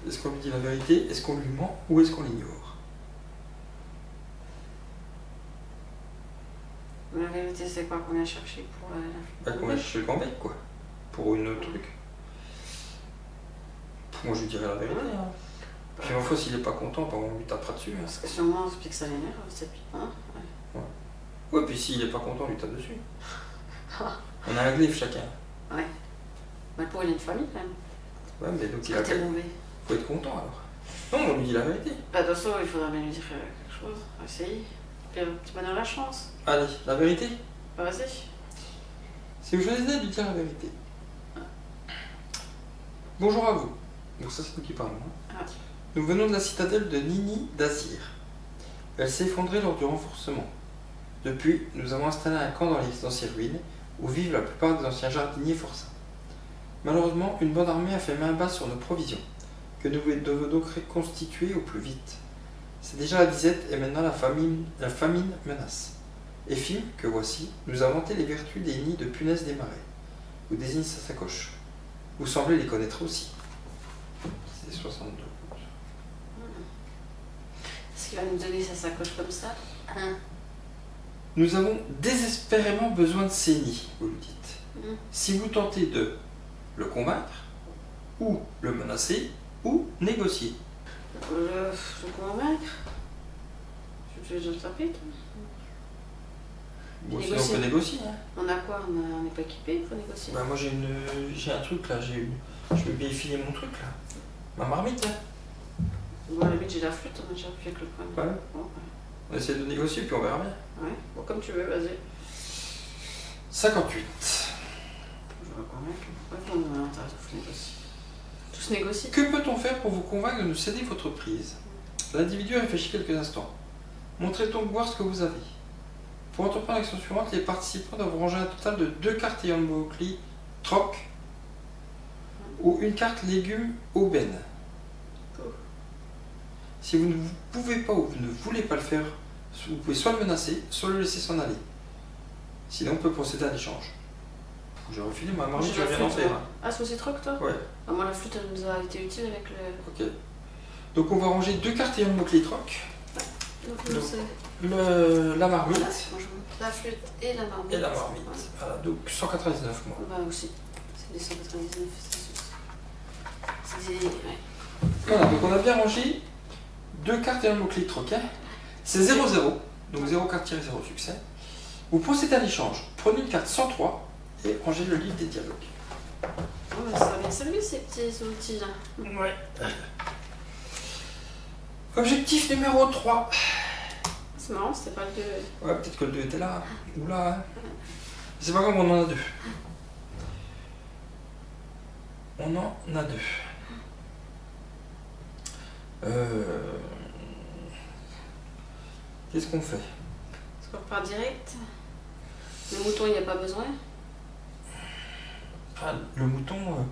Est-ce qu'on lui dit la vérité? Est-ce qu'on lui ment? Ou est-ce qu'on l'ignore?
La vérité, c'est quoi qu'on vient chercher pour
qu'on vient chercher le grand bec, quoi. Pour une autre truc. Moi, je lui dirais la vérité. Hein. Puis, une fois, s'il n'est pas content, on lui tapera dessus. Hein.
Parce que sûrement, c'est que ça l'énerve, c'est puis. Hein
ouais, puis s'il n'est pas content, on lui tape dessus. On a un glaive chacun.
Ouais. Mais pour il a une famille, quand même.
Ouais, mais donc il
a mauvais.
Faut être content alors. Non, on lui dit la vérité.
Bah, de toute façon, il faudra bien lui dire quelque chose. Essaye. Puis tu vas donner la chance.
Allez, la vérité.
Bah, vas-y.
Si vous choisissez de lui dire la vérité. Bonjour à vous. Donc ça, c'est nous qui parlons. Hein.
Ah.
Nous venons de la citadelle de Nini d'Azir. Elle s'est effondrée lors du renforcement. Depuis, nous avons installé un camp dans les anciennes ruines, où vivent la plupart des anciens jardiniers forçats. Malheureusement, une bonne armée a fait main basse sur nos provisions, que nous devons donc reconstituer au plus vite. C'est déjà la disette et maintenant la famine menace. Et film, que voici, nous a vanté les vertus des nids de punaise des marais, où désigne sa sacoche. Vous semblez les connaître aussi. C'est 62.
Est-ce qu'il va nous donner sa sacoche comme ça?
Nous avons désespérément besoin de ces nids, vous le dites. Si vous tentez de le convaincre, ou le menacer, ou négocier.
Le convaincre? Tu veux que je le tape, toi?
Bon, sinon on peut négocier. Hein.
On a quoi? On n'est pas équipé pour négocier?
Bah moi j'ai un truc là, je vais bien filer mon truc là. Ma marmite là.
Bon, à la limite j'ai la flûte, on a déjà pu avec le problème.
Ouais. Bon, ouais. On essaie de négocier puis on verra bien.
Ouais, bon comme tu veux, vas-y.
58.
Je vois quand même. Pourquoi on a l'intérêt de négocier? Tous négocier.
Que peut-on faire pour vous convaincre de nous céder votre prise? L'individu réfléchit quelques instants. Montrez donc voir ce que vous avez. Pour entreprendre l'action suivante, les participants doivent ranger un total de 2 cartes ayant le mot-clé troc ou une carte légumes aubaine. Si vous ne pouvez pas ou vous ne voulez pas le faire, vous pouvez soit le menacer, soit le laisser s'en aller. Sinon, on peut procéder à l'échange. J'ai refilé ma marmite, je vais rien en faire.
Ah, c'est aussi troc, toi?
Ouais.
Ah, moi, la flûte, elle nous a été utile avec le...
Ok. Donc, on va ranger 2 cartes ayant le mot-clé troc.
Donc,
la marmite.
La flûte et la marmite.
Et la marmite. Ouais. Voilà, donc 199 moi.
Bah aussi. C'est des 199, c'est des... Ouais.
Voilà, donc on a bien rangé 2 cartes et un mot-clé troc. C'est 0-0, donc 0 carte tirée, 0 succès. Vous procédez à l'échange. Prenez une carte 103 et rangez le livre des dialogues.
Oh, ça va bien servir ces petits outils là.
Ouais. Objectif numéro 3.
C'est marrant, c'était pas le 2.
Ouais, peut-être que le 2 était là. Ou là. Hein. C'est pas grave, on en a 2. On en a 2. Qu'est-ce qu'on fait?
Est-ce qu'on repart direct? Le mouton, il n'y a pas besoin?
Ah, le mouton,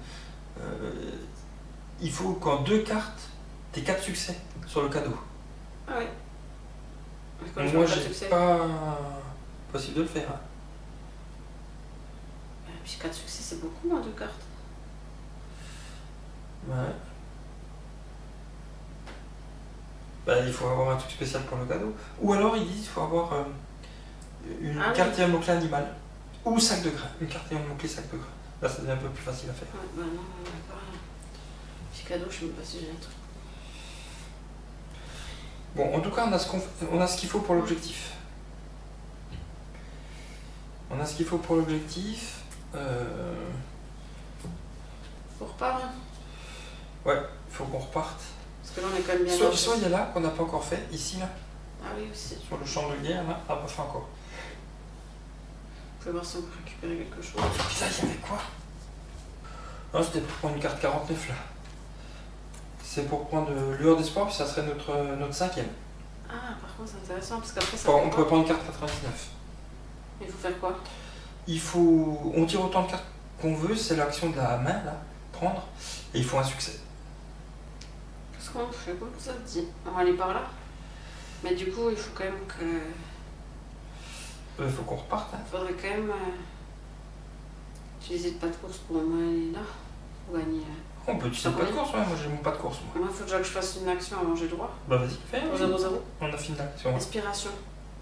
il faut qu'en 2 cartes, t'aies 4 succès sur le cadeau.
Ah oui.
Moi, j'ai pas possible de le faire. Hein.
Et puis 4 succès, c'est beaucoup en 2 cartes.
Ouais. Bah, il faut avoir un truc spécial pour le cadeau. Ou alors, ils disent qu'il faut avoir une carte et un mot-clé animal. Ou sac de grains. Une carte et un mot-clé sac de grains. Là, ça devient un peu plus facile à faire.
Ouais, bah non, pas rien. Puis cadeau, je sais même pas si j'ai un truc.
Bon, en tout cas, on a ce qu'il faut pour l'objectif. On a ce qu'il faut pour l'objectif.
On repart là?
Ouais, il faut qu'on reparte.
Parce que là, on est quand même bien.
Soit il y a là, qu'on n'a pas encore fait, ici là.
Ah oui, aussi.
Sur le champ de guerre, là, on n'a pas fait encore.
On peut voir si on peut récupérer quelque chose.
Putain, il y avait quoi? Non, c'était pour prendre une carte 49 là. C'est pour prendre lueur d'espoir, puis ça serait notre 5e.
Ah Ah, par contre, c'est intéressant parce qu'après ça.
Bon, on peut prendre carte 99.
Il faut faire quoi?
On tire autant de cartes qu'on veut, c'est l'action de la main, là, prendre, et il faut un succès.
Qu'est-ce qu'on fait? Comme ça dit. On va aller par là. Mais du coup, il faut quand même que.
Il faut qu'on reparte. Hein.
Il faudrait quand même utiliser le pas de course pour moi aller là. Pour gagner.
On peut utiliser le pas de course, ouais, moi j'ai mon pas de course. Moi,
il faut déjà que je fasse une action avant, j'ai le droit.
Bah vas-y, fais.
Pour 0-0.
On a fini l'action.
Inspiration.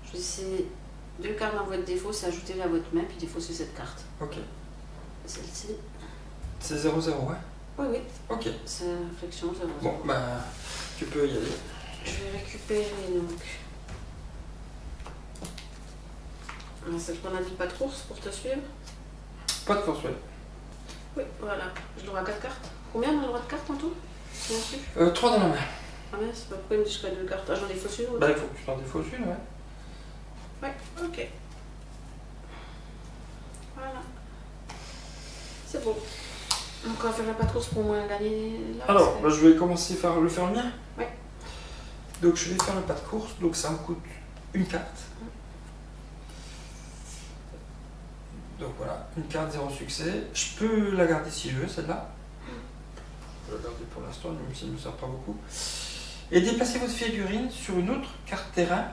Je vais essayer 2 cartes dans votre défaut, c'est ajouter à votre main, puis défausser cette carte.
Ok.
Celle-ci.
C'est 0-0, ouais.
Oui, oui.
Ok.
C'est la réflexion, 0-0.
Bon, bah, tu peux y aller.
Je vais récupérer donc. Celle qu'on a dit pas de course pour te suivre.
Pas de course, ouais.
Oui, voilà. J'ai le droit à 4 cartes. Combien on a le droit de cartes en tout?
3 dans la main.
Ah mais c'est pas pourquoi il me dit que je 2 cartes. Ah, j'en ai faussé une.
Bah, il faut que tu t'en défausses une, ouais.
Ouais, ok. Voilà. C'est bon. Donc on va faire la pas de course pour moi gagner là.
Alors, bah, je vais commencer par le faire le mien.
Ouais.
Donc je vais faire le pas de course, donc ça me coûte une carte. Donc voilà, une carte, 0 succès. Je peux la garder si je veux, celle-là. Je vais la garder pour l'instant, même si elle ne me sert pas beaucoup. Et déplacez votre figurine sur une autre carte terrain,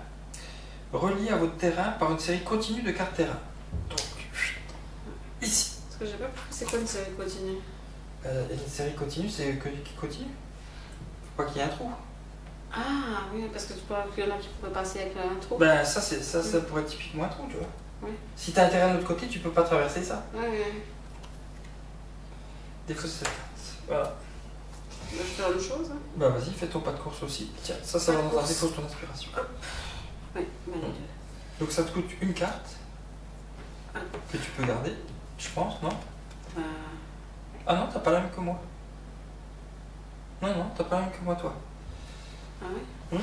reliée à votre terrain par une série continue de cartes terrain. Donc, ici.
Parce que j'ai pas compris, c'est quoi une série continue?
Une série continue, c'est qui continue. Faut pas qu'il y ait un trou.
Ah oui, parce que tu peux qu'il y en a qui pourraient passer avec un trou.
Ben ça, ça pourrait être typiquement un trou, tu vois.
Oui.
Si t'as un terrain de l'autre côté, tu peux pas traverser ça.
Oui, oui.
Défausser cette carte. Voilà.
Je vais faire autre chose. Hein.
Bah vas-y, fais ton pas de course aussi. Tiens, ça va dans un défausse ton inspiration.
Oui, mais
Donc ça te coûte une carte que tu peux garder, je pense, non? Ah non, t'as pas la même que moi. Non, t'as pas la même que moi, toi.
Ah oui?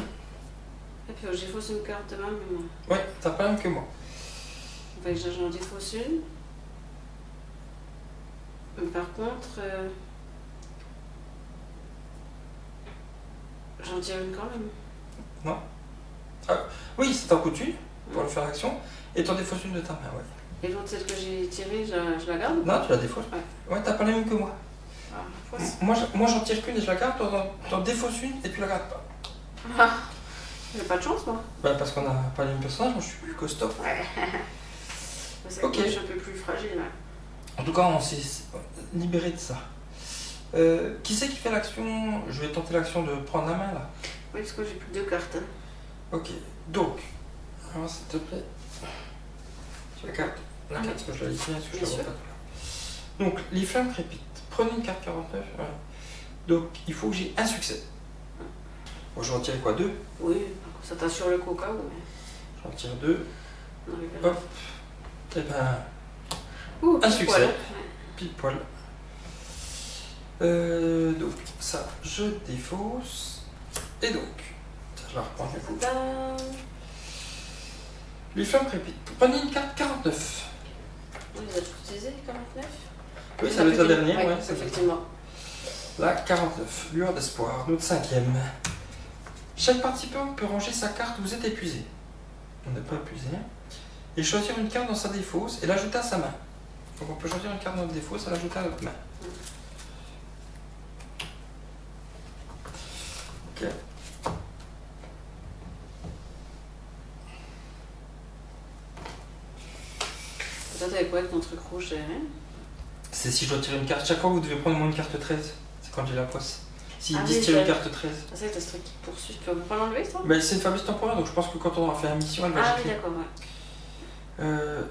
Et puis j'ai faussé une carte de même, mais
Ouais, t'as pas la même que moi.
Fait que j'en défausse une. Mais par contre, j'en tire une quand même.
Non. Ah, oui, c'est t'en coûte une pour le faire l'action, et t'en défausses une de ta main, ouais.
Et l'autre, celle que j'ai tirée, je la garde?
Non, tu la défausses. Ouais, t'as pas la même que moi.
Ah, fausse.
Moi j'en tire qu'une et je la garde, t'en défausses une et tu la gardes pas.
Ah, j'ai pas de chance, moi.
Bah parce qu'on n'a pas les mêmes personnages, moi je suis plus costaud.
Ouais. C'est
Ok.
que je suis un peu plus fragile, là.
En tout cas, on s'est libéré de ça. Qui c'est qui fait l'action? Je vais tenter l'action de prendre la main là.
Oui, parce que j'ai plus que 2 cartes. Hein.
Ok, donc, alors s'il te plaît, la carte, parce que je la lis bien, parce que je la vois pas. Donc, les flammes crépitent. Prenez une carte 49. Voilà. Donc, il faut que j'ai un succès. Bon, je retire quoi? 2?
Oui, ça t'assure le coca ou mais...
J'en tire 2. Hop. Et ben,
ouh,
un succès.
Poil.
Pile poil. Donc, ça, je défausse. Et donc, ça, je la reprends du coup.
Tadam.
Les flammes crépitent. Prenez une carte 49.
On les a tous utilisés, 49?
Oui, ça va être la dernière, ouais,
effectivement.
La 49, lueur d'espoir, notre 5e. Chaque participant peut ranger sa carte où vous êtes épuisé. On n'est pas épuisé. Et choisir une carte dans sa défausse et l'ajouter à sa main. Donc on peut choisir une carte dans notre défausse et l'ajouter à notre main. Ok.
Toi, t'avais quoi avec ton truc rouge, j'avais rien?
C'est si je dois tirer une carte. Chaque fois, vous devez prendre au moins une carte 13. C'est quand j'ai la poisse. S'ils
Ah
disent
oui,
tirer une
ça-
carte 13.
Ah, c'est ce truc qui poursuit. Tu peux pas l'enlever, ça?
Ben, c'est une fameuse temporaire, donc je pense que quand on aura fait la mission, elle va
Ah oui,
gicler.
d'accord, ouais.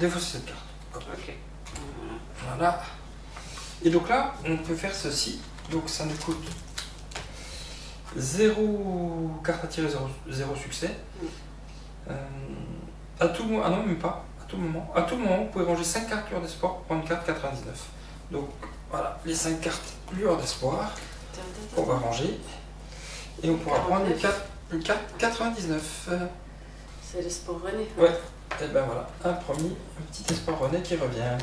Défausser cette carte.
Ok.
Voilà. Et donc là, on peut faire ceci. Donc ça nous coûte 0 carte à tirer, 0 succès. À tout moment, ah non, même pas. À tout moment, vous pouvez ranger 5 cartes lueur d'espoir pour prendre une carte 99. Donc voilà, les 5 cartes lueur d'espoir qu'on va ranger. Et on pourra prendre une carte 99.
C'est l'espoir René.
Ouais. Et ben voilà, un petit espoir René qui revient.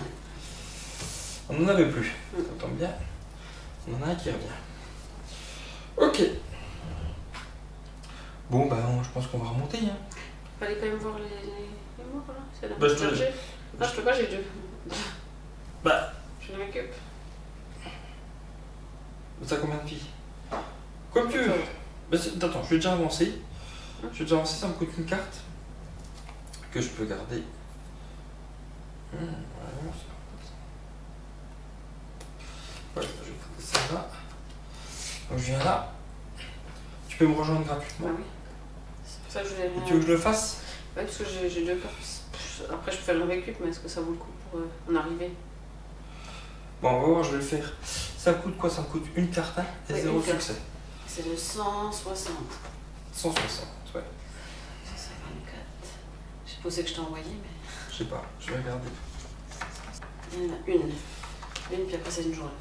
On n'en avait plus, ça tombe bien. On en a un qui revient. Ok. Bon, bah, je pense qu'on va remonter. Hein.
Fallait quand même voir les morts là. C'est là.
Bah, je te-
Non, je peux pas, j'ai 2.
Bah,
Je le récup.
t'as combien de filles? Comme tu veux. Bah, attends, je vais déjà avancer. Ça me coûte une carte que je peux garder. Ouais, je vais garder celle-là. Donc je viens là. Tu peux me rejoindre gratuitement.
Bah oui. C'est pour ça que je voulais.
Et tu veux que je le fasse?
Ouais, parce que j'ai 2 cartes. Après, je peux faire le récup, mais est-ce que ça vaut le coup pour en arriver?
Bon, on va voir, je vais le faire. Ça me coûte quoi? Ça me coûte une carte hein, et
Ouais,
0
une carte.
succès.
C'est le 160.
160, ouais.
154. J'ai posé que je t'ai envoyé, mais.
Je sais pas, je vais regarder.
Il y en a une. Une, puis après, c'est une journée.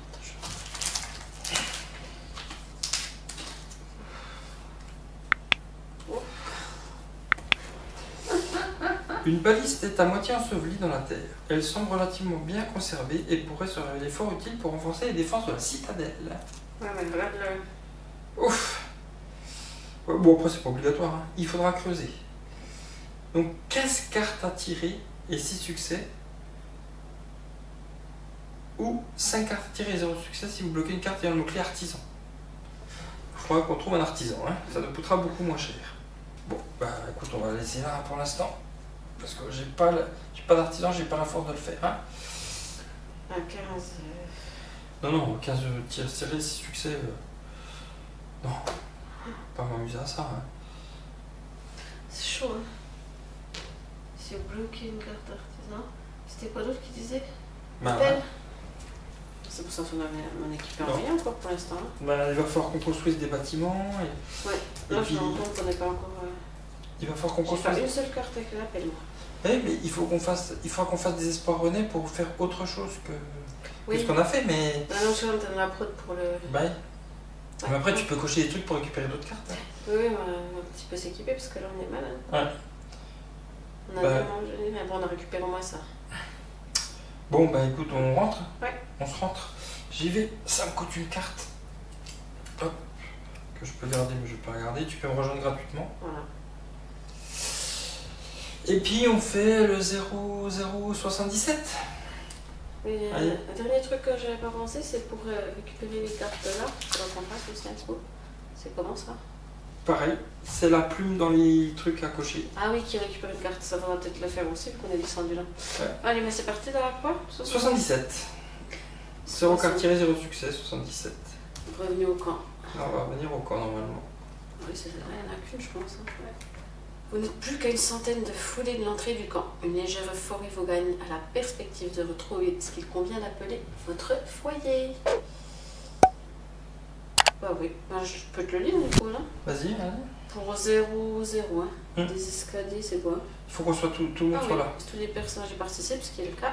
Une baliste est à moitié ensevelie dans la terre. Elle semble relativement bien conservée et pourrait se révéler fort utile pour renforcer les défenses de la citadelle.
Ouais, mais regarde le.
Ouf. Ouais, bon, après, c'est pas obligatoire. Hein. Il faudra creuser. Donc, 15 cartes à tirer et 6 succès. Ou 5 cartes à tirer et 0 succès si vous bloquez une carte ayant le mot-clé artisan. Il faudra qu'on trouve un artisan. Hein. Ça nous coûtera beaucoup moins cher. Bon, bah écoute, on va laisser là pour l'instant. Parce que j'ai pas d'artisan, j'ai pas la force de le faire. Hein.
À 15.
Non, 15 tirs tirés, 6 succès. Non, pas m'amuser à ça. Hein.
C'est chaud, hein. Si vous bloquez une carte artisan. C'était quoi d'autre qui disait?
Bah,
Appel.
ouais.
C'est pour ça qu'on avait mon équipe en
Non.
rien encore pour l'instant. Hein.
Bah, il va falloir qu'on construise des bâtiments. Et
Ouais, là je me rends compte qu'on n'est pas encore.
il va falloir qu'on
J'ai pas
construise.
une seule carte avec l'appel, moi.
Oui, mais il faudra qu'on fasse des espoirs René pour faire autre chose que
Oui.
ce qu'on a fait, mais.
Ah non, je suis en train de la prod pour le.
Bah,
Ouais.
mais après, tu peux cocher des trucs pour récupérer d'autres cartes. Hein.
Oui, on va un petit peu s'équiper parce que là on est mal. Hein.
Ouais.
On a
Bah.
vraiment gêné, mais bon, on a récupéré au moins ça.
Bon, bah écoute, on rentre.
Ouais.
On se rentre. J'y vais. Ça me coûte une carte. Hop. Que je peux garder, mais je peux pas regarder. Tu peux me rejoindre gratuitement.
Voilà.
Et puis on fait le 0077.
Oui,
Allez.
un dernier truc que j'avais pas pensé, c'est pour récupérer les cartes là. Il faudra qu'on fasse aussi un coup. C'est comment ça?
Pareil, c'est la plume dans les trucs à cocher.
Ah oui, qui récupère une carte, ça faudra peut-être le faire aussi vu qu'on est descendu là.
Ouais.
Allez, mais c'est parti dans la quoi?
77. 0 carte tirée, 0 succès, 77.
Revenu au camp.
Là, on va revenir au camp normalement.
Oui, c'est vrai, il n'y en a qu'une, je pense. Hein. Ouais. Vous n'êtes plus qu'à une centaine de foulées de l'entrée du camp. Une légère euphorie vous gagne à la perspective de retrouver ce qu'il convient d'appeler votre foyer. Bah oui, bah, je peux te le lire du coup là.
Vas-y, allez.
Pour 0-0, hein.
Hmm.
Des escaliers, c'est quoi?
Il faut qu'on soit tout le monde
Ah
soit
oui,
là.
tous les personnages y participent, ce qui est le cas.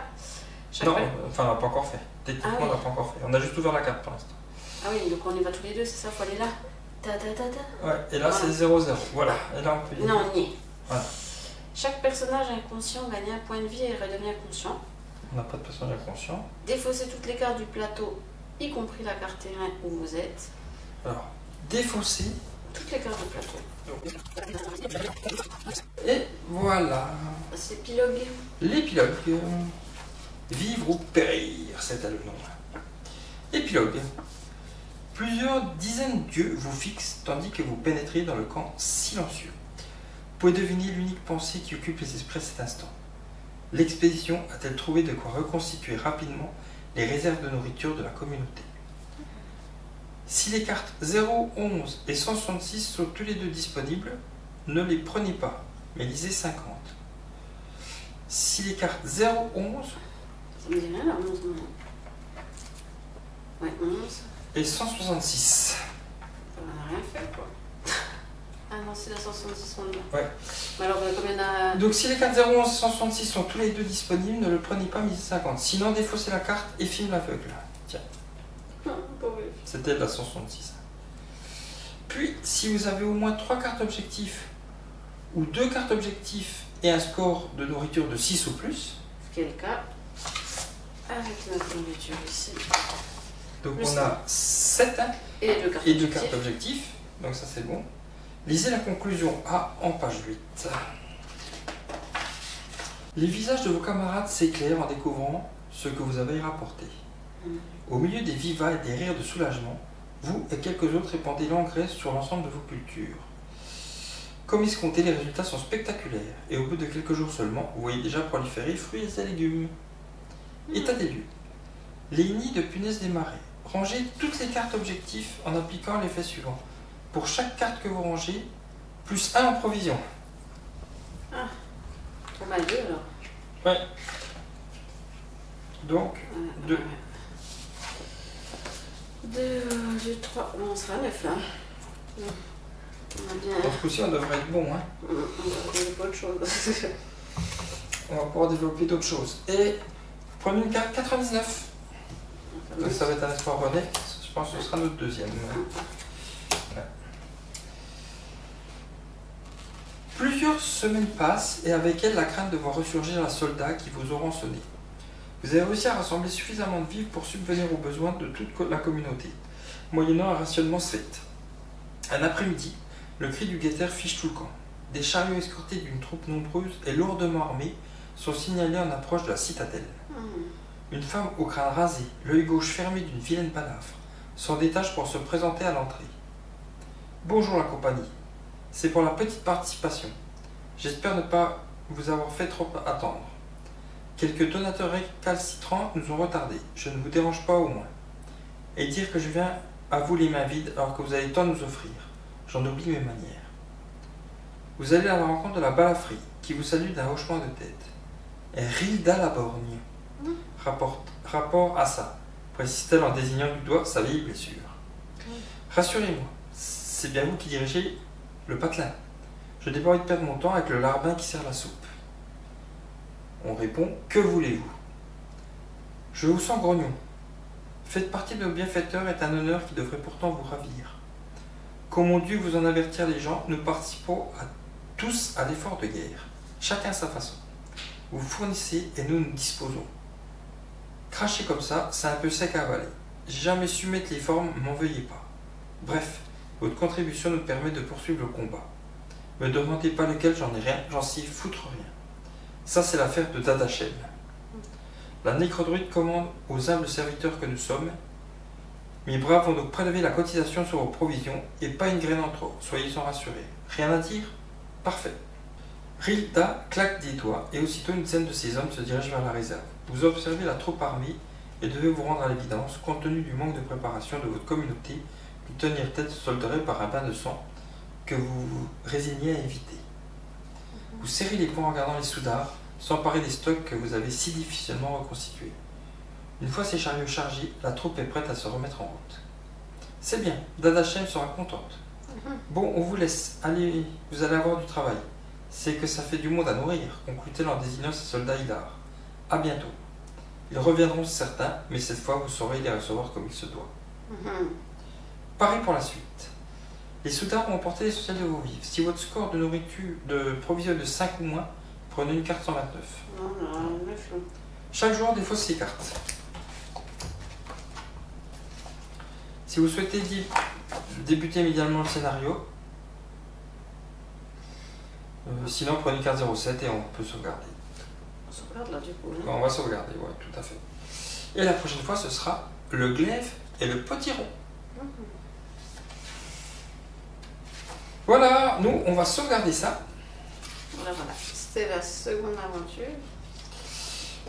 Chaque
Non,
per-
enfin on l'a pas encore fait. Techniquement
Ah oui.
on l'a pas encore fait. On a juste ouvert la carte pour l'instant.
Ah oui, donc on y va tous les deux, c'est ça, faut aller là. Ta ta ta ta.
Ouais, et là
Voilà.
c'est 0-0. Voilà, et là on peut y
Non, on y est.
Voilà.
Chaque personnage inconscient gagne un point de vie et redevient conscient.
On n'a pas de personnage inconscient.
Défaussez toutes les cartes du plateau, y compris la carte terrain où vous êtes.
Alors, défausser.
Toutes les cartes du plateau.
Et voilà.
C'est épilogue.
L'épilogue. Vivre ou périr, c'était le nom. Épilogue. Plusieurs dizaines d'yeux vous fixent tandis que vous pénétrez dans le camp silencieux. Vous pouvez deviner l'unique pensée qui occupe les esprits à cet instant. L'expédition a-t-elle trouvé de quoi reconstituer rapidement les réserves de nourriture de la communauté? Si les cartes 0, 11 et 166 sont tous les deux disponibles, ne les prenez pas, mais lisez 50. Si les cartes 0, 11
Ça me dit rien là, 11 non. Ouais, 11.
et 166.
On n'a rien fait quoi. Ah non, c'est la 166 on est là.
Ouais.
Mais alors, combien il y en a?
Donc si les cartes 0, 11 et 166 sont tous les deux disponibles, ne le prenez pas, mais lisez 50. Sinon, défaussez la carte et filme l'aveugle. Tiens.
Non, pas vrai.
C'était la 166. Puis, si vous avez au moins 3 cartes objectifs ou 2 cartes objectifs et un score de nourriture de 6 ou plus,
Ce qui est le cas avec notre nourriture ici.
donc
Le
on a 7
Et 2 cartes
et 2
objectifs.
cartes objectifs, donc ça c'est bon. Lisez la conclusion A en page 8. Les visages de vos camarades s'éclairent en découvrant ce que vous avez rapporté. Au milieu des vivas et des rires de soulagement, vous et quelques autres répandez l'engrais sur l'ensemble de vos cultures. Comme escompté, les résultats sont spectaculaires et au bout de quelques jours seulement, vous voyez déjà proliférer fruits et légumes. État des lieux. Les nids de punaises des marais. Rangez toutes les cartes objectifs en appliquant l'effet suivant. Pour chaque carte que vous rangez, plus 1 en provision.
Ah, on m'a dit alors.
Ouais. Donc, 2.
2, 3, on sera à 9 là. On a bien.
Dans ce coup-ci, on devrait être bon. Hein.
On va développer autre chose.
On va pouvoir développer d'autres choses. Et prenez une carte 99. Donc, ça va être un espoir René. Je pense que ce sera notre deuxième. Ouais. Plusieurs semaines passent et avec elles la crainte de voir ressurgir la soldat qui vous auront sonné. Vous avez réussi à rassembler suffisamment de vivres pour subvenir aux besoins de toute la communauté, moyennant un rationnement strict. Un après-midi, le cri du guet-apens fiche tout le camp. Des chariots escortés d'une troupe nombreuse et lourdement armés sont signalés en approche de la citadelle. Une femme au crâne rasé, l'œil gauche fermé d'une vilaine balafre, s'en détache pour se présenter à l'entrée. « Bonjour la compagnie, c'est pour la petite participation. J'espère ne pas vous avoir fait trop attendre. Quelques donateurs récalcitrants nous ont retardés, je ne vous dérange pas au moins. Et dire que je viens à vous les mains vides alors que vous avez tant à nous offrir. J'en oublie mes manières. Vous allez à la rencontre de la balafrie, qui vous salue d'un hochement de tête. Et Rilda la borgne. Rapport à ça, précise-t-elle en désignant du doigt sa vieille blessure. Rassurez-moi, c'est bien vous qui dirigez le patelin. Je n'ai pas envie de perdre mon temps avec le larbin qui sert la soupe. On répond, que voulez-vous? Je vous sens grognon. Faites partie de nos bienfaiteurs est un honneur qui devrait pourtant vous ravir. Comme ont dû vous en avertir les gens, nous participons tous à l'effort de guerre, chacun à sa façon. Vous fournissez et nous disposons. Cracher comme ça, c'est un peu sec à avaler. J'ai jamais su mettre les formes, m'en veuillez pas. Bref, votre contribution nous permet de poursuivre le combat. Me demandez pas lequel, j'en ai rien, j'en sais foutre rien. Ça, c'est l'affaire de Dadachem. La nécrodruide commande aux humbles serviteurs que nous sommes. Mes braves vont donc prélever la cotisation sur vos provisions et pas une graine en trop, soyez-en rassurés. Rien à dire? Parfait. Rilda claque des doigts et aussitôt une dizaine de ses hommes se dirige vers la réserve. Vous observez la troupe armée et devez vous rendre à l'évidence, compte tenu du manque de préparation de votre communauté, qu'une tenir tête se solderait par un bain de sang que vous vous résignez à éviter. Vous serrez les poings en regardant les soudards, s'emparer des stocks que vous avez si difficilement reconstitués. Une fois ces chariots chargés, la troupe est prête à se remettre en route. C'est bien, Dadachem sera contente. Bon, on vous laisse, allez, vous allez avoir du travail. C'est que ça fait du monde à nourrir, conclut-elle en désignant ses soldats hilars. À bientôt. Ils reviendront certains, mais cette fois vous saurez les recevoir comme il se doit. Pareil pour la suite. Les soudards ont emporté l'essentiel de vos vivres. Si votre score de nourriture, de provision est de 5 ou moins, prenez une carte 129. Chaque jour, défausse les cartes. Si vous souhaitez débuter immédiatement le scénario, sinon prenez une carte 07 et on peut sauvegarder.
On sauvegarde là du coup.
On va sauvegarder, oui, tout à fait. Et la prochaine fois, ce sera le glaive et le potiron. Voilà, nous, on va sauvegarder ça.
Voilà, c'était la seconde aventure.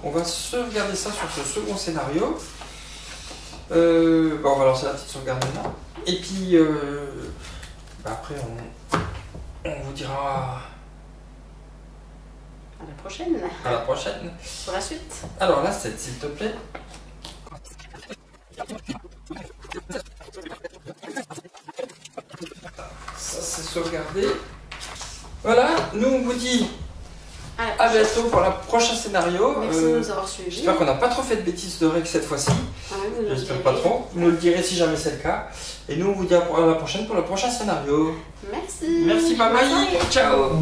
On va sauvegarder ça sur ce second scénario. On va lancer la petite sauvegarde maintenant. Et puis, après, on vous dira...
À la prochaine.
À la prochaine.
Pour la suite.
Alors là, s'il te plaît. Ça, c'est sauvegardé. Voilà, nous, on vous dit à bientôt pour le prochain scénario.
Merci de nous avoir suivis.
J'espère qu'on n'a pas trop fait de bêtises de règles cette fois-ci. J'espère pas trop. Vous nous le direz si jamais c'est le cas. Et nous, on vous dit à la prochaine pour le prochain scénario.
Merci.
Merci, bye bye. Ciao.